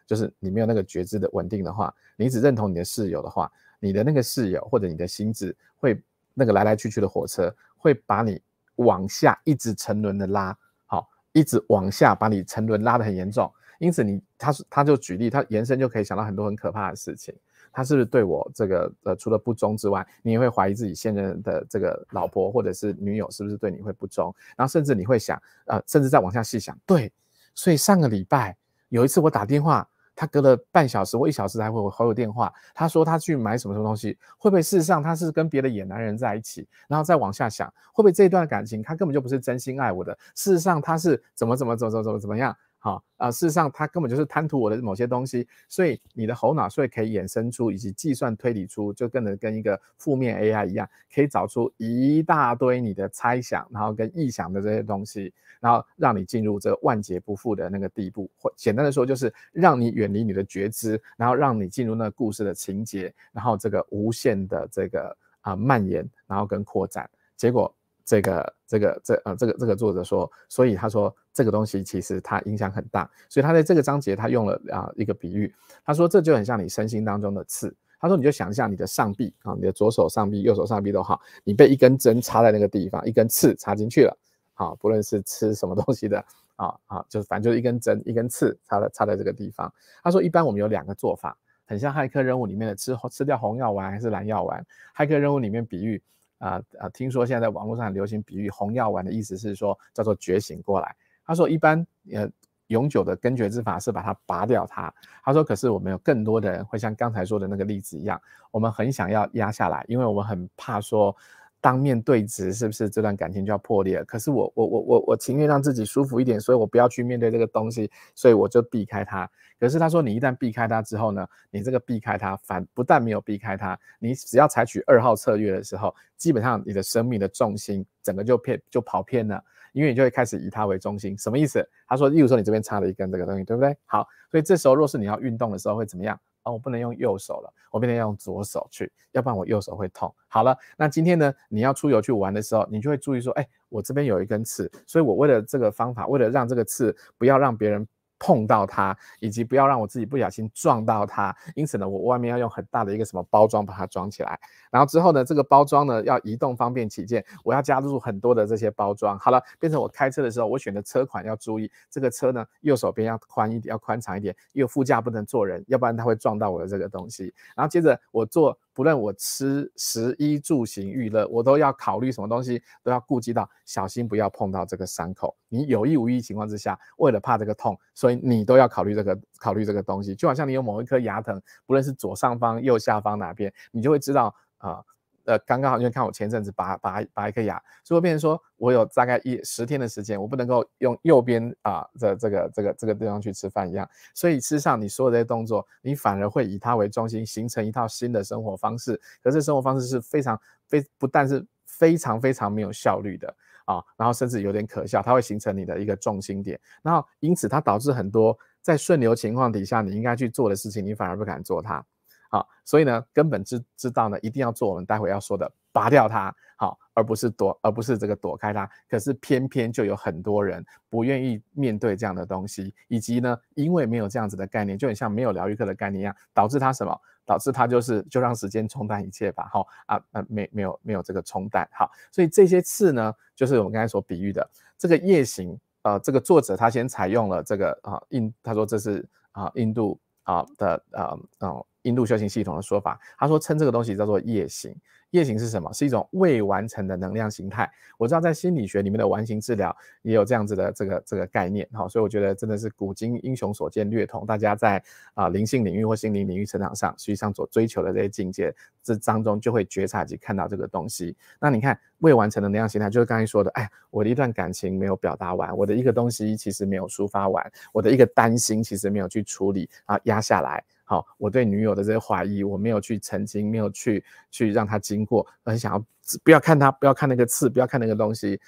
就是你没有那个觉知的稳定的话，你只认同你的室友的话，你的那个室友或者你的心智会那个来来去去的火车会把你往下一直沉沦的拉，一直往下把你沉沦拉得很严重。因此他就举例，他延伸就可以想到很多很可怕的事情。他是不是对我这个除了不忠之外，你也会怀疑自己现任的这个老婆或者是女友是不是对你会不忠，然后甚至你会想甚至再往下细想，对，所以上个礼拜有一次我打电话，他隔了半小时或1小时才回我电话，他说他去买什么东西，会不会事实上他是跟别的野男人在一起，然后再往下想，会不会这一段感情他根本就不是真心爱我的，事实上他是怎么样好事实上它根本就是贪图我的某些东西，所以你的头脑所以可以衍生出以及计算推理出，就跟一个负面 AI 一样，可以找出一大堆你的猜想，然后跟臆想的这些东西，然后让你进入这个万劫不复的那个地步。或简单的说，就是让你远离你的觉知，然后让你进入那个故事的情节，然后这个无限的这个蔓延，然后跟扩展。结果这个作者说，所以他说这个东西其实它影响很大，所以他在这个章节他用了一个比喻，他说这就很像你身心当中的刺。他说你就想象你的上臂你的左手上臂、右手上臂都好，你被一根针插在那个地方，一根刺插进去了，不论是吃什么东西的就是反正就是一根针、一根刺插在这个地方。他说一般我们有2个做法，很像骇客任务里面的吃掉红药丸还是蓝药丸。骇客任务里面比喻听说现在在网络上很流行比喻红药丸的意思是说叫做觉醒过来。他说一般永久的根觉之法是把它拔掉它。他说可是我们有更多的人会像刚才说的那个例子一样，我们很想要压下来，因为我们很怕说当面对质是不是这段感情就要破裂了，可是我情愿让自己舒服一点，所以我不要去面对这个东西，所以我就避开它。可是他说你一旦避开它之后呢，你这个避开它不但没有避开它，你只要采取2号策略的时候，基本上你的生命的重心整个就跑偏了，因为你就会开始以它为中心。什么意思？他说例如说你这边插了一根这个东西，对不对？好，所以这时候若是你要运动的时候会怎么样？我不能用右手了，我变成要用左手去，要不然我右手会痛。好了，那今天呢，你要出游去玩的时候，你就会注意说，我这边有一根刺，所以我为了这个方法，为了让这个刺不要让别人碰到它，以及不要让我自己不小心撞到它，因此呢，我外面要用很大的一个什么包装把它装起来。然后之后呢，这个包装呢要移动方便起见，我要加入很多的这些包装。好了，变成我开车的时候，我选的车款要注意，这个车呢右手边要宽一点，要宽敞一点，因为副驾不能坐人，要不然它会撞到我的这个东西。然后接着我做，不论我吃食衣住行娱乐，我都要考虑什么东西，都要顾及到小心不要碰到这个伤口。你有意无意情况之下，为了怕这个痛，所以你都要考虑这个东西。就好像你有某一颗牙疼，不论是左上方、右下方哪边，你就会知道刚刚好，因为看我前阵子拔一颗牙，所以会变成说我有大概10天的时间，我不能够用右边这个地方去吃饭一样。所以事实上，你所有这些动作，你反而会以它为中心，形成一套新的生活方式。可是生活方式是不但是非常非常没有效率的然后甚至有点可笑，它会形成你的一个重心点，然后因此它导致很多在顺流情况底下你应该去做的事情，你反而不敢做它。所以呢，根本知道呢，一定要做我们待会要说的，拔掉它，而不是这个躲开它。可是偏偏就有很多人不愿意面对这样的东西，以及呢，因为没有这样子的概念，就很像没有疗愈课的概念一样，导致他什么？导致他就让时间冲淡一切吧，没有这个冲淡。好，所以这些刺呢，就是我们刚才所比喻的这个夜行。这个作者他先采用了这个他说这是印度印度修行系统的说法，他说称这个东西叫做夜行。夜行是什么？是一种未完成的能量形态。我知道在心理学里面的完形治疗也有这样子的这个概念，所以我觉得真的是古今英雄所见略同。大家在灵性领域或心灵领域成长上，实际上所追求的这些境界，这当中就会觉察以及看到这个东西。那你看未完成的能量形态，就是刚才说的，我的一段感情没有表达完，我的一个东西其实没有抒发完，我的一个担心其实没有去处理压下来。我对女友的这些怀疑，我没有去澄清，没有去让她经过，很想要不要看她，不要看那个刺，不要看那个东西。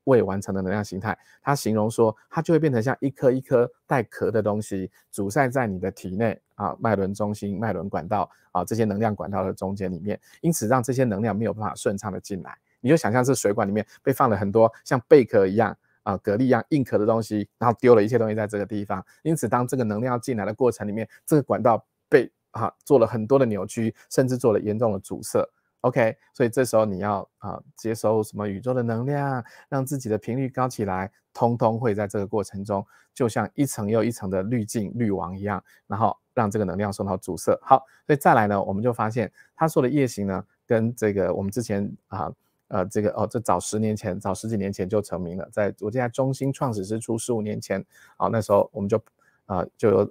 未完成的能量形态，他形容说，它就会变成像一颗一颗带壳的东西，阻塞在你的体内脉轮中心、脉轮管道这些能量管道的中间里面，因此让这些能量没有办法顺畅的进来。你就想象是水管里面被放了很多像贝壳一样蛤蜊一样硬壳的东西，然后丢了一切东西在这个地方，因此当这个能量进来的过程里面，这个管道被做了很多的扭曲，甚至做了严重的阻塞。OK， 所以这时候你要接收什么宇宙的能量，让自己的频率高起来，通通会在这个过程中，就像一层又一层的滤镜滤网一样，然后让这个能量受到阻塞。好，所以再来呢，我们就发现他说的夜行呢，跟这个我们之前这早10年前，早10几年前就成名了，我记得在中兴创始之初15年前，那时候我们就有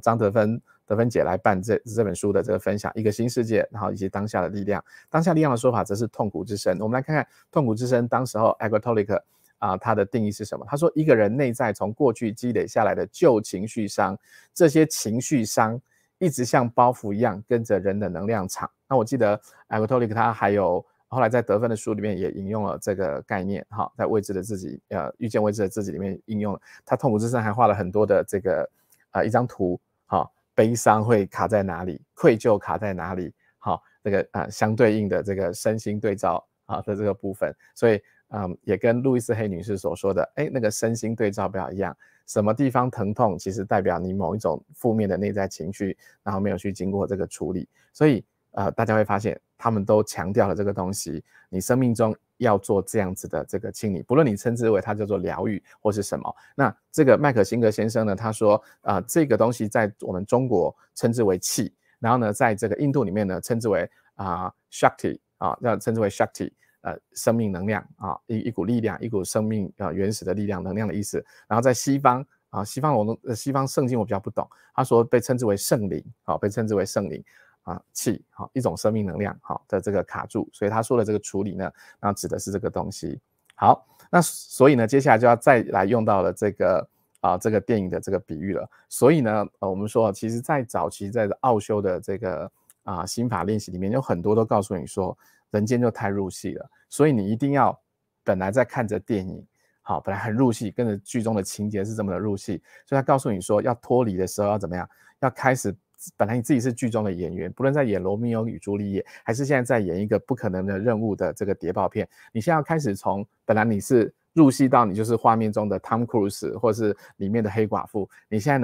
张德芬姐来办这本书的这个分享，一个新世界，然后以及当下的力量。当下力量的说法则是痛苦之声。我们来看看痛苦之声当时候 Agortolic 它的定义是什么？他说，一个人内在从过去积累下来的旧情绪伤，这些情绪伤一直像包袱一样跟着人的能量场。那我记得 Alcoholic 他还有后来在得分的书里面也引用了这个概念，在未知的自己遇见未知的自己里面应用了。他痛苦之声还画了很多的这个一张图，悲伤会卡在哪里，愧疚卡在哪里，这个相对应的这个身心对照的这个部分。所以也跟路易斯黑女士所说的那个身心对照表一样，什么地方疼痛其实代表你某一种负面的内在情绪，然后没有去经过这个处理。所以大家会发现他们都强调了这个东西，你生命中要做这样子的这个清理，不论你称之为它叫做疗愈或是什么。那这个麦可辛格先生呢，他说这个东西在我们中国称之为气，然后呢在这个印度里面呢称之为Shakti 要称之为 Shakti，生命能量一股力量，一股生命原始的力量，能量的意思。然后在西方西方圣经我比较不懂，他说被称之为圣灵被称之为圣灵气一种生命能量的这个卡住，所以他说的这个处理呢，那指的是这个东西。好，那所以呢，接下来就要再来用到了这个这个电影的这个比喻了。所以呢，我们说其实在早期在奥修的这个心法练习里面，有很多都告诉你说，人间就太入戏了，所以你一定要本来在看着电影，本来很入戏，跟着剧中的情节是这么的入戏，所以他告诉你说，要脱离的时候要怎么样？要开始，本来你自己是剧中的演员，不论在演罗密欧与朱丽叶，还是现在在演一个不可能的任务的这个谍报片，你现在要开始从本来你是入戏到你就是画面中的 Tom Cruise 或是里面的黑寡妇，你现在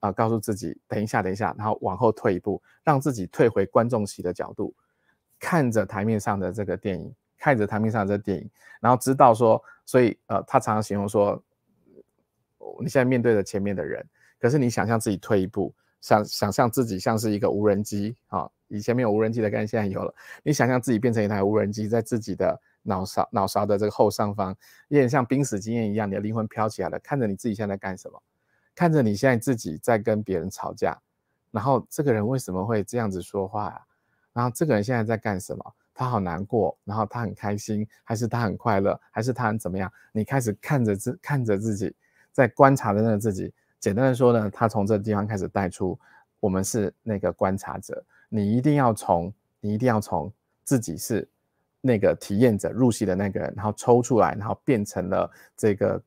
呢告诉自己等一下，然后往后退一步，让自己退回观众席的角度，看着台面上的这个电影，看着台面上的这个电影，然后知道说，所以他常常形容说，你现在面对着前面的人，可是你想象自己退一步，想象自己像是一个无人机以前没有无人机的概念，现在有了。你想象自己变成一台无人机，在自己的脑勺的这个后上方，有点像濒死经验一样，你的灵魂飘起来了，看着你自己现在在干什么，看着你现在自己在跟别人吵架，然后这个人为什么会这样子说话呀？然后这个人现在在干什么？他好难过，然后他很开心，还是他很快乐，还是他很怎么样？你开始看着自己，在观察着那个自己。简单的说呢，他从这个地方开始带出，我们是那个观察者，你一定要从自己是那个体验者入戏的那个人，然后抽出来，然后变成了这个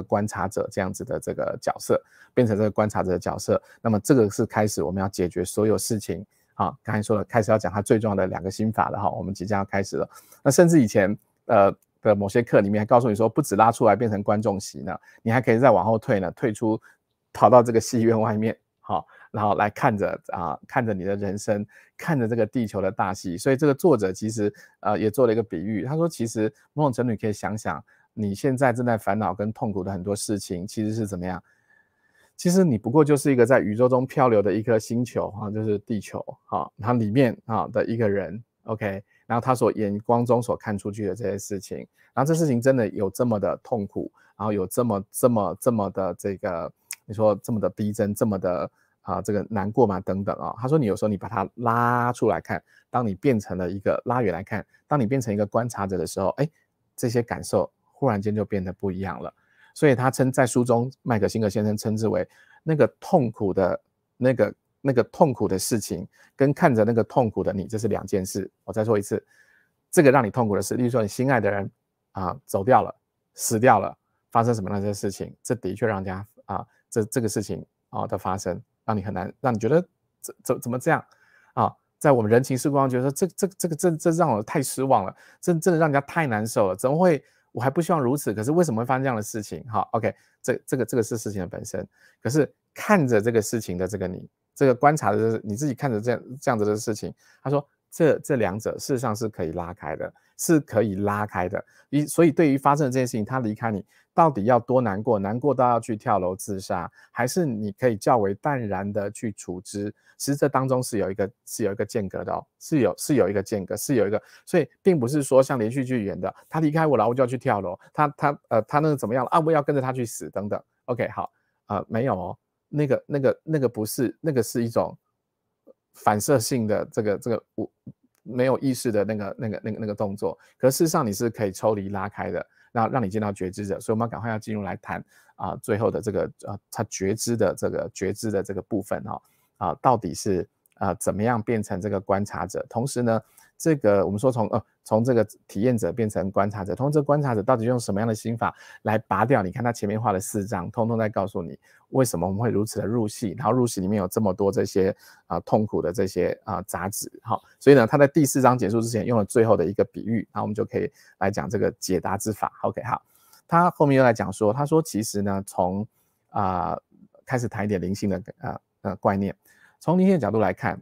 观察者这样子的这个角色，变成这个观察者的角色。那么这个是开始我们要解决所有事情刚才说了，开始要讲他最重要的2个心法了我们即将要开始了。那甚至以前的某些课里面还告诉你说，不止拉出来变成观众席呢，你还可以再往后退呢，退出跑到这个戏院外面然后来看着你的人生，看着这个地球的大戏。所以这个作者其实也做了一个比喻，他说其实某种程度你可以想想，你现在正在烦恼跟痛苦的很多事情其实是怎么样，其实你不过就是一个在宇宙中漂流的一颗星球就是地球它里面的一个人 OK， 然后他所眼光中所看出去的这些事情，然后这事情真的有这么的痛苦，然后有这么的这个你说这么的逼真，这么的这个难过嘛等等他说你有时候你把它拉出来看，当你变成了一个拉远来看，当你变成一个观察者的时候，这些感受忽然间就变得不一样了。所以他在书中麦可辛格先生称之为那个痛苦的那个痛苦的事情跟看着那个痛苦的你，这是2件事。我再说一次，这个让你痛苦的事，例如说你心爱的人走掉了，死掉了，发生什么样的事情，这的确让人家这个事情的发生让你很难，让你觉得怎么这样在我们人情世故上觉得这让我太失望了，真的让人家太难受了，怎么会，我还不希望如此，可是为什么会发生这样的事情OK， 这个是事情的本身。可是看着这个事情的这个你，这个观察的你自己看着这样子的事情，他说这2者事实上是可以拉开的，所以对于发生的这件事情，他离开你到底要多难过，难过到要去跳楼自杀，还是你可以较为淡然的去处之，其实这当中是有一个间隔的是有一个间隔，是有一个，所以并不是说像连续剧演的，他离开我然后我就要去跳楼，他那个怎么样了我也要跟着他去死等等。 OK 好没有那个不是，那个是一种反射性的这个没有意识的那个动作，可是事实上你是可以抽离拉开的，让你见到觉知者。所以我们赶快要进入来谈最后的这个他觉知的这个部分到底是怎么样变成这个观察者？同时呢，这个我们说从这个体验者变成观察者，同时这个观察者到底用什么样的心法来拔掉？你看他前面画了4张，通通在告诉你为什么我们会如此的入戏，然后入戏里面有这么多这些痛苦的这些杂质。好，所以呢，他在第4章结束之前用了最后的一个比喻，然后我们就可以来讲这个解答之法。OK， 好，他后面又来讲说，他说其实呢，从开始谈一点灵性的概念。从灵性的角度来看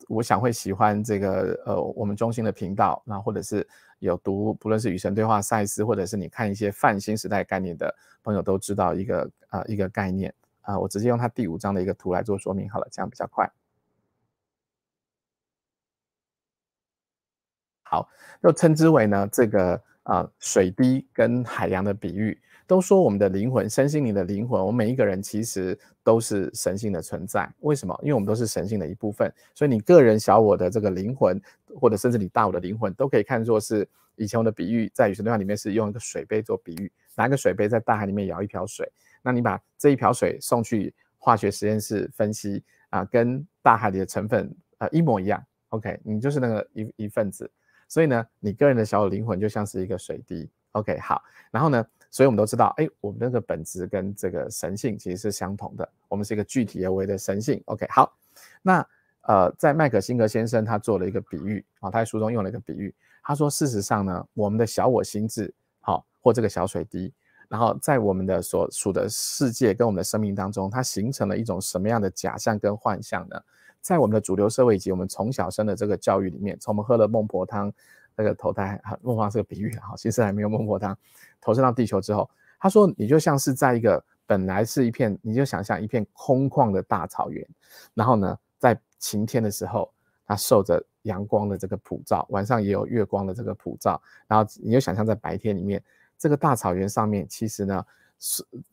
我想会喜欢这个我们中心的频道，那或者是有读不论是与神对话赛斯，或者是你看一些泛新时代概念的朋友都知道一个概念我直接用它第5章的一个图来做说明好了，这样比较快。好，就称之为呢这个水滴跟海洋的比喻。都说我们的灵魂，身心灵的灵魂，我们每一个人其实都是神性的存在。为什么？因为我们都是神性的一部分，所以你个人小我的这个灵魂，或者甚至你大我的灵魂，都可以看作是以前我的比喻，在与神对话里面是用一个水杯做比喻，拿一个水杯在大海里面舀一瓢水，那你把这一瓢水送去化学实验室分析跟大海里的成分一模一样 ，OK， 你就是那个一份子。所以呢，你个人的小我灵魂就像是一个水滴 ，OK， 好，然后呢，所以我们都知道，我们那个本质跟这个神性其实是相同的，我们是一个具体而为的神性 ，OK， 好，那在麦克辛格先生他做了一个比喻他在书中用了一个比喻，他说事实上呢，我们的小我心智或这个小水滴，然后在我们的所属的世界跟我们的生命当中，它形成了一种什么样的假象跟幻象呢？在我们的主流社会以及我们从小生的这个教育里面，从我们喝了孟婆汤，这个投胎，孟婆汤是个比喻其实还没有孟婆汤，投身到地球之后，他说你就像是在一个本来是一片，你就想象一片空旷的大草原，然后呢，在晴天的时候，它受着阳光的这个普照，晚上也有月光的这个普照，然后你就想象在白天里面，这个大草原上面，其实呢，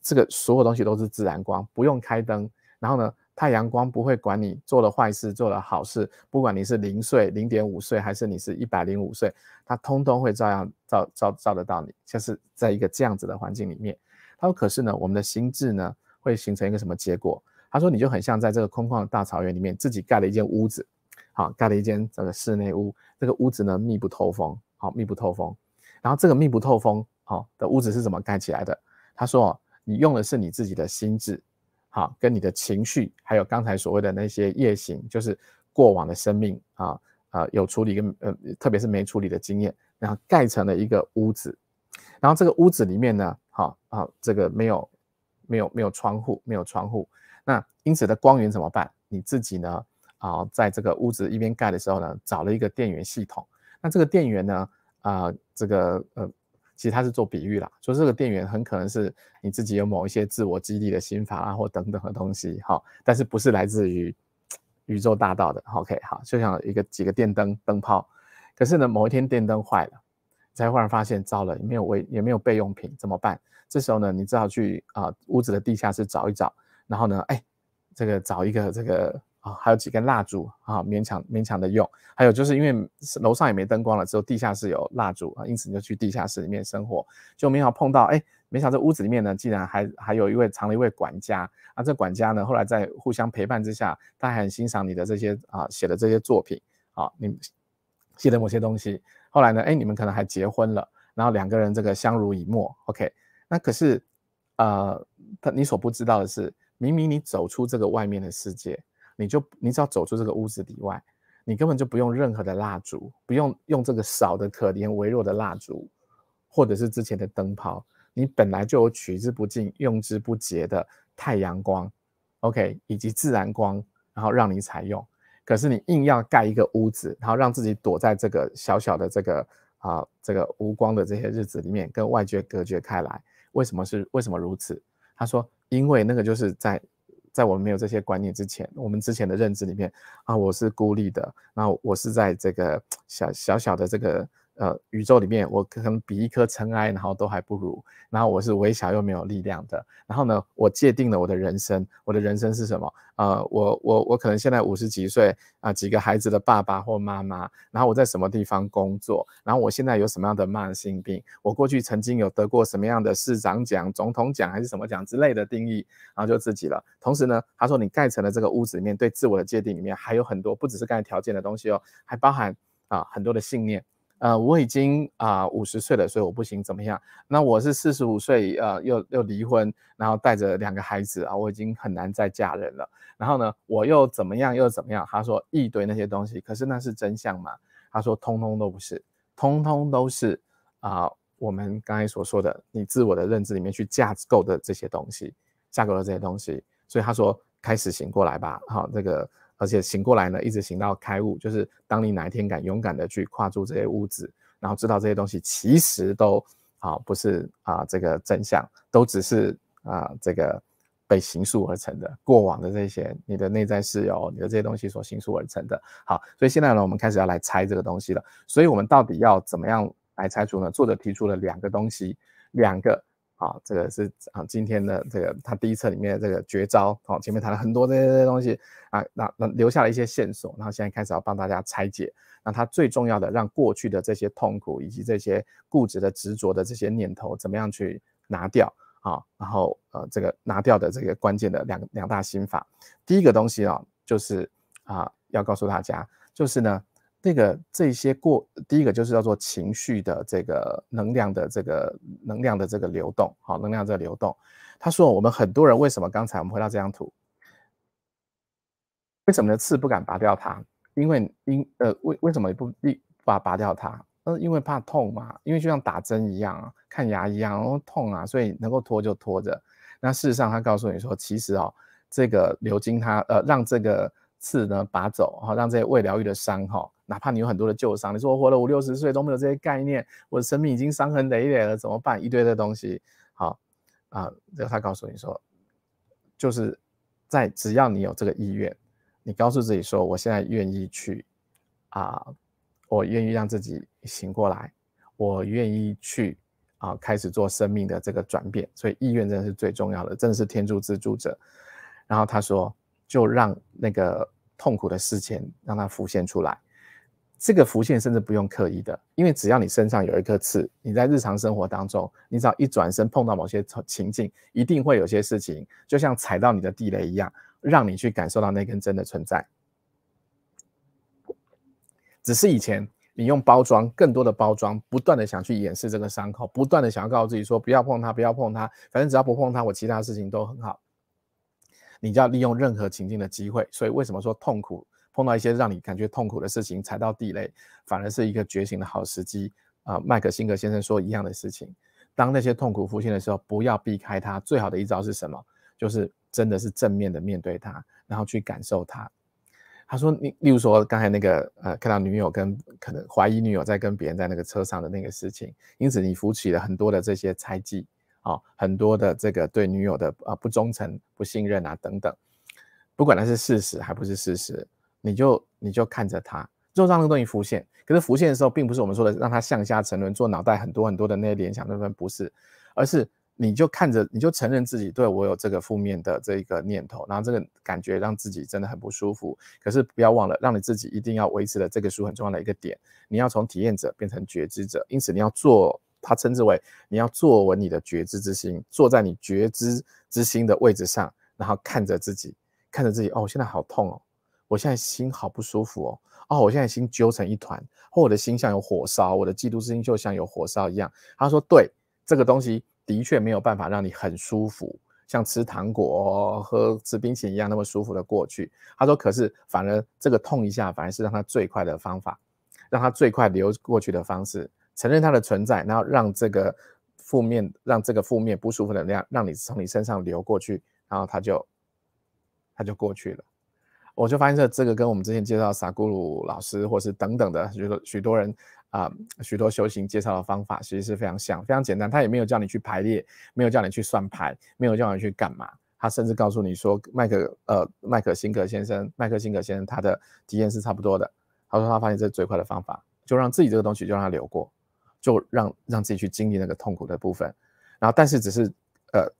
这个所有东西都是自然光，不用开灯，然后呢，太阳光不会管你做了坏事做了好事，不管你是0岁、0.5岁，还是你是105岁，它通通会照样照得到你，像是在一个这样子的环境里面。他说可是呢，我们的心智呢，会形成一个什么结果？他说你就很像在这个空旷的大草原里面自己盖了一间屋子，盖了一间这个室内屋，这个屋子呢密不透风，密不透风。然后这个密不透风的屋子是怎么盖起来的？他说你用的是你自己的心智跟你的情绪，还有刚才所谓的那些业行，就是过往的生命有处理跟特别是没处理的经验，然后盖成了一个屋子。然后这个屋子里面呢这个没有窗户，那因此的光源怎么办？你自己呢在这个屋子一边盖的时候呢，找了一个电源系统。那这个电源呢其实它是做比喻啦，说这个电源很可能是你自己有某一些自我激励的心法或等等的东西但是不是来自于宇宙大道的 OK 好，就像几个电灯泡，可是呢某一天电灯坏了，才忽然发现糟了，也没有备用品，怎么办？这时候呢，你只好去屋子的地下室找一找，然后呢这个找一个这个还有几根蜡烛勉强的用，还有就是因为楼上也没灯光了，只有地下室有蜡烛因此你就去地下室里面生活，就没想到碰到没想到这屋子里面呢，竟然还有藏了一位管家这管家呢，后来在互相陪伴之下，他还很欣赏你的这些写的这些作品你写的某些东西，后来呢你们可能还结婚了，然后2个人这个相濡以沫 OK， 那可是你所不知道的是，明明你走出这个外面的世界，你只要走出这个屋子里外，你根本就不用任何的蜡烛，不用这个少的可怜微弱的蜡烛，或者是之前的灯泡，你本来就有取之不尽用之不竭的太阳光 OK 以及自然光，然后让你采用。可是你硬要盖一个屋子，然后让自己躲在这个小小的这个无光的这些日子里面，跟外界隔绝开来。为什么如此？他说因为那个就是在我们没有这些观念之前，我们之前的认知里面我是孤立的，然后我是在这个小小的这个宇宙里面我可能比一颗尘埃然后都还不如，然后我是微小又没有力量的，然后呢我界定了我的人生，我的人生是什么？我可能现在50几岁几个孩子的爸爸或妈妈，然后我在什么地方工作，然后我现在有什么样的慢性病，我过去曾经有得过什么样的市长奖、总统奖还是什么奖之类的定义，然后就自己了。同时呢，他说你盖成了这个屋子里面对自我的界定里面还有很多，不只是刚才条件的东西哦，还包含很多的信念。我已经50岁了，所以我不行怎么样？那我是45岁又离婚，然后带着2个孩子我已经很难再嫁人了。然后呢，我又怎么样又怎么样？他说一堆那些东西，可是那是真相吗？他说通通都不是，通通都是我们刚才所说的你自我的认知里面去架构的这些东西，架构的这些东西。所以他说开始醒过来吧，这个而且醒过来呢，一直醒到开悟，就是当你哪一天敢勇敢的去跨出这些屋子，然后知道这些东西其实都不是这个真相，都只是这个被形塑而成的，过往的这些你的内在室友，你的这些东西所形塑而成的。好，所以现在呢，我们开始要来拆这个东西了。所以我们到底要怎么样来拆除呢？作者提出了2个东西，2个。这个是今天的这个他第一册里面的这个绝招，前面谈了很多这些东西那留下了一些线索，然后现在开始要帮大家拆解。那他最重要的，让过去的这些痛苦以及这些固执的执着的这些念头，怎么样去拿掉然后这个拿掉的这个关键的两大心法。第一个东西就是要告诉大家，就是呢。这些第一个就是叫做情绪的这个能量的这个流动，能量这个流动。他说我们很多人为什么刚才我们回到这张图，为什么呢？刺不敢拔掉它？因为为什么不把它拔掉它？因为怕痛嘛，因为就像打针一样看牙一样痛所以能够拖就拖着。那事实上他告诉你说，其实这个流经它让这个刺呢拔走让这些未疗愈的伤哪怕你有很多的旧伤，你说我活了50、60岁都没有这些概念，我的生命已经伤痕累累了，怎么办？一堆的东西，他告诉你说，就是只要你有这个意愿，你告诉自己说，我现在愿意去我愿意让自己醒过来，我愿意去开始做生命的这个转变，所以意愿真的是最重要的，真的是天助自助者。然后他说，就让那个痛苦的事情让它浮现出来。这个浮现甚至不用刻意的，因为只要你身上有一颗刺，你在日常生活当中，你只要一转身碰到某些情境，一定会有些事情，就像踩到你的地雷一样，让你去感受到那根针的存在。只是以前你用包装，更多的包装，不断的想去掩饰这个伤口，不断的想要告诉自己说不要碰它，不要碰它，反正只要不碰它，我其他事情都很好。你就要利用任何情境的机会，所以为什么说痛苦？碰到一些让你感觉痛苦的事情，踩到地雷，反而是一个觉醒的好时机麦克辛格先生说一样的事情，当那些痛苦浮现的时候，不要避开它，最好的一招是什么？就是真的是正面的面对它，然后去感受它。他说例如说刚才那个看到女友跟可能怀疑女友在跟别人在那个车上的那个事情，因此你浮起了很多的这些猜忌很多的这个对女友的不忠诚、不信任等等，不管那是事实还不是事实，你就看着它，就让那个东西浮现。可是浮现的时候，并不是我们说的让它向下沉沦，做脑袋很多很多的那些联想，不是，而是你就看着，你就承认自己对我有这个负面的这个念头，然后这个感觉让自己真的很不舒服。可是不要忘了，让你自己一定要维持的这个书很重要的一个点，你要从体验者变成觉知者，因此你要做。他称之为你要坐稳你的觉知之心，坐在你觉知之心的位置上，然后看着自己，我现在好痛我现在心好不舒服我现在心揪成一团，或我的心像有火烧，我的嫉妒之心就像有火烧一样。他说对，这个东西的确没有办法让你很舒服，像吃糖果吃冰淇淋一样那么舒服的过去。他说可是反而这个痛一下，反而是让它最快的方法，让它最快流过去的方式。承认它的存在，然后让这个负面不舒服的能量让你从你身上流过去，然后它就过去了。我就发现这个跟我们之前介绍萨古鲁老师或是等等的许多人许多修行介绍的方法其实是非常像，非常简单。他也没有叫你去排列，没有叫你去算牌，没有叫你去干嘛。他甚至告诉你说麦克辛格先生他的体验是差不多的。他说他发现这是最快的方法，就让自己这个东西就让它流过，就让自己去经历那个痛苦的部分，然后但是只是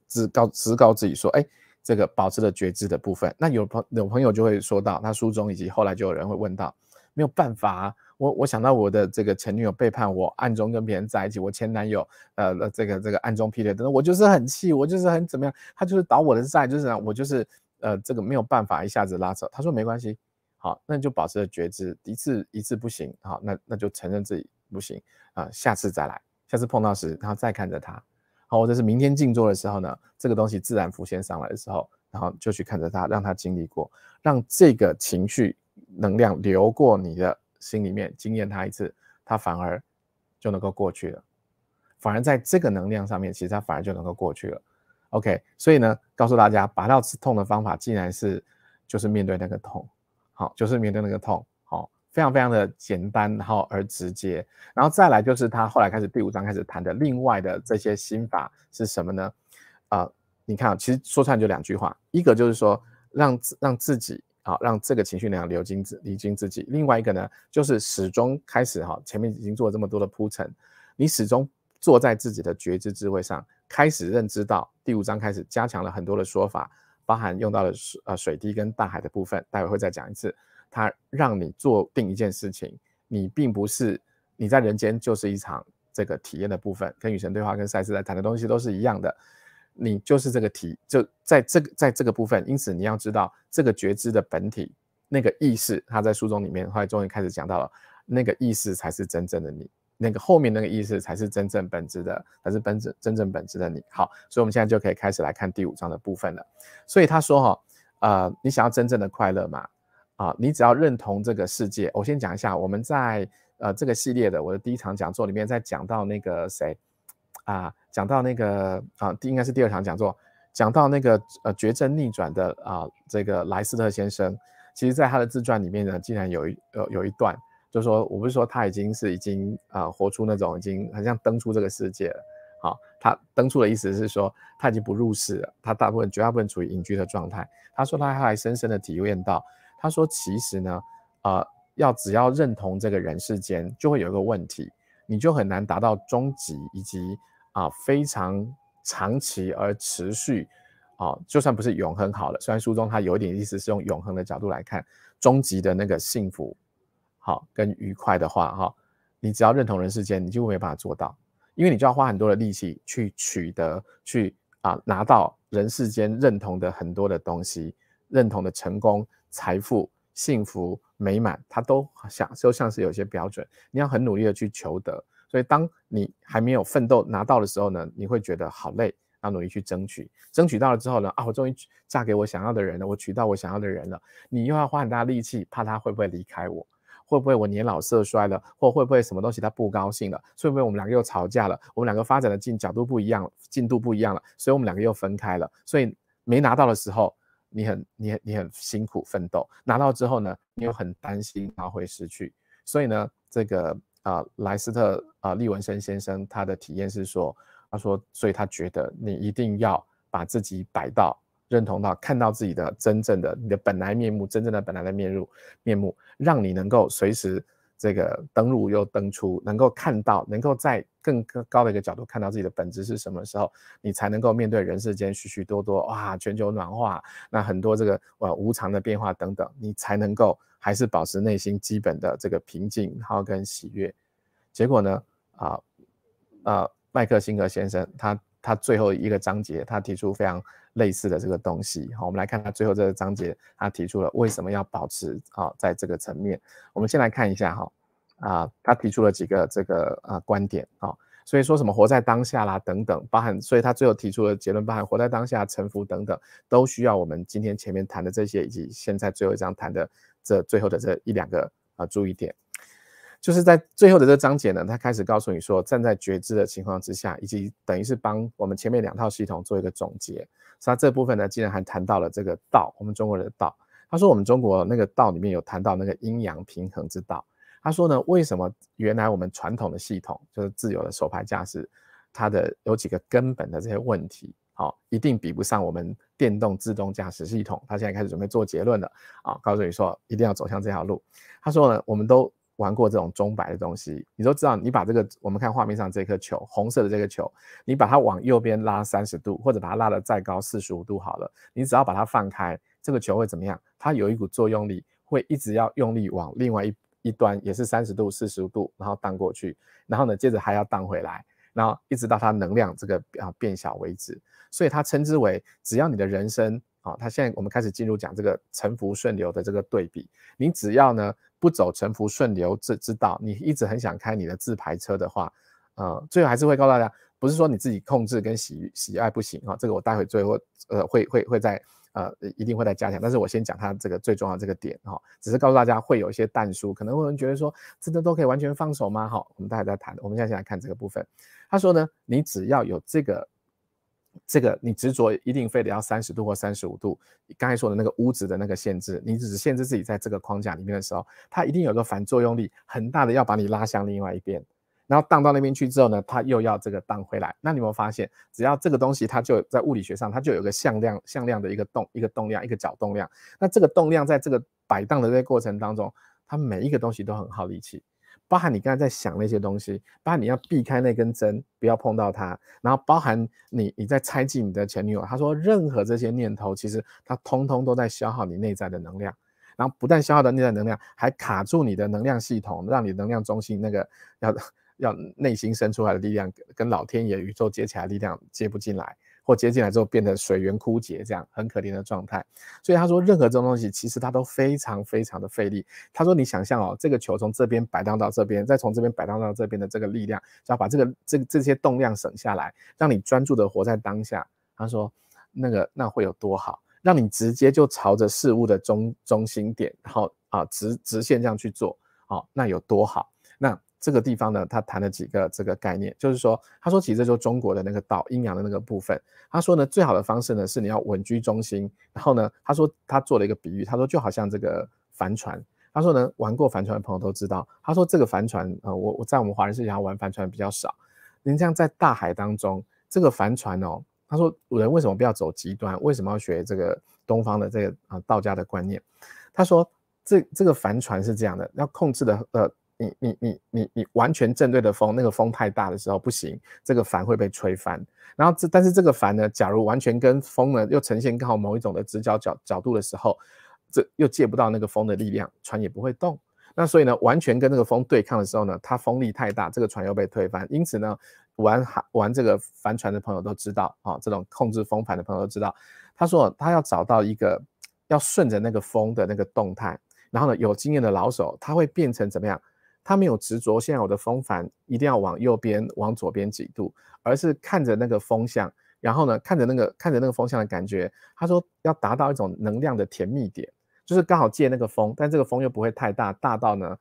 只告自己说，哎，这个保持了觉知的部分。那有朋友就会说到，他书中以及后来就有人会问到，没有办法啊，我想到我的这个前女友背叛我，暗中跟别人在一起，我前男友这个暗中劈腿等等，我就是很气，我就是很怎么样，他就是倒我的债，就是我就是这个没有办法一下子拉扯。他说没关系，好，那你就保持着觉知，一次不行，好，那就承认自己不行下次再来，下次碰到时，然后再看着他，好，或者是明天静坐的时候呢，这个东西自然浮现上来的时候，然后就去看着他，让他经历过，让这个情绪能量流过你的心里面，经验它一次，它反而就能够过去了。反而在这个能量上面，其实它反而就能够过去了。OK， 所以呢，告诉大家，拔到痛的方法，竟然是就是面对那个痛，好，就是面对那个痛，好，非常非常的简单，然后而直接。然后再来就是他后来开始第5章开始谈的另外的这些心法是什么呢？你看其实说出来就2句话，一个就是说让自己让这个情绪能量离经自己。另外一个呢，就是始终开始前面已经做了这么多的铺陈，你始终坐在自己的觉知智慧上，开始认知到第5章开始加强了很多的说法，包含用到了水滴跟大海的部分，待会会再讲一次。它让你做定一件事情，你并不是你在人间就是一场这个体验的部分，跟与神对话跟赛斯在谈的东西都是一样的。你就是这个就在这个部分，因此你要知道这个觉知的本体，那个意识，他在书中里面后来终于开始讲到了，那个意识才是真正的你，那个后面那个意识才是真正本质的，才是真正本质的你。好，所以我们现在就可以开始来看第5章的部分了。所以他说你想要真正的快乐嘛？你只要认同这个世界。我先讲一下，我们在这个系列的我的第1场讲座里面，在讲到那个谁讲到那个应该是第2场讲座，讲到那个绝症逆转的这个莱斯特先生，其实在他的自传里面呢，竟然有一段，就是说我不是说他已经活出那种已经很像登出这个世界了。好，他登出的意思是说他已经不入世了，他绝大部分处于隐居的状态。他说他还深深的体验到，他说其实呢只要认同这个人世间，就会有一个问题，你就很难达到终极以及非常长期而持续就算不是永恒好了，虽然书中他有一点意思是用永恒的角度来看终极的那个幸福跟愉快的话你只要认同人世间，你就没办法做到，因为你就要花很多的力气去取得拿到人世间认同的很多的东西，认同的成功、财富、幸福、美满，它都像是有些标准，你要很努力的去求得。所以当你还没有奋斗拿到的时候呢，你会觉得好累，要努力去争取到了之后呢我终于嫁给我想要的人了，我娶到我想要的人了，你又要花很大的力气，怕他会不会离开我，会不会我年老色衰了，或会不会什么东西他不高兴了，会不会我们两个又吵架了，我们两个发展的进度不一样了，所以我们两个又分开了。所以没拿到的时候你很辛苦奋斗，拿到之后呢你又很担心他会失去。所以呢这个莱斯特利文森先生他的体验是说，他说所以他觉得你一定要把自己摆到认同到看到自己的真正的你的本来面目，真正的本来的面目，让你能够随时这个登入又登出，能够看到，能够在更高的一个角度看到自己的本质是什么时候，你才能够面对人世间许许多多全球暖化，那很多这个无常的变化等等，你才能够还是保持内心基本的这个平静然后跟喜悦。结果呢麦克辛格先生他最后一个章节他提出非常类似的这个东西。好，我们来看他最后这个章节他提出了为什么要保持在这个层面。我们先来看一下他提出了几个这个观点所以说什么活在当下啦等等，包含所以他最后提出的结论包含活在当下、臣服等等，都需要我们今天前面谈的这些以及现在最后一章谈的这最后的这1-2个注意点。就是在最后的这个章节呢，他开始告诉你说，站在觉知的情况之下，以及等于是帮我们前面2套系统做一个总结。所以他这部分呢，竟然还谈到了这个道，我们中国人的道。他说我们中国那个道里面有谈到那个阴阳平衡之道。他说呢，为什么原来我们传统的系统就是自由的手排驾驶，它的有几个根本的这些问题，一定比不上我们电动自动驾驶系统。他现在开始准备做结论了告诉你说一定要走向这条路。他说呢，我们都玩过这种钟摆的东西，你都知道，你把这个我们看画面上这颗球，红色的这个球，你把它往右边拉30度，或者把它拉得再高45度好了，你只要把它放开，这个球会怎么样？它有一股作用力，会一直要用力往另外一端，也是30度、45度，然后荡过去，然后呢，接着还要荡回来，然后一直到它能量这个变小为止。所以它称之为，只要你的人生它现在我们开始进入讲这个沉浮顺流的这个对比，你只要呢不走沉浮顺流之道，你一直很想开你的自排车的话，最后还是会告诉大家，不是说你自己控制跟喜爱不行这个我待会最后会在一定会再加强，但是我先讲它这个最重要的这个点只是告诉大家会有一些但书，可能会有人觉得说真的都可以完全放手吗？我们待会再谈，我们现在先来看这个部分。他说呢，你只要有这个你执着一定非得要30度或35度，刚才说的那个屋子的那个限制，你只限制自己在这个框架里面的时候，它一定有个反作用力很大的要把你拉向另外一边，然后荡到那边去之后呢，它又要这个荡回来。那你有没有发现，只要这个东西它就在物理学上它就有个向量的一个动量，一个角动量，那这个动量在这个摆荡的这个过程当中，它每一个东西都很耗力气，包含你刚才在想那些东西，包含你要避开那根针，不要碰到它，然后包含你在猜忌你的前女友，他说任何这些念头，其实它通通都在消耗你内在的能量，然后不但消耗的内在能量，还卡住你的能量系统，让你能量中心那个要内心生出来的力量，跟老天爷宇宙接起来的力量接不进来。或接进来之后变得水源枯竭，这样很可怜的状态。所以他说任何这种东西其实它都非常非常的费力。他说你想象这个球从这边摆荡到这边，再从这边摆荡到这边的这个力量，就要把这些动量省下来，让你专注的活在当下。他说那会有多好，让你直接就朝着事物的中心点，然后直线这样去做那有多好。那这个地方呢，他谈了几个这个概念，就是说，他说其实这就是中国的那个道阴阳的那个部分。他说呢，最好的方式呢是你要稳居中心。然后呢，他说他做了一个比喻，他说就好像这个帆船。他说呢，玩过帆船的朋友都知道，他说这个帆船我在我们华人世界上玩帆船比较少。您这样在大海当中，这个帆船他说人为什么不要走极端？为什么要学这个东方的这个道家的观念？他说这个帆船是这样的，要控制的你完全正对的风，那个风太大的时候不行，这个帆会被吹翻。然后但是这个帆呢，假如完全跟风呢又呈现刚好某一种的直角角度的时候，这又借不到那个风的力量，船也不会动。那所以呢，完全跟那个风对抗的时候呢，它风力太大，这个船又被推翻。因此呢，玩这个帆船的朋友都知道这种控制风帆的朋友都知道，他说他要找到一个要顺着那个风的那个动态，然后呢，有经验的老手他会变成怎么样？他没有执着现在我的风帆一定要往右边往左边几度，而是看着那个风向，然后呢看着那个风向的感觉。他说要达到一种能量的甜蜜点，就是刚好借那个风，但这个风又不会太大，大到呢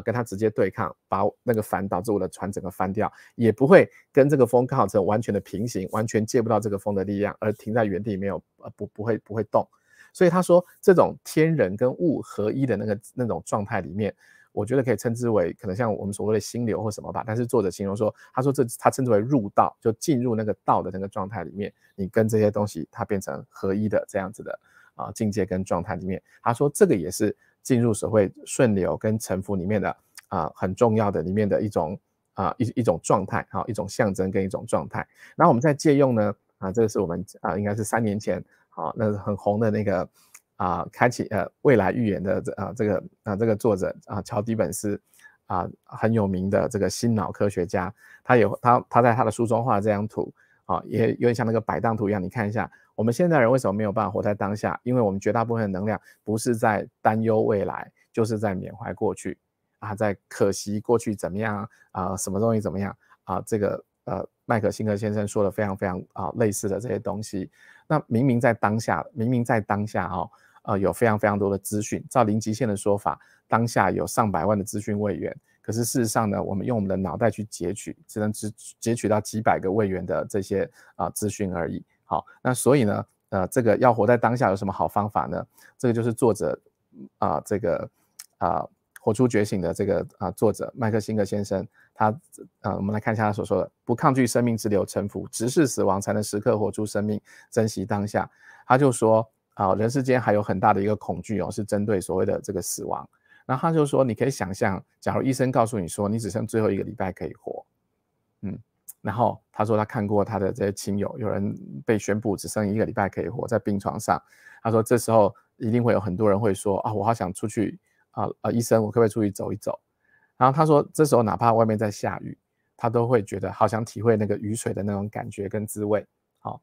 跟它直接对抗，把那个帆导致我的船整个翻掉，也不会跟这个风刚好成完全的平行，完全借不到这个风的力量而停在原地没有不会动。所以他说这种天人跟物合一的那种状态里面，我觉得可以称之为可能像我们所谓的心流或什么吧，但是作者形容说，他说他称之为入道，就进入那个道的那个状态里面，你跟这些东西它变成合一的这样子的境界跟状态里面。他说这个也是进入所谓顺流跟沉浮里面的很重要的里面的一种一种状态一种象征跟一种状态。然后我们再借用呢这个是我们应该是3年前那个很红的那个开启未来预言的这个作者乔迪本斯很有名的这个心脑科学家，他在他的书中画这张图也有点像那个摆荡图一样。你看一下，我们现代人为什么没有办法活在当下？因为我们绝大部分的能量不是在担忧未来，就是在缅怀过去在可惜过去怎么样什么东西怎么样这个麦克辛格先生说的非常非常类似的这些东西。那明明在当下有非常非常多的资讯，照零极限的说法，当下有上百万的资讯位元，可是事实上呢，我们用我们的脑袋去截取，只能截取到几百个位元的这些资讯而已。好，那所以呢这个要活在当下有什么好方法呢？这个就是作者这个活出觉醒的这个作者麦克辛格先生，他我们来看一下他所说的：不抗拒生命之流沉浮，直视死亡，才能时刻活出生命，珍惜当下。他就说人世间还有很大的一个恐惧是针对所谓的这个死亡。然后他就说，你可以想象，假如医生告诉你说你只剩最后1个礼拜可以活，然后他说他看过他的这些亲友，有人被宣布只剩1个礼拜可以活在病床上，他说这时候一定会有很多人会说啊，我好想出去医生我可不可以出去走一走？然后他说这时候哪怕外面在下雨，他都会觉得好想体会那个雨水的那种感觉跟滋味。好，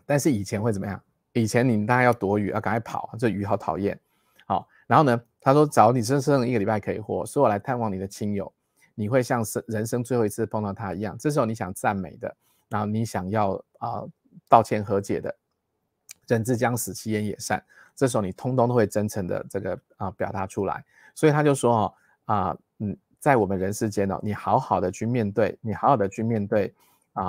但是以前会怎么样？以前你大概要躲雨，要赶快跑，这雨好讨厌。好，然后呢，他说假如你剩1个礼拜可以活，所以我来探望你的亲友，你会像人生最后一次碰到他一样，这时候你想赞美的，然后你想要道歉和解的，人之将死，其言也善，这时候你通通都会真诚的这个表达出来。所以他就说在我们人世间你好好的去面对，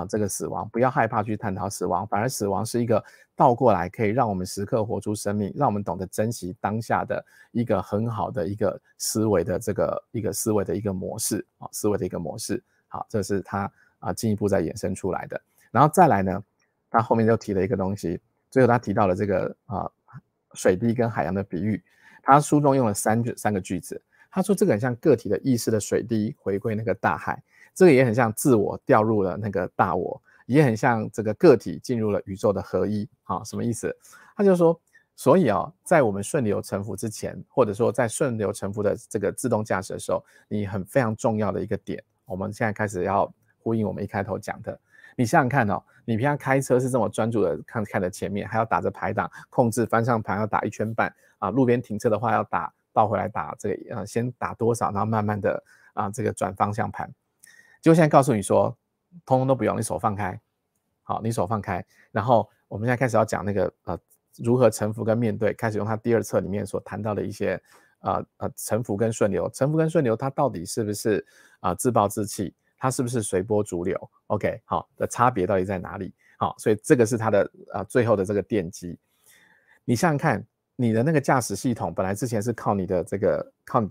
这个死亡，不要害怕去探讨死亡，反而死亡是一个倒过来可以让我们时刻活出生命，让我们懂得珍惜当下的一个很好的一个思维的一个模式好，这是他进一步再衍生出来的。然后再来呢，他后面又提了一个东西，最后他提到了这个水滴跟海洋的比喻，他书中用了三个句子。他说这个很像个体的意识的水滴回归那个大海，这个也很像自我掉入了那个大我，也很像这个个体进入了宇宙的合一。什么意思？他就说，所以在我们顺流成浮之前，或者说在顺流成浮的这个自动驾驶的时候，你非常重要的一个点，我们现在开始要呼应我们一开头讲的。你想想看你平常开车是这么专注的看着前面，还要打着排档控制方向盘，要打1圈半路边停车的话要倒回来打这个先打多少，然后慢慢的这个转方向盘。结果现在告诉你说，通通都不用，你手放开。好，你手放开，然后我们现在开始要讲那个如何臣服跟面对，开始用他第2册里面所谈到的一些臣服跟顺流，它到底是不是自暴自弃，它是不是随波逐流 ？OK， 好，的差别到底在哪里？好，所以这个是它的最后的这个奠基。你想想看，你的那个驾驶系统本来之前是靠你的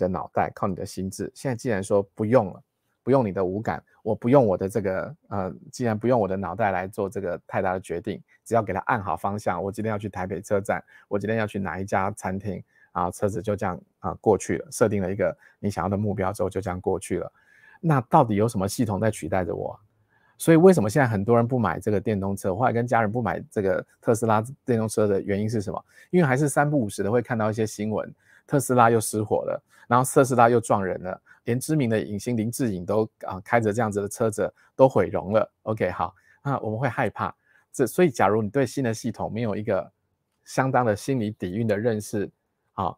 脑袋，靠你的心智，现在既然说不用了，不用你的五感，我不用我的这个既然不用我的脑袋来做这个太大的决定，只要给它按好方向，我今天要去台北车站，我今天要去哪一家餐厅车子就这样过去了，设定了一个你想要的目标之后就这样过去了。那到底有什么系统在取代着我？所以为什么现在很多人不买这个电动车？后来跟家人不买这个特斯拉电动车的原因是什么？因为还是3不5时的会看到一些新闻，特斯拉又失火了，然后特斯拉又撞人了，连知名的影星林志颖都开着这样子的车子都毁容了。OK， 好，我们会害怕。所以假如你对新的系统没有一个相当的心理底蕴的认识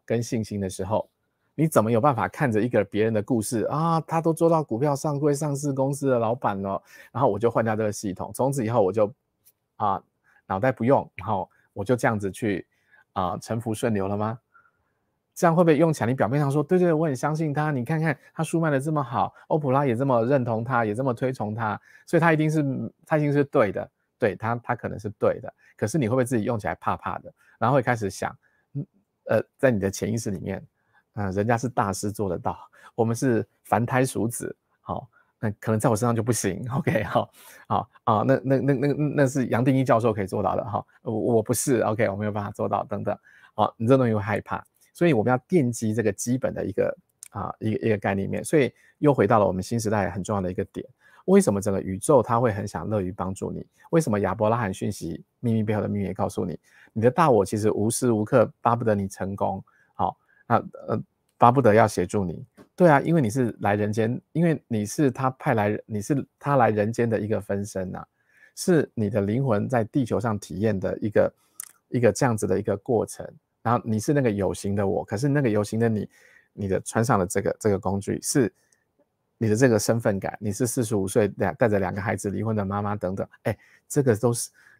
跟信心的时候，你怎么有办法看着一个别人的故事他都做到股票上柜上市公司的老板了，然后我就换掉这个系统，从此以后我就脑袋不用，然后我就这样子去臣服顺流了吗？这样会不会用起来？你表面上说对对，我很相信他，你看看他书卖的这么好，欧普拉也这么认同他，也这么推崇他，所以他一定是对的，对他可能是对的。可是你会不会自己用起来怕怕的，然后会开始想在你的潜意识里面人家是大师做得到，我们是凡胎俗子，好，那可能在我身上就不行。OK， 好，那是杨定一教授可以做到的我不是 OK， 我没有办法做到等等，你这东西会害怕，所以我们要奠基这个基本的一个概念面，所以又回到了我们新时代很重要的一个点。为什么整个宇宙它会很想乐于帮助你？为什么亚伯拉罕讯息秘密背后的秘密也告诉你，你的大我其实无时无刻巴不得你成功，巴不得要协助你。对啊，因为你是来人间，因为你是他来人间的一个分身是你的灵魂在地球上体验的一个这样子的一个过程。然后你是那个有形的我，可是那个有形的你的穿上了这个工具，是你的这个身份感，你是45岁带着2个孩子离婚的妈妈等等，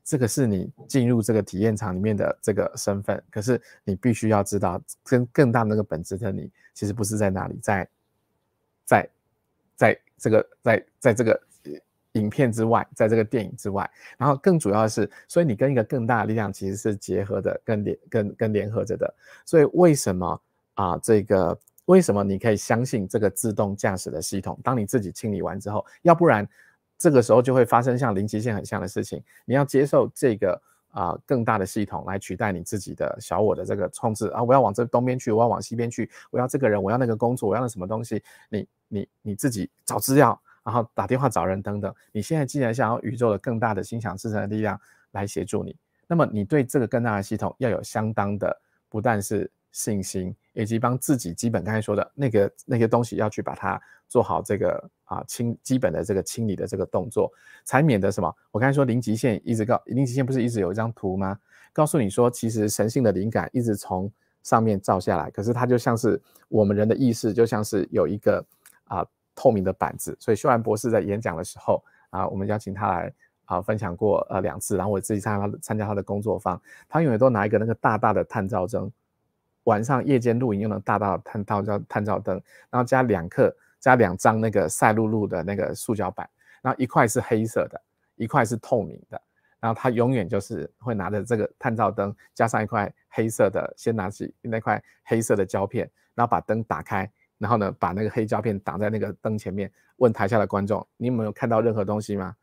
这个是你进入这个体验场里面的这个身份。可是你必须要知道，更大的那个本质的你，其实不是在那里，在这个影片之外，在这个电影之外。然后更主要的是，所以你跟一个更大的力量其实是结合的，跟联合着的。所以为什么为什么你可以相信这个自动驾驶的系统？当你自己清理完之后，要不然这个时候就会发生像零极限很像的事情。你要接受这个更大的系统来取代你自己的小我的这个控制啊，我要往这东边去，我要往西边去，我要这个人，我要那个工作，我要那什么东西，你自己找资料，然后打电话找人等等。你现在既然想要宇宙的更大的心想事成的力量来协助你，那么你对这个更大的系统要有相当的不但是信心，以及帮自己基本刚才说的那个东西要去把它做好这个基本的这个清理的这个动作，才免得什么？我刚才说零极限零极限不是一直有一张图吗？告诉你说，其实神性的灵感一直从上面照下来，可是它就像是我们人的意识，就像是有一个透明的板子。所以修兰博士在演讲的时候我们邀请他来分享过2次，然后我自己参加他的工作坊，他永远都拿一个那个大大的探照灯，晚上夜间露营用的大大的探照灯，然后加2张那个赛璐璐的那个塑胶板，然后一块是黑色的，一块是透明的，然后他永远就是会拿着这个探照灯加上一块黑色的，先拿起那块黑色的胶片，然后把灯打开，然后呢把那个黑胶片挡在那个灯前面，问台下的观众，你有没有看到任何东西吗？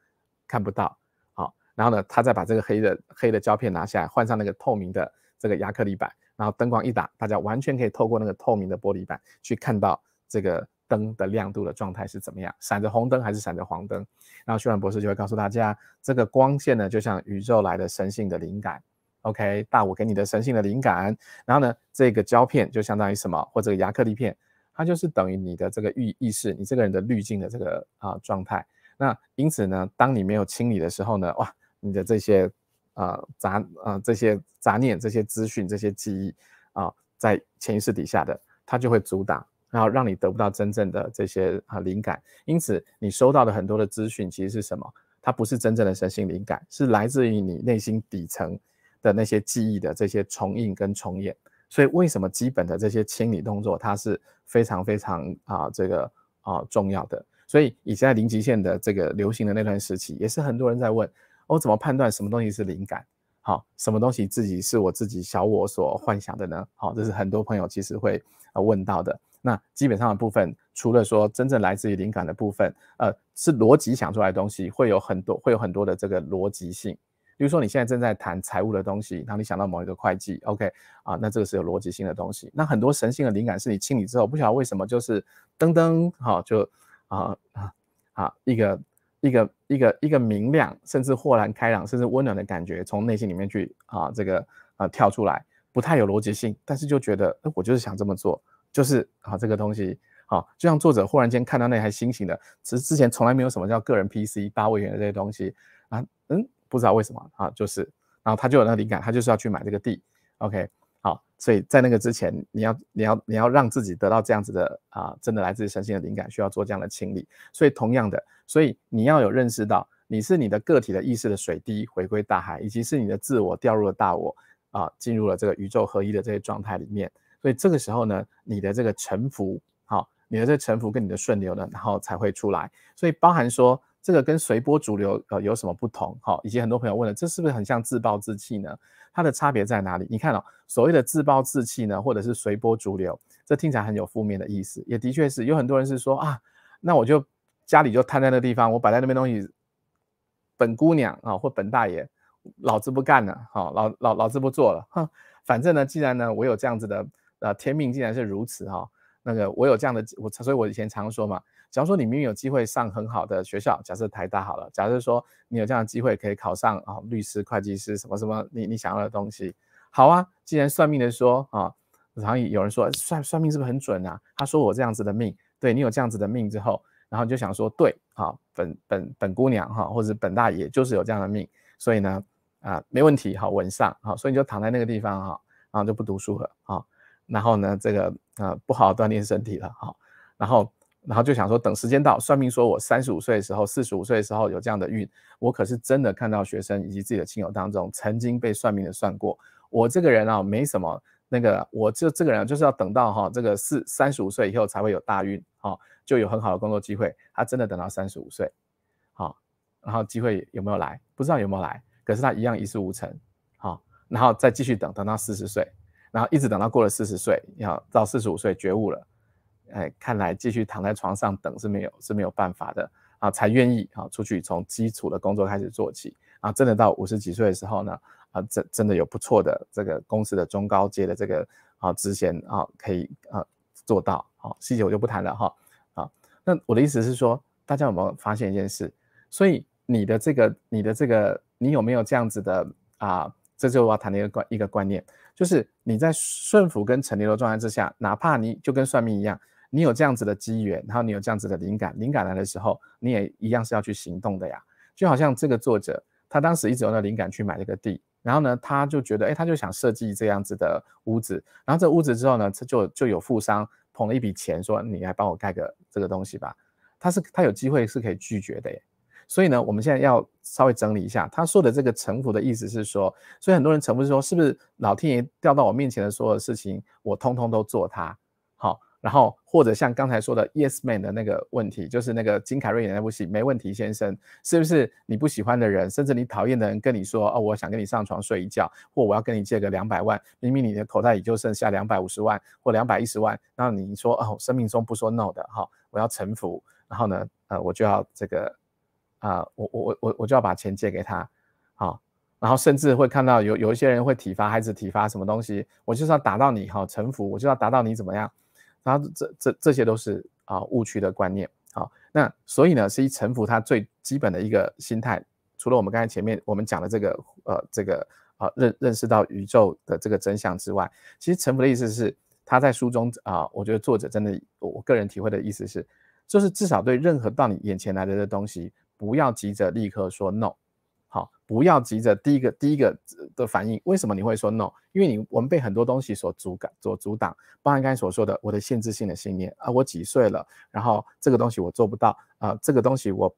看不到。好，然后呢他再把这个黑的胶片拿下来，换上那个透明的这个亚克力板，然后灯光一打，大家完全可以透过那个透明的玻璃板去看到这个灯的亮度的状态是怎么样，闪着红灯还是闪着黄灯。然后修兰博士就会告诉大家，这个光线呢就像宇宙来的神性的灵感， OK， 大我给你的神性的灵感。然后呢这个胶片就相当于什么，或者亚克力片，它就是等于你的这个意识，你这个人的滤镜的这个状态。那因此呢，当你没有清理的时候呢，哇，你的这些这些杂念、这些资讯、这些记忆在潜意识底下的，它就会阻挡，然后让你得不到真正的这些灵感。因此你收到的很多的资讯其实是什么？它不是真正的神性灵感，是来自于你内心底层的那些记忆的这些重印跟重演。所以为什么基本的这些清理动作它是非常非常重要的。所以以现在零极限的这个流行的那段时期，也是很多人在问怎么判断什么东西是灵感，好，什么东西是我自己小我所幻想的呢？好，这是很多朋友其实会问到的。那基本上的部分，除了说真正来自于灵感的部分，是逻辑想出来的东西，会有很多的这个逻辑性。比如说你现在正在谈财务的东西，然后你想到某一个会计 ，OK 那这个是有逻辑性的东西。那很多神性的灵感是你清理之后，不晓得为什么就是噔噔就一个明亮，甚至豁然开朗，甚至温暖的感觉从内心里面去跳出来，不太有逻辑性，但是就觉得我就是想这么做，就是这个东西就像作者忽然间看到那台新型的，之前从来没有什么叫个人 PC 8位元的这些东西不知道为什么就是，然后他就有那个灵感，他就是要去买这个地 ，OK。好，所以在那个之前，你要让自己得到这样子的真的来自神性的灵感，需要做这样的清理。所以同样的，所以你要有认识到，你是你的个体的意识的水滴回归大海，以及是你的自我掉入了大我进入了这个宇宙合一的这些状态里面。所以这个时候呢，你的这个臣服，你的这个臣服跟你的顺流呢，然后才会出来。所以包含说这个跟随波逐流有什么不同？以及很多朋友问了，这是不是很像自暴自弃呢？它的差别在哪里？你看所谓的自暴自弃呢，或者是随波逐流，这听起来很有负面的意思，也的确是有很多人是说那我就家里就摊在那个地方，我摆在那边东西，本姑娘或本大爷，老子不干了老子不做了，反正呢，既然呢我有这样子的天命，既然是如此那个我有这样的所以我以前常说嘛，假如说你明明有机会上很好的学校，假设台大好了，假设说你有这样的机会可以考上律师、会计师什么什么你想要的东西，好啊，既然算命的说然后有人说算命是不是很准啊？他说我这样子的命，对你有这样子的命之后，然后你就想说对本姑娘或者本大爷就是有这样的命，所以呢没问题稳上所以你就躺在那个地方然后就不读书了然后呢这个不好好锻炼身体了然后就想说等时间到，算命说我35岁的时候45岁的时候有这样的运，我可是真的看到学生以及自己的亲友当中曾经被算命的算过，我这个人没什么那个，我这个人就是要等到这个35岁以后才会有大运就有很好的工作机会，他真的等到35岁然后机会有没有来不知道有没有来，可是他一样一事无成然后再继续等到40岁，然后一直等到过了40岁，要到45岁觉悟了，看来继续躺在床上等是没有办法的才愿意出去从基础的工作开始做起真的到50几岁的时候呢真的有不错的这个公司的中高阶的这个职衔可以做到，细节我就不谈了哈。那我的意思是说，大家有没有发现一件事？所以你有没有这样子的这就是我要谈的一个观念，就是你在顺服跟承流的状态之下，哪怕你就跟算命一样，你有这样子的机缘，然后你有这样子的灵感来的时候，你也一样是要去行动的呀。就好像这个作者，他当时一直有那灵感去买这个地，然后呢，他就觉得，他就想设计这样子的屋子，然后这屋子之后呢，就有富商捧了一笔钱，说你来帮我盖个这个东西吧，他有机会是可以拒绝的耶。所以呢，我们现在要稍微整理一下，他说的这个臣服的意思是说，所以很多人臣服是说，是不是老天爷掉到我面前的所有的事情，我通通都做它？好，然后或者像刚才说的 Yes Man 的那个问题，就是那个金凯瑞演的那部戏，没问题先生，是不是你不喜欢的人，甚至你讨厌的人跟你说，我想跟你上床睡一觉，或我要跟你借个200万，明明你的口袋里就剩下250万或210万，然后你说生命中不说 no 的我要臣服，然后呢，我就要这个。我就要把钱借给他，然后甚至会看到有一些人会体罚孩子，体罚什么东西，我就是要打到你臣服，我就要达到你怎么样，然后这些都是误区的观念，那所以呢，是臣服它最基本的一个心态，除了我们刚才前面我们讲的这个认识到宇宙的这个真相之外，其实臣服的意思是他在书中我觉得作者真的我个人体会的意思是，就是至少对任何到你眼前来的东西，不要急着立刻说 no， 不要急着第一个的反应。为什么你会说 no？ 因为我们被很多东西所阻挡，包含刚才所说的我的限制性的信念我几岁了，然后这个东西我做不到这个东西我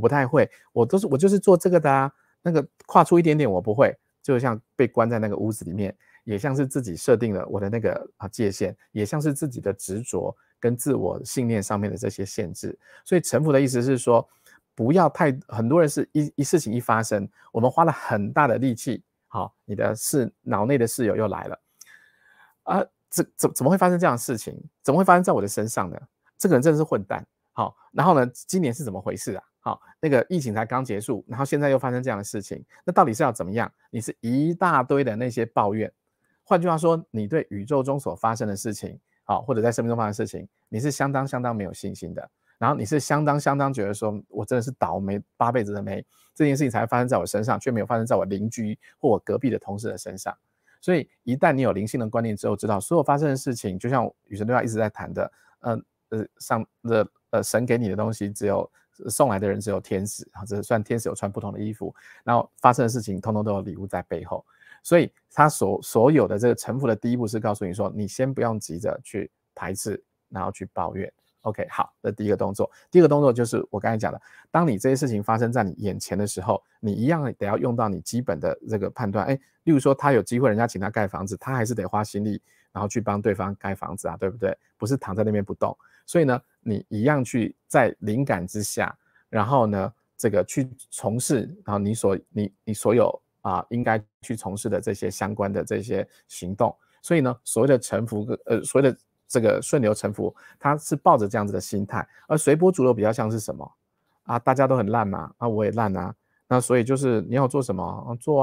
不太会，我就是做这个的那个跨出一点点我不会，就像被关在那个屋子里面，也像是自己设定了我的那个界限，也像是自己的执着跟自我信念上面的这些限制。所以臣服的意思是说，不要很多人是事情一发生，我们花了很大的力气，你的脑内的室友又来了怎么会发生这样的事情？怎么会发生在我的身上呢？这个人真的是混蛋。然后呢，今年是怎么回事那个疫情才刚结束，然后现在又发生这样的事情，那到底是要怎么样？你是一大堆的那些抱怨。换句话说，你对宇宙中所发生的事情或者在生命中发生的事情，你是相当没有信心的。然后你是相当觉得说，我真的是倒霉8辈子的霉，这件事情才发生在我身上，却没有发生在我邻居或我隔壁的同事的身上。所以一旦你有灵性的观念之后，知道所有发生的事情，就像与神对话一直在谈的，神给你的东西只有送来的人只有天使，这虽然天使有穿不同的衣服，然后发生的事情通通都有礼物在背后。所以他所有的这个臣服的第一步是告诉你说，你先不用急着去排斥，然后去抱怨。OK， 好，这第一个动作。第二个动作就是我刚才讲的，当你这些事情发生在你眼前的时候，你一样得要用到你基本的这个判断。例如说他有机会人家请他盖房子，他还是得花心力，然后去帮对方盖房子对不对？不是躺在那边不动。所以呢，你一样去在灵感之下，然后呢，这个去从事，然后你所有应该去从事的这些相关的这些行动。所以呢，所谓的臣服，所谓的这个顺流臣服，他是抱着这样子的心态。而随波逐流比较像是什么大家都很烂嘛我也烂那所以就是你要做什么做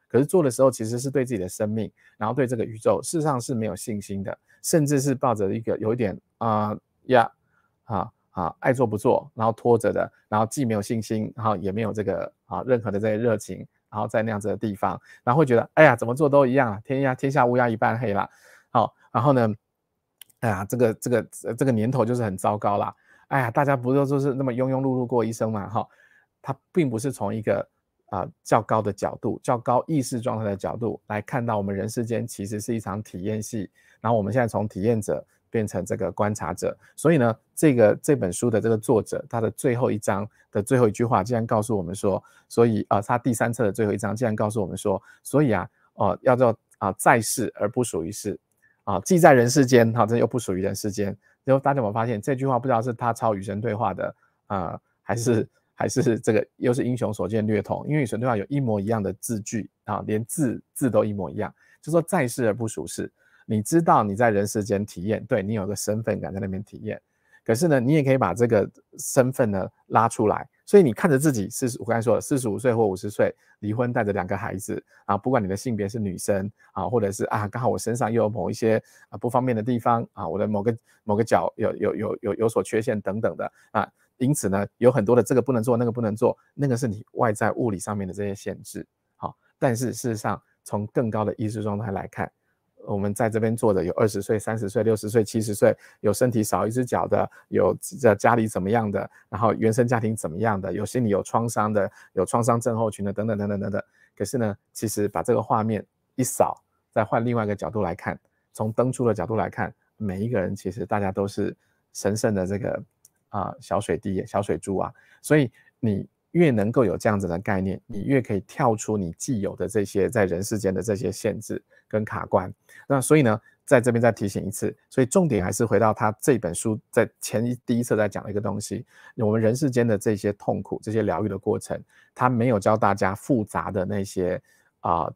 可是做的时候其实是对自己的生命，然后对这个宇宙事实上是没有信心的，甚至是抱着一个有一点爱做不做，然后拖着的，然后既没有信心，然后也没有这个任何的这些热情，然后在那样子的地方，然后会觉得哎呀怎么做都一样天下乌鸦一般黑啦然后呢哎呀这个年头就是很糟糕啦，哎呀大家不就是那么庸庸碌碌过一生嘛他并不是从一个较高的角度，较高意识状态的角度来看到我们人世间其实是一场体验戏，然后我们现在从体验者变成这个观察者。所以呢，这本书的这个作者，他的最后一章的最后一句话竟然告诉我们说，所以他第3册的最后一章竟然告诉我们说，所以要做在世而不属于世既在人世间这又不属于人世间。然后大家有没有发现这句话不知道是他抄与神对话的还是这个又是英雄所见略同，因为与神对话有一模一样的字句连字都一模一样，就说在世而不属世。你知道你在人世间体验，对，你有个身份感在那边体验，可是呢你也可以把这个身份呢拉出来，所以你看着自己我刚才说了45岁或50岁离婚带着2个孩子啊，不管你的性别是女生啊，或者是啊刚好我身上又有某一些不方便的地方啊，我的某个角有所缺陷等等的啊，因此呢有很多的这个不能做那个不能做，那个是你外在物理上面的这些限制。好，但是事实上从更高的意识状态来看，我们在这边做的有20岁、30岁、60岁、70岁，有身体少一只脚的，有家里怎么样的，然后原生家庭怎么样的，有心理有创伤的，有创伤症候群的，等等等等等等。可是呢，其实把这个画面一扫，再换另外一个角度来看，从登出的角度来看，每一个人其实大家都是神圣的这个小水滴、小水珠啊，所以你越能够有这样子的概念，你越可以跳出你既有的这些在人世间的这些限制跟卡关。那所以呢，在这边再提醒一次，所以重点还是回到他这本书在第一册在讲的一个东西，我们人世间的这些痛苦、这些疗愈的过程，他没有教大家复杂的那些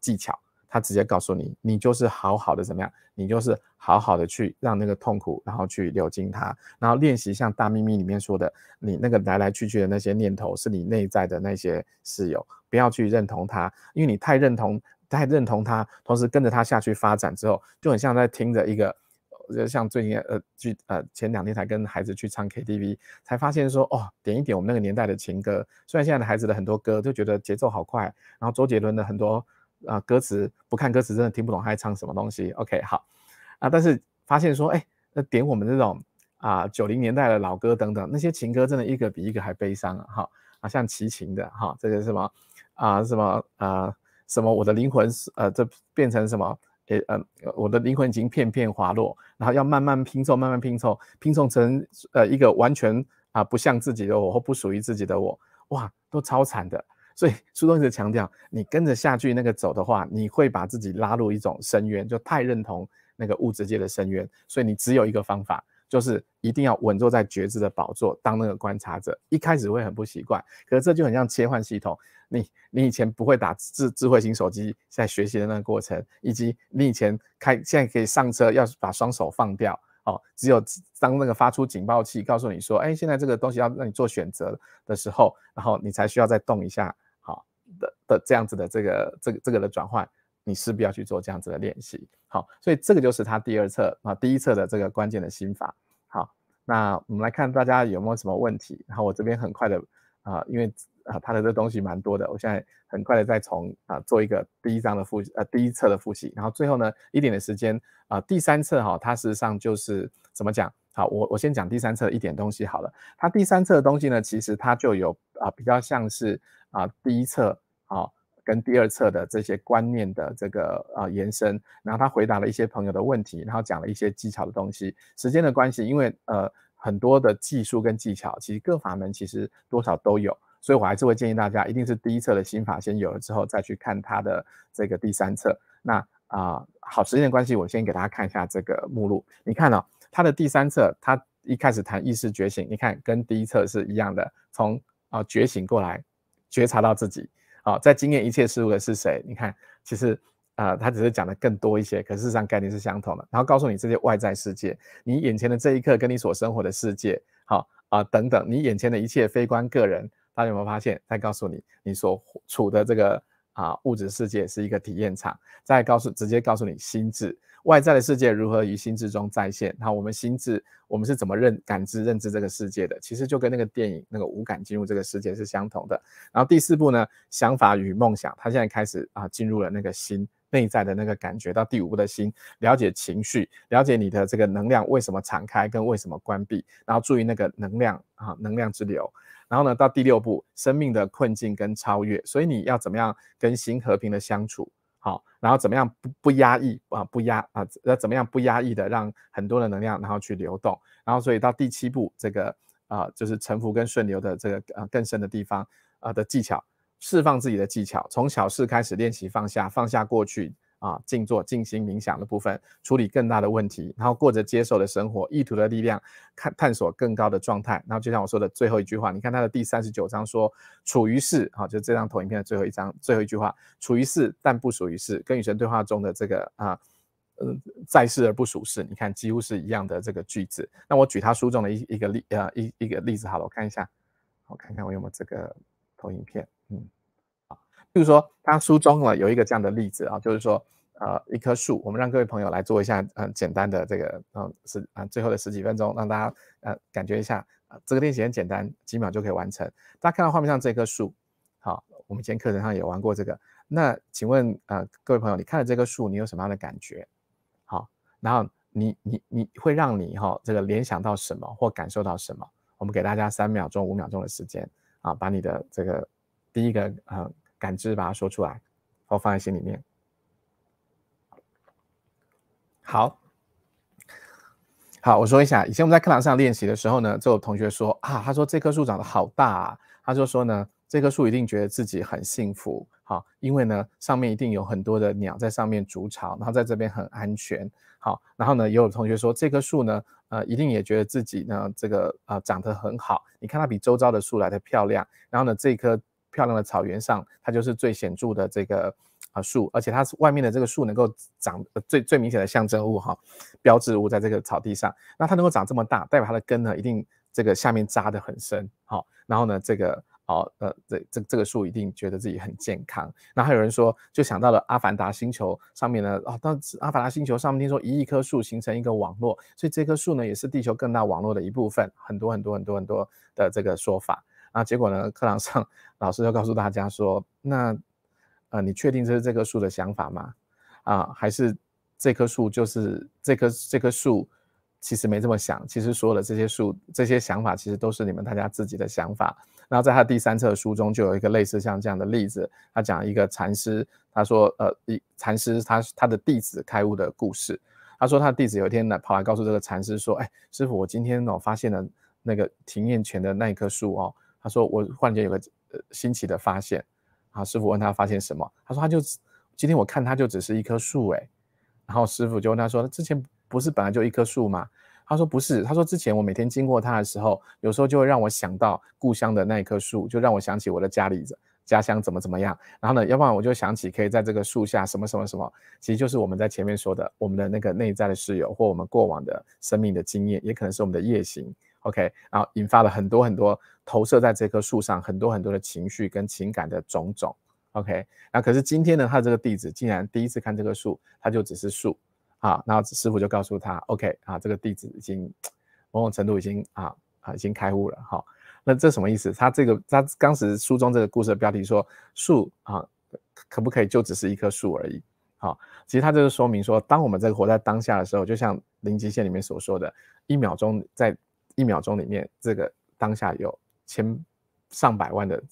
技巧。他直接告诉你，你就是好好的怎么样，你就是好好的去让那个痛苦，然后去流进它，然后练习像大秘密里面说的，你那个来来去去的那些念头是你内在的那些室友，不要去认同它，因为你太认同它，同时跟着它下去发展之后，就很像在听着一个像最近前2天才跟孩子去唱 KTV， 才发现说哦，点一点我们那个年代的情歌，虽然现在的孩子的很多歌就觉得节奏好快，然后周杰伦的很多歌词不看歌词真的听不懂他在唱什么东西。 OK 好但是发现说点我们这种90年代的老歌等等，那些情歌真的一个比一个还悲伤像齐秦的这个什么什么我的灵魂这变成什么我的灵魂已经片片滑落，然后要慢慢拼凑拼凑成一个完全不像自己的我或不属于自己的我，哇都超惨的。所以书中一直强调，你跟着下去那个走的话，你会把自己拉入一种深渊，就太认同那个物质界的深渊，所以你只有一个方法，就是一定要稳坐在觉知的宝座，当那个观察者。一开始会很不习惯，可是这就很像切换系统。你以前不会打智慧型手机在学习的那个过程，以及你以前现在可以上车要把双手放掉只有当那个发出警报器告诉你说现在这个东西要让你做选择的时候，然后你才需要再动一下的这样子的这个的转换，你势必要去做这样子的练习。好，所以这个就是他第一册的这个关键的心法。好，那我们来看大家有没有什么问题，然后我这边很快的因为他的这东西蛮多的，我现在很快的再做一个第一册的复习，然后最后呢一点的时间第3册它事实上就是怎么讲。好，我先讲第3册一点东西好了。它第3册的东西呢，其实它就有比较像是第1册跟第2册的这些观念的这个延伸，然后他回答了一些朋友的问题，然后讲了一些技巧的东西。时间的关系，因为很多的技术跟技巧，其实各法门其实多少都有，所以我还是会建议大家，一定是第1册的心法先有了之后，再去看它的这个第3册。那好，时间的关系，我先给大家看一下这个目录。你看它的第3册，它一开始谈意识觉醒，你看跟第1册是一样的，从觉醒过来，觉察到自己在经验一切事物的是谁？你看，其实它只是讲的更多一些，可事实上概念是相同的。然后告诉你这些外在世界，你眼前的这一刻跟你所生活的世界，等等，你眼前的一切非关个人，大家有没有发现？再告诉你，你所处的这个物质世界是一个体验场，再直接告诉你心智。外在的世界如何于心智中再现，然后我们心智我们是怎么感知认知这个世界的，其实就跟那个电影那个无感进入这个世界是相同的。然后第4步呢，想法与梦想，他现在开始进入了那个心内在的那个感觉。到第5步的心，了解情绪，了解你的这个能量为什么敞开跟为什么关闭，然后注意那个能量之流。然后呢，到第6步，生命的困境跟超越，所以你要怎么样跟心和平的相处。好，然后怎么样不压抑怎么样不压抑的让很多的能量然后去流动，然后所以到第7步这个就是沉浮跟顺流的这个更深的地方的技巧，释放自己的技巧，从小事开始练习放下过去静坐静心冥想的部分，处理更大的问题，然后过着接受的生活，意图的力量，探索更高的状态。然后就像我说的最后一句话，你看他的第39章说，处于事就这张投影片的最后一句话，处于事但不属于事，跟与神对话中的这个在事而不属事，你看几乎是一样的这个句子。那我举他书中的一个例子好了，我看一下我看看我有没有这个投影片，比如说他书中呢有一个这样的例子啊，就是说一棵树，我们让各位朋友来做一下简单的这个最后的10几分钟，让大家感觉一下这个练习很简单，几秒就可以完成。大家看到画面上这棵树，好，我们今天课程上也玩过这个。那请问各位朋友，你看了这棵树，你有什么样的感觉？好，然后你会让你这个联想到什么或感受到什么？我们给大家3秒钟、5秒钟的时间啊，把你的这个第一个感知把它说出来，或放在心里面。好，我说一下，以前我们在课堂上练习的时候呢，就有同学说他说这棵树长得好大啊，他就说呢，这棵树一定觉得自己很幸福，好，因为呢上面一定有很多的鸟在上面筑巢，然后在这边很安全，好，然后呢也有同学说这棵树呢，一定也觉得自己呢这个长得很好，你看它比周遭的树来的漂亮，然后呢这棵漂亮的草原上，它就是最显著的这个树，而且它外面的这个树能够长最明显的象征物标志物在这个草地上，那它能够长这么大，代表它的根呢一定这个下面扎得很深，然后呢这个这个树一定觉得自己很健康。那还有人说，就想到了阿凡达星球上面呢，到阿凡达星球上面听说1亿棵树形成一个网络，所以这棵树呢也是地球更大网络的一部分，很多的这个说法。然后结果呢，课堂上老师就告诉大家说，那你确定这是这棵树的想法吗？还是这棵树就是这棵树其实没这么想，其实所有的这些想法其实都是你们大家自己的想法。然后在他第3册书中就有一个类似像这样的例子，他讲一个禅师，他说禅师他的弟子开悟的故事。他说他的弟子有一天呢跑来告诉这个禅师说，哎，师傅，我今天发现了那个庭院前的那一棵树他说我忽然间有个新奇的发现。师傅问他发现什么，他说今天我看它就只是一棵树然后师傅就问他说，之前不是本来就一棵树吗？他说不是，他说之前我每天经过它的时候，有时候就会让我想到故乡的那一棵树，就让我想起我的家乡怎么样，然后呢要不然我就想起可以在这个树下什么，其实就是我们在前面说的我们的那个内在的室友，或我们过往的生命的经验，也可能是我们的业行，OK， 然后引发了很多投射在这棵树上很多的情绪跟情感的种种 ，OK， 那可是今天呢，他这个弟子竟然第一次看这棵树，他就只是树然后师傅就告诉他 ，OK 这个弟子已经某种程度已经开悟了那这什么意思？他当时书中这个故事的标题说树可不可以就只是一棵树而已？其实他就是说明说，当我们这个活在当下的时候，就像零极限里面所说的在1秒钟里面，这个当下有上百万的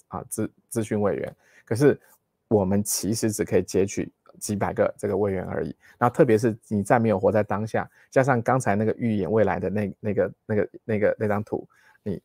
资讯位元，可是我们其实只可以截取几百个这个位元而已。然后特别是你再没有活在当下，加上刚才那个预演未来的那张图，你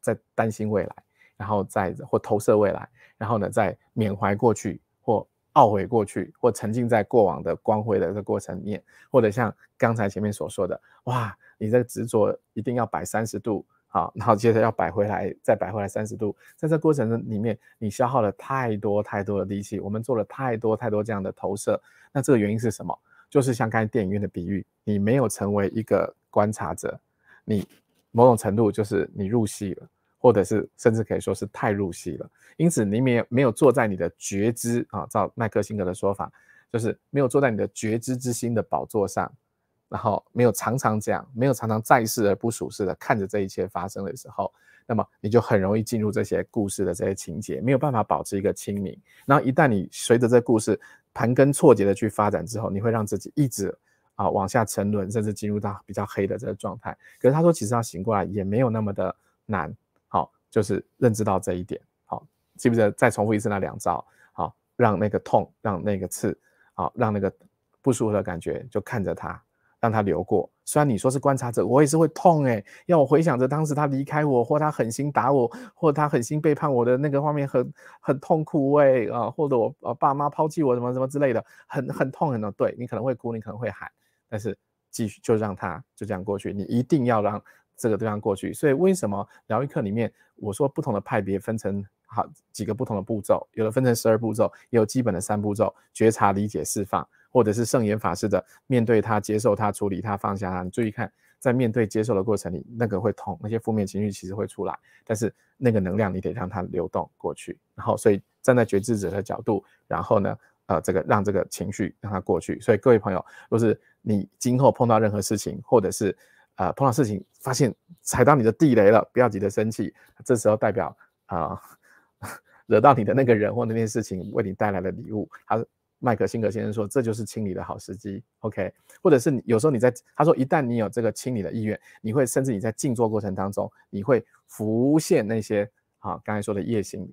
再担心未来，然后或投射未来，然后呢再缅怀过去或懊悔过去，或沉浸在过往的光辉的这个过程里面，或者像刚才前面所说的，哇，你这个执着一定要摆30度，然后接着要摆回来，再摆回来30度，在这过程里面，你消耗了太多的力气，我们做了太多这样的投射，那这个原因是什么？就是像刚才电影院的比喻，你没有成为一个观察者，你某种程度就是你入戏了，或者是甚至可以说是太入戏了。因此你没有坐在你的觉知照麦克辛格的说法，就是没有坐在你的觉知之心的宝座上，然后没有常常这样，没有常常在世而不属世的看着这一切发生的时候，那么你就很容易进入这些故事的这些情节，没有办法保持一个清明。然后一旦你随着这故事盘根错节的去发展之后，你会让自己一直往下沉沦，甚至进入到比较黑的这个状态。可是他说其实要醒过来也没有那么的难，就是认知到这一点。记不记得再重复一次那2招，让那个痛，让那个刺，让那个不舒服的感觉就看着它，让它流过。虽然你说是观察者，我也是会痛要我回想着当时他离开我，或他狠心打我，或他狠心背叛我的那个画面很痛苦或者我爸妈抛弃我什么之类的，很痛很痛。对，你可能会哭，你可能会喊，但是继续就让它就这样过去，你一定要让这个地方过去。所以为什么疗愈课里面我说不同的派别分成几个不同的步骤，有的分成12步骤，也有基本的3步骤，觉察、理解、释放，或者是圣严法师的面对它、接受它、处理它、放下它。你注意看在面对接受的过程里，那个会痛，那些负面情绪其实会出来，但是那个能量你得让它流动过去，然后所以站在觉知者的角度，然后呢这个让这个情绪让它过去。所以各位朋友，若是你今后碰到任何事情，或者是碰到事情发现踩到你的地雷了，不要急着生气，这时候代表惹到你的那个人或那件事情为你带来的礼物，麦克辛格先生说这就是清理的好时机 ，OK， 或者是有时候他说一旦你有这个清理的意愿，你会甚至你在静坐过程当中，你会浮现那些刚才说的夜行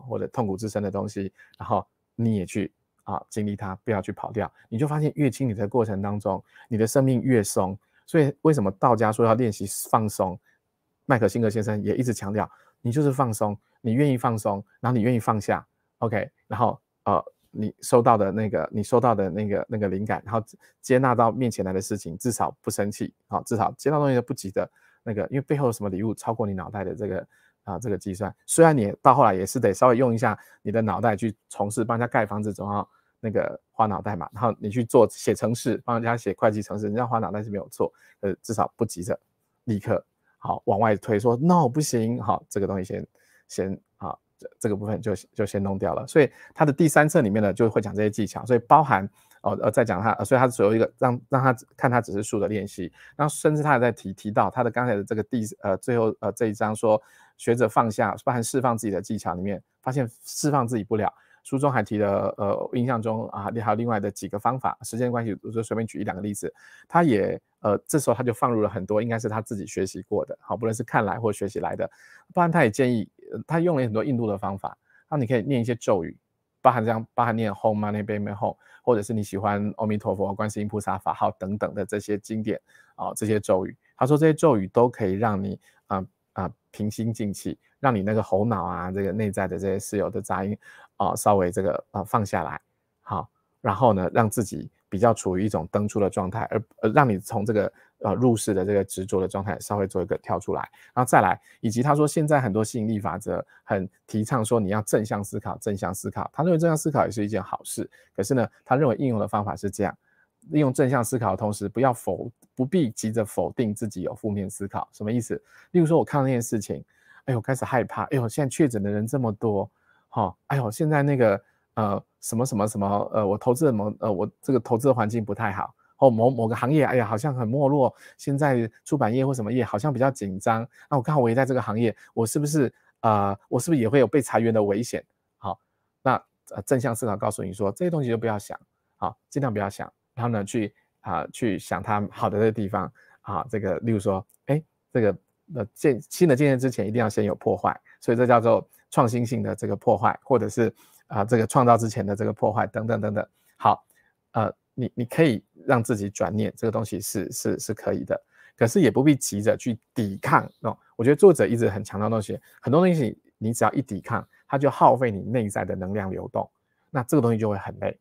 或者痛苦自身的东西，然后你也去经历它，不要去跑掉，你就发现越清理的过程当中，你的生命越松。所以为什么道家说要练习放松？麦克辛格先生也一直强调，你就是放松，你愿意放松，然后你愿意放下 ，OK， 然后你收到的那个灵感，然后接纳到面前来的事情，至少不生气，至少接到东西就不急着那个，因为背后有什么礼物超过你脑袋的这个计算。虽然你到后来也是得稍微用一下你的脑袋去从事帮人家盖房子，总要那个花脑袋嘛，然后你去写程式，帮人家写会计程式，人家花脑袋是没有错，至少不急着立刻往外推说 no 不行，这个东西先这个部分就先弄掉了。所以他的第3册里面呢就会讲这些技巧，所以包含再讲他，所以他只有一个让他看他指示数的练习，然后甚至他也在提到他的刚才的这个最后这一章说学着放下，包含释放自己的技巧里面，发现释放自己不了。书中还提了印象中还有另外的几个方法，时间关系我就随便举1、2个例子。他也这时候他就放入了很多应该是他自己学习过的，不论是看来或学习来的。不然他也建议他用了很多印度的方法，然后你可以念一些咒语，包含念 Om Mani Padme Hum， 或者是你喜欢阿弥陀佛、观世音菩萨法号等等的这些经典这些咒语。他说这些咒语都可以让你平心静气，让你那个头脑这个内在的这些私有的杂音稍微这个放下来，然后呢让自己比较处于一种登出的状态，而让你从这个入世的这个执着的状态稍微做一个跳出来，然后再来，以及他说现在很多吸引力法则很提倡说你要正向思考，正向思考，他认为正向思考也是一件好事，可是呢他认为应用的方法是这样，利用正向思考的同时不必急着否定自己有负面思考。什么意思？例如说我看到那件事情，哎呦开始害怕，哎呦现在确诊的人这么多，哎呦现在那个什么我投资我这个投资的环境不太好，某个行业哎呀好像很没落，现在出版业或什么业好像比较紧张，那我刚好我也在这个行业，我是不是也会有被裁员的危险？那正向思考告诉你说这些东西就不要想，尽量不要想，然后呢去想它好的这个地方这个例如说这个新的建设之前一定要先有破坏，所以这叫做创新性的这个破坏，或者是这个创造之前的这个破坏等等等等。好，你可以让自己转念，这个东西是可以的，可是也不必急着去抵抗。我觉得作者一直很强调的东西，很多东西你只要一抵抗，它就耗费你内在的能量流动，那这个东西就会很累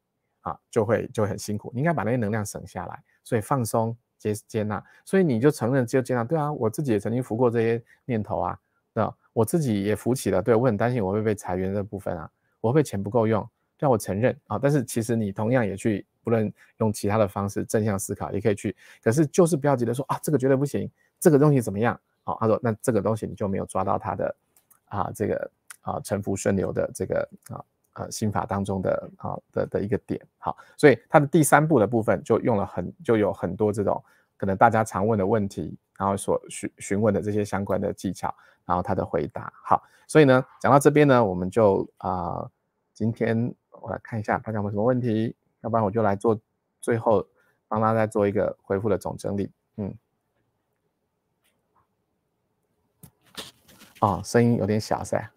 就会很辛苦。你应该把那些能量省下来，所以放松接纳，所以你就承认就接纳，对啊，我自己也曾经浮过这些念头啊，我自己也浮起了，对，我很担心我会被裁员这部分我会不会钱不够用，对，我承认但是其实你同样也去不论用其他的方式正向思考也可以去，可是就是不要急着说这个绝对不行，这个东西怎么样他说那这个东西你就没有抓到他的这个沉浮顺流的这个心法当中的一个点。好，所以他的第3步的部分就有很多这种可能大家常问的问题，然后所询问的这些相关的技巧，然后他的回答。好，所以呢讲到这边呢，我们就今天我来看一下大家有没有什么问题，要不然我就来做最后帮大家再做一个回复的总整理。声音有点小噻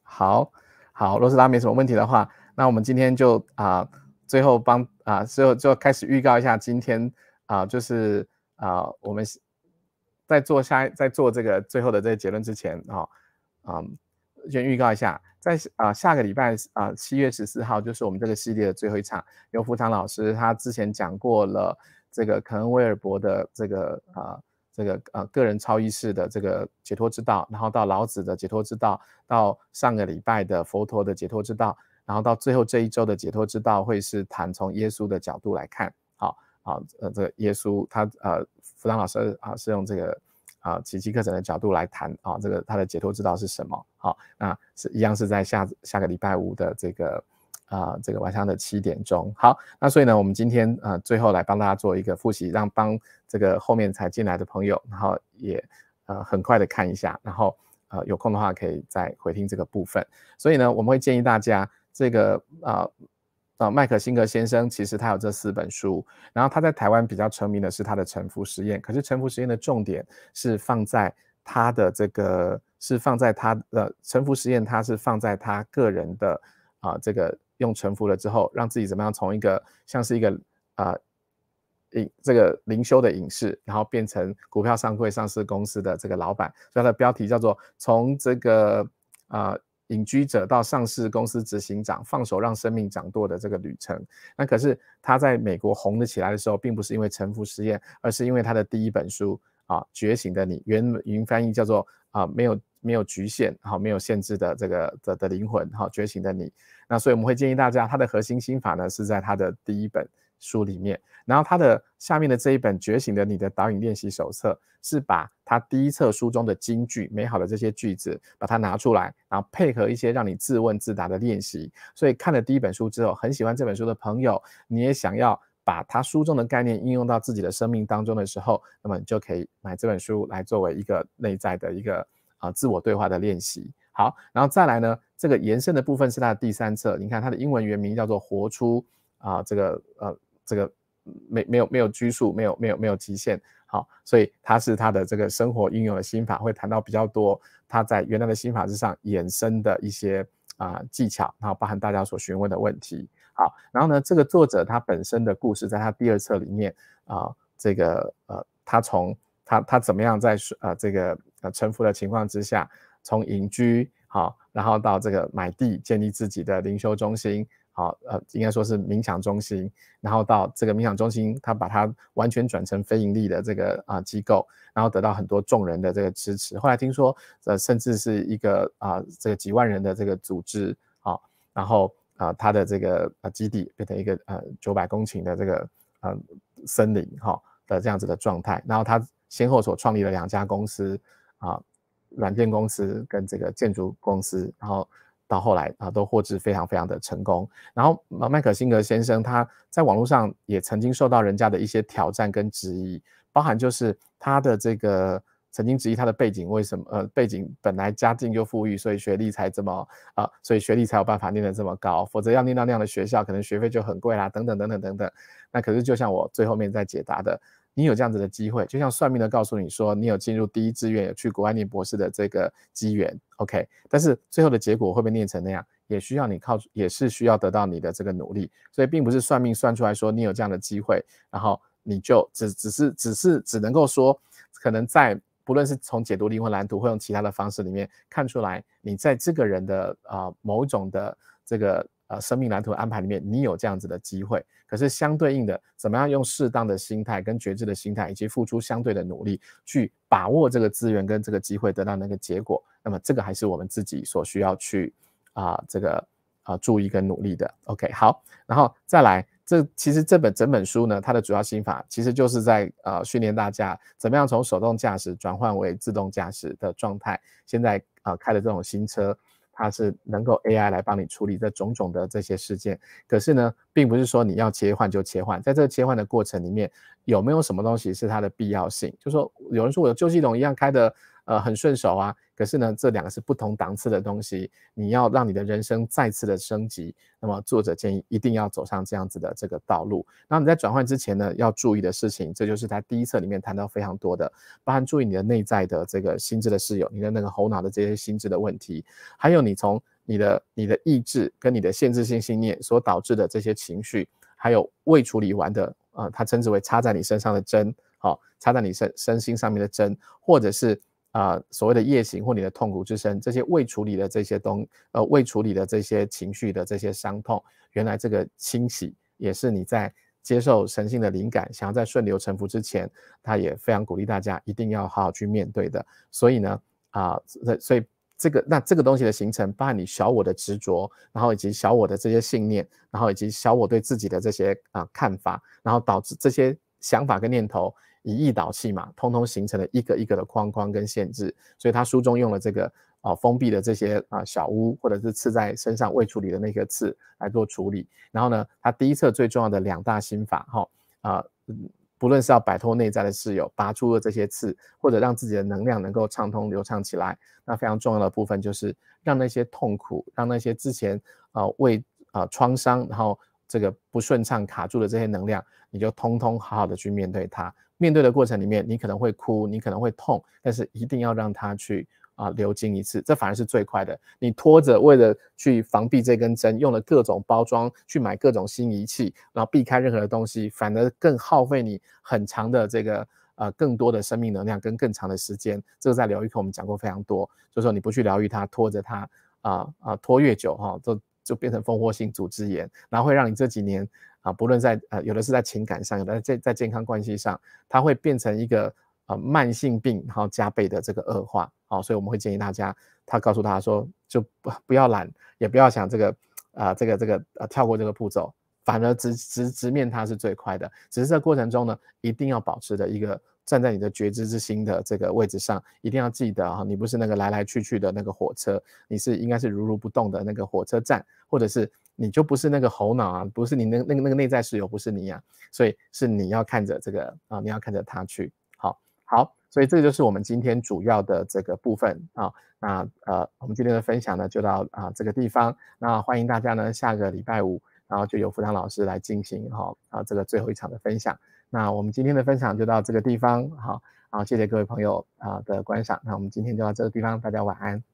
好，若是大家没什么问题的话，那我们今天就最后就开始预告一下今天就是我们在做这个最后的这个结论之前先预告一下，在下个礼拜7月14号就是我们这个系列的最后一场，由福堂老师他之前讲过了这个肯恩威尔伯的这个个人超意识的这个解脱之道，然后到老子的解脱之道，到上个礼拜的佛陀的解脱之道，然后到最后这一周的解脱之道会是谈从耶稣的角度来看，好，这个耶稣他辅导老师是用这个奇迹课程的角度来谈这个他的解脱之道是什么，好，那是一样是在下个礼拜五的这个晚上的7点钟。好，那所以呢，我们今天最后来帮大家做一个复习，帮这个后面才进来的朋友，然后也很快的看一下，然后有空的话可以再回听这个部分。所以呢，我们会建议大家这个麦克辛格先生其实他有这4本书，然后他在台湾比较成名的是他的沉浮实验，可是沉浮实验的重点是放在他的这个沉浮实验，他是放在他个人的这个用沉浮了之后，让自己怎么样从一个像是一个这个灵修的隐士，然后变成股票上柜上市公司的这个老板，所以他的标题叫做从这个隐居者到上市公司执行长，放手让生命掌舵的这个旅程。那可是他在美国红了起来的时候，并不是因为沉浮实验，而是因为他的第1本书觉醒的你，原语翻译叫做没有局限没有限制的这个的灵魂觉醒的你。那所以我们会建议大家，他的核心心法呢是在他的第1本书里面，然后他的下面的这一本觉醒的你的导引练习手册是把他第1册书中的金句美好的这些句子把它拿出来，然后配合一些让你自问自答的练习。所以看了第1本书之后，很喜欢这本书的朋友，你也想要把他书中的概念应用到自己的生命当中的时候，那么你就可以买这本书来作为一个内在的一个自我对话的练习。好，然后再来呢，这个延伸的部分是它的第3册，你看它的英文原名叫做活出这个没有拘束，没有极限。好，所以它是他的这个生活应用的心法，会谈到比较多他在原来的心法之上衍生的一些技巧，然后包含大家所询问的问题。好，然后呢，这个作者他本身的故事在他第2册里面这个他怎么样在这个沉浮的情况之下，从隐居然后到这个买地建立自己的灵修中心，应该说是冥想中心，然后到这个冥想中心，他把它完全转成非盈利的这个机构，然后得到很多众人的这个支持。后来听说甚至是一个这个几万人的这个组织然后他的这个基地变成一个900公顷的这个森林的这样子的状态。然后他先后所创立了2家公司软件公司跟这个建筑公司，然后到后来都获致非常非常的成功。然后麦克辛格先生他在网络上也曾经受到人家的一些挑战跟质疑，包含就是他的这个曾经质疑他的背景，为什么背景本来家境就富裕，所以学历才这么所以学历才有办法念得这么高，否则要念到那样的学校，可能学费就很贵啦，等等等等等等。那可是就像我最后面在解答的，你有这样子的机会，就像算命的告诉你说，你有进入第1志愿，有去国外念博士的这个机缘 ，OK， 但是最后的结果会不会念成那样，也是需要得到你的这个努力。所以并不是算命算出来说你有这样的机会，然后你就只能够说，可能在不论是从解读灵魂蓝图或用其他的方式里面看出来，你在这个人的某种的这个生命蓝图安排里面，你有这样子的机会。可是相对应的，怎么样用适当的心态跟觉知的心态，以及付出相对的努力，去把握这个资源跟这个机会得到那个结果，那么这个还是我们自己所需要去注意跟努力的。OK， 好，然后再来，其实整本书呢，它的主要心法其实就是在训练大家怎么样从手动驾驶转换为自动驾驶的状态。现在开的这种新车，它是能够 AI 来帮你处理这种种的这些事件。可是呢，并不是说你要切换就切换，在这个切换的过程里面，有没有什么东西是它的必要性？就是说有人说我的旧系统一样开的很顺手啊，可是呢，这2个是不同档次的东西，你要让你的人生再次的升级，那么作者建议一定要走上这样子的这个道路。然后你在转换之前呢，要注意的事情，这就是他第1册里面谈到非常多的，包含注意你的内在的这个心智的室友，你的那个头脑的这些心智的问题，还有你从你的意志跟你的限制性信念所导致的这些情绪，还有未处理完的他称之为插在你身上的针，插在你身心上面的针，或者是所谓的夜行或你的痛苦之身，这些未处理的这些未处理的这些情绪的这些伤痛，原来这个清洗也是你在接受神性的灵感，想要在顺流成佛之前，他也非常鼓励大家一定要好好去面对的。所以呢所以这个东西的形成，包含你小我的执着，然后以及小我的这些信念，然后以及小我对自己的这些看法，然后导致这些想法跟念头以意导气嘛，通通形成了一个一个的框框跟限制。所以他书中用了这个封闭的这些小屋，或者是刺在身上未处理的那个刺来做处理。然后呢，他第一册最重要的2大心法不论是要摆脱内在的室友，拔出了这些刺，或者让自己的能量能够畅通流畅起来，那非常重要的部分就是让那些痛苦，让那些之前为创伤，然后这个不顺畅卡住的这些能量，你就通通好好的去面对它。面对的过程里面，你可能会哭，你可能会痛，但是一定要让它去流经一次，这反而是最快的。你拖着为了去防避这根针，用了各种包装，去买各种新仪器，然后避开任何的东西，反而更耗费你很长的这个更多的生命能量跟更长的时间。这个在疗愈课我们讲过非常多，就是说你不去疗愈它，拖着它拖越久就变成蜂窝性组织炎，然后会让你这几年不论在有的是在情感上，有的在健康关系上，它会变成一个慢性病，然后加倍的这个恶化。所以我们会建议大家，他告诉大家说，就不要懒，也不要想这个跳过这个步骤，反而直面它是最快的。只是这个过程中呢，一定要保持的一个站在你的觉知之心的这个位置上，一定要记得你不是那个来来去去的那个火车，你应该是如不动的那个火车站，或者是你就不是那个头脑不是你那个内在室友，不是你所以是你要看着这个你要看着它去。好，所以这个就是我们今天主要的这个部分那我们今天的分享呢就到这个地方。那欢迎大家呢下个礼拜5，然后就由福堂老师来进行这个最后一场的分享。那我们今天的分享就到这个地方，好，谢谢各位朋友的观赏。那我们今天就到这个地方，大家晚安。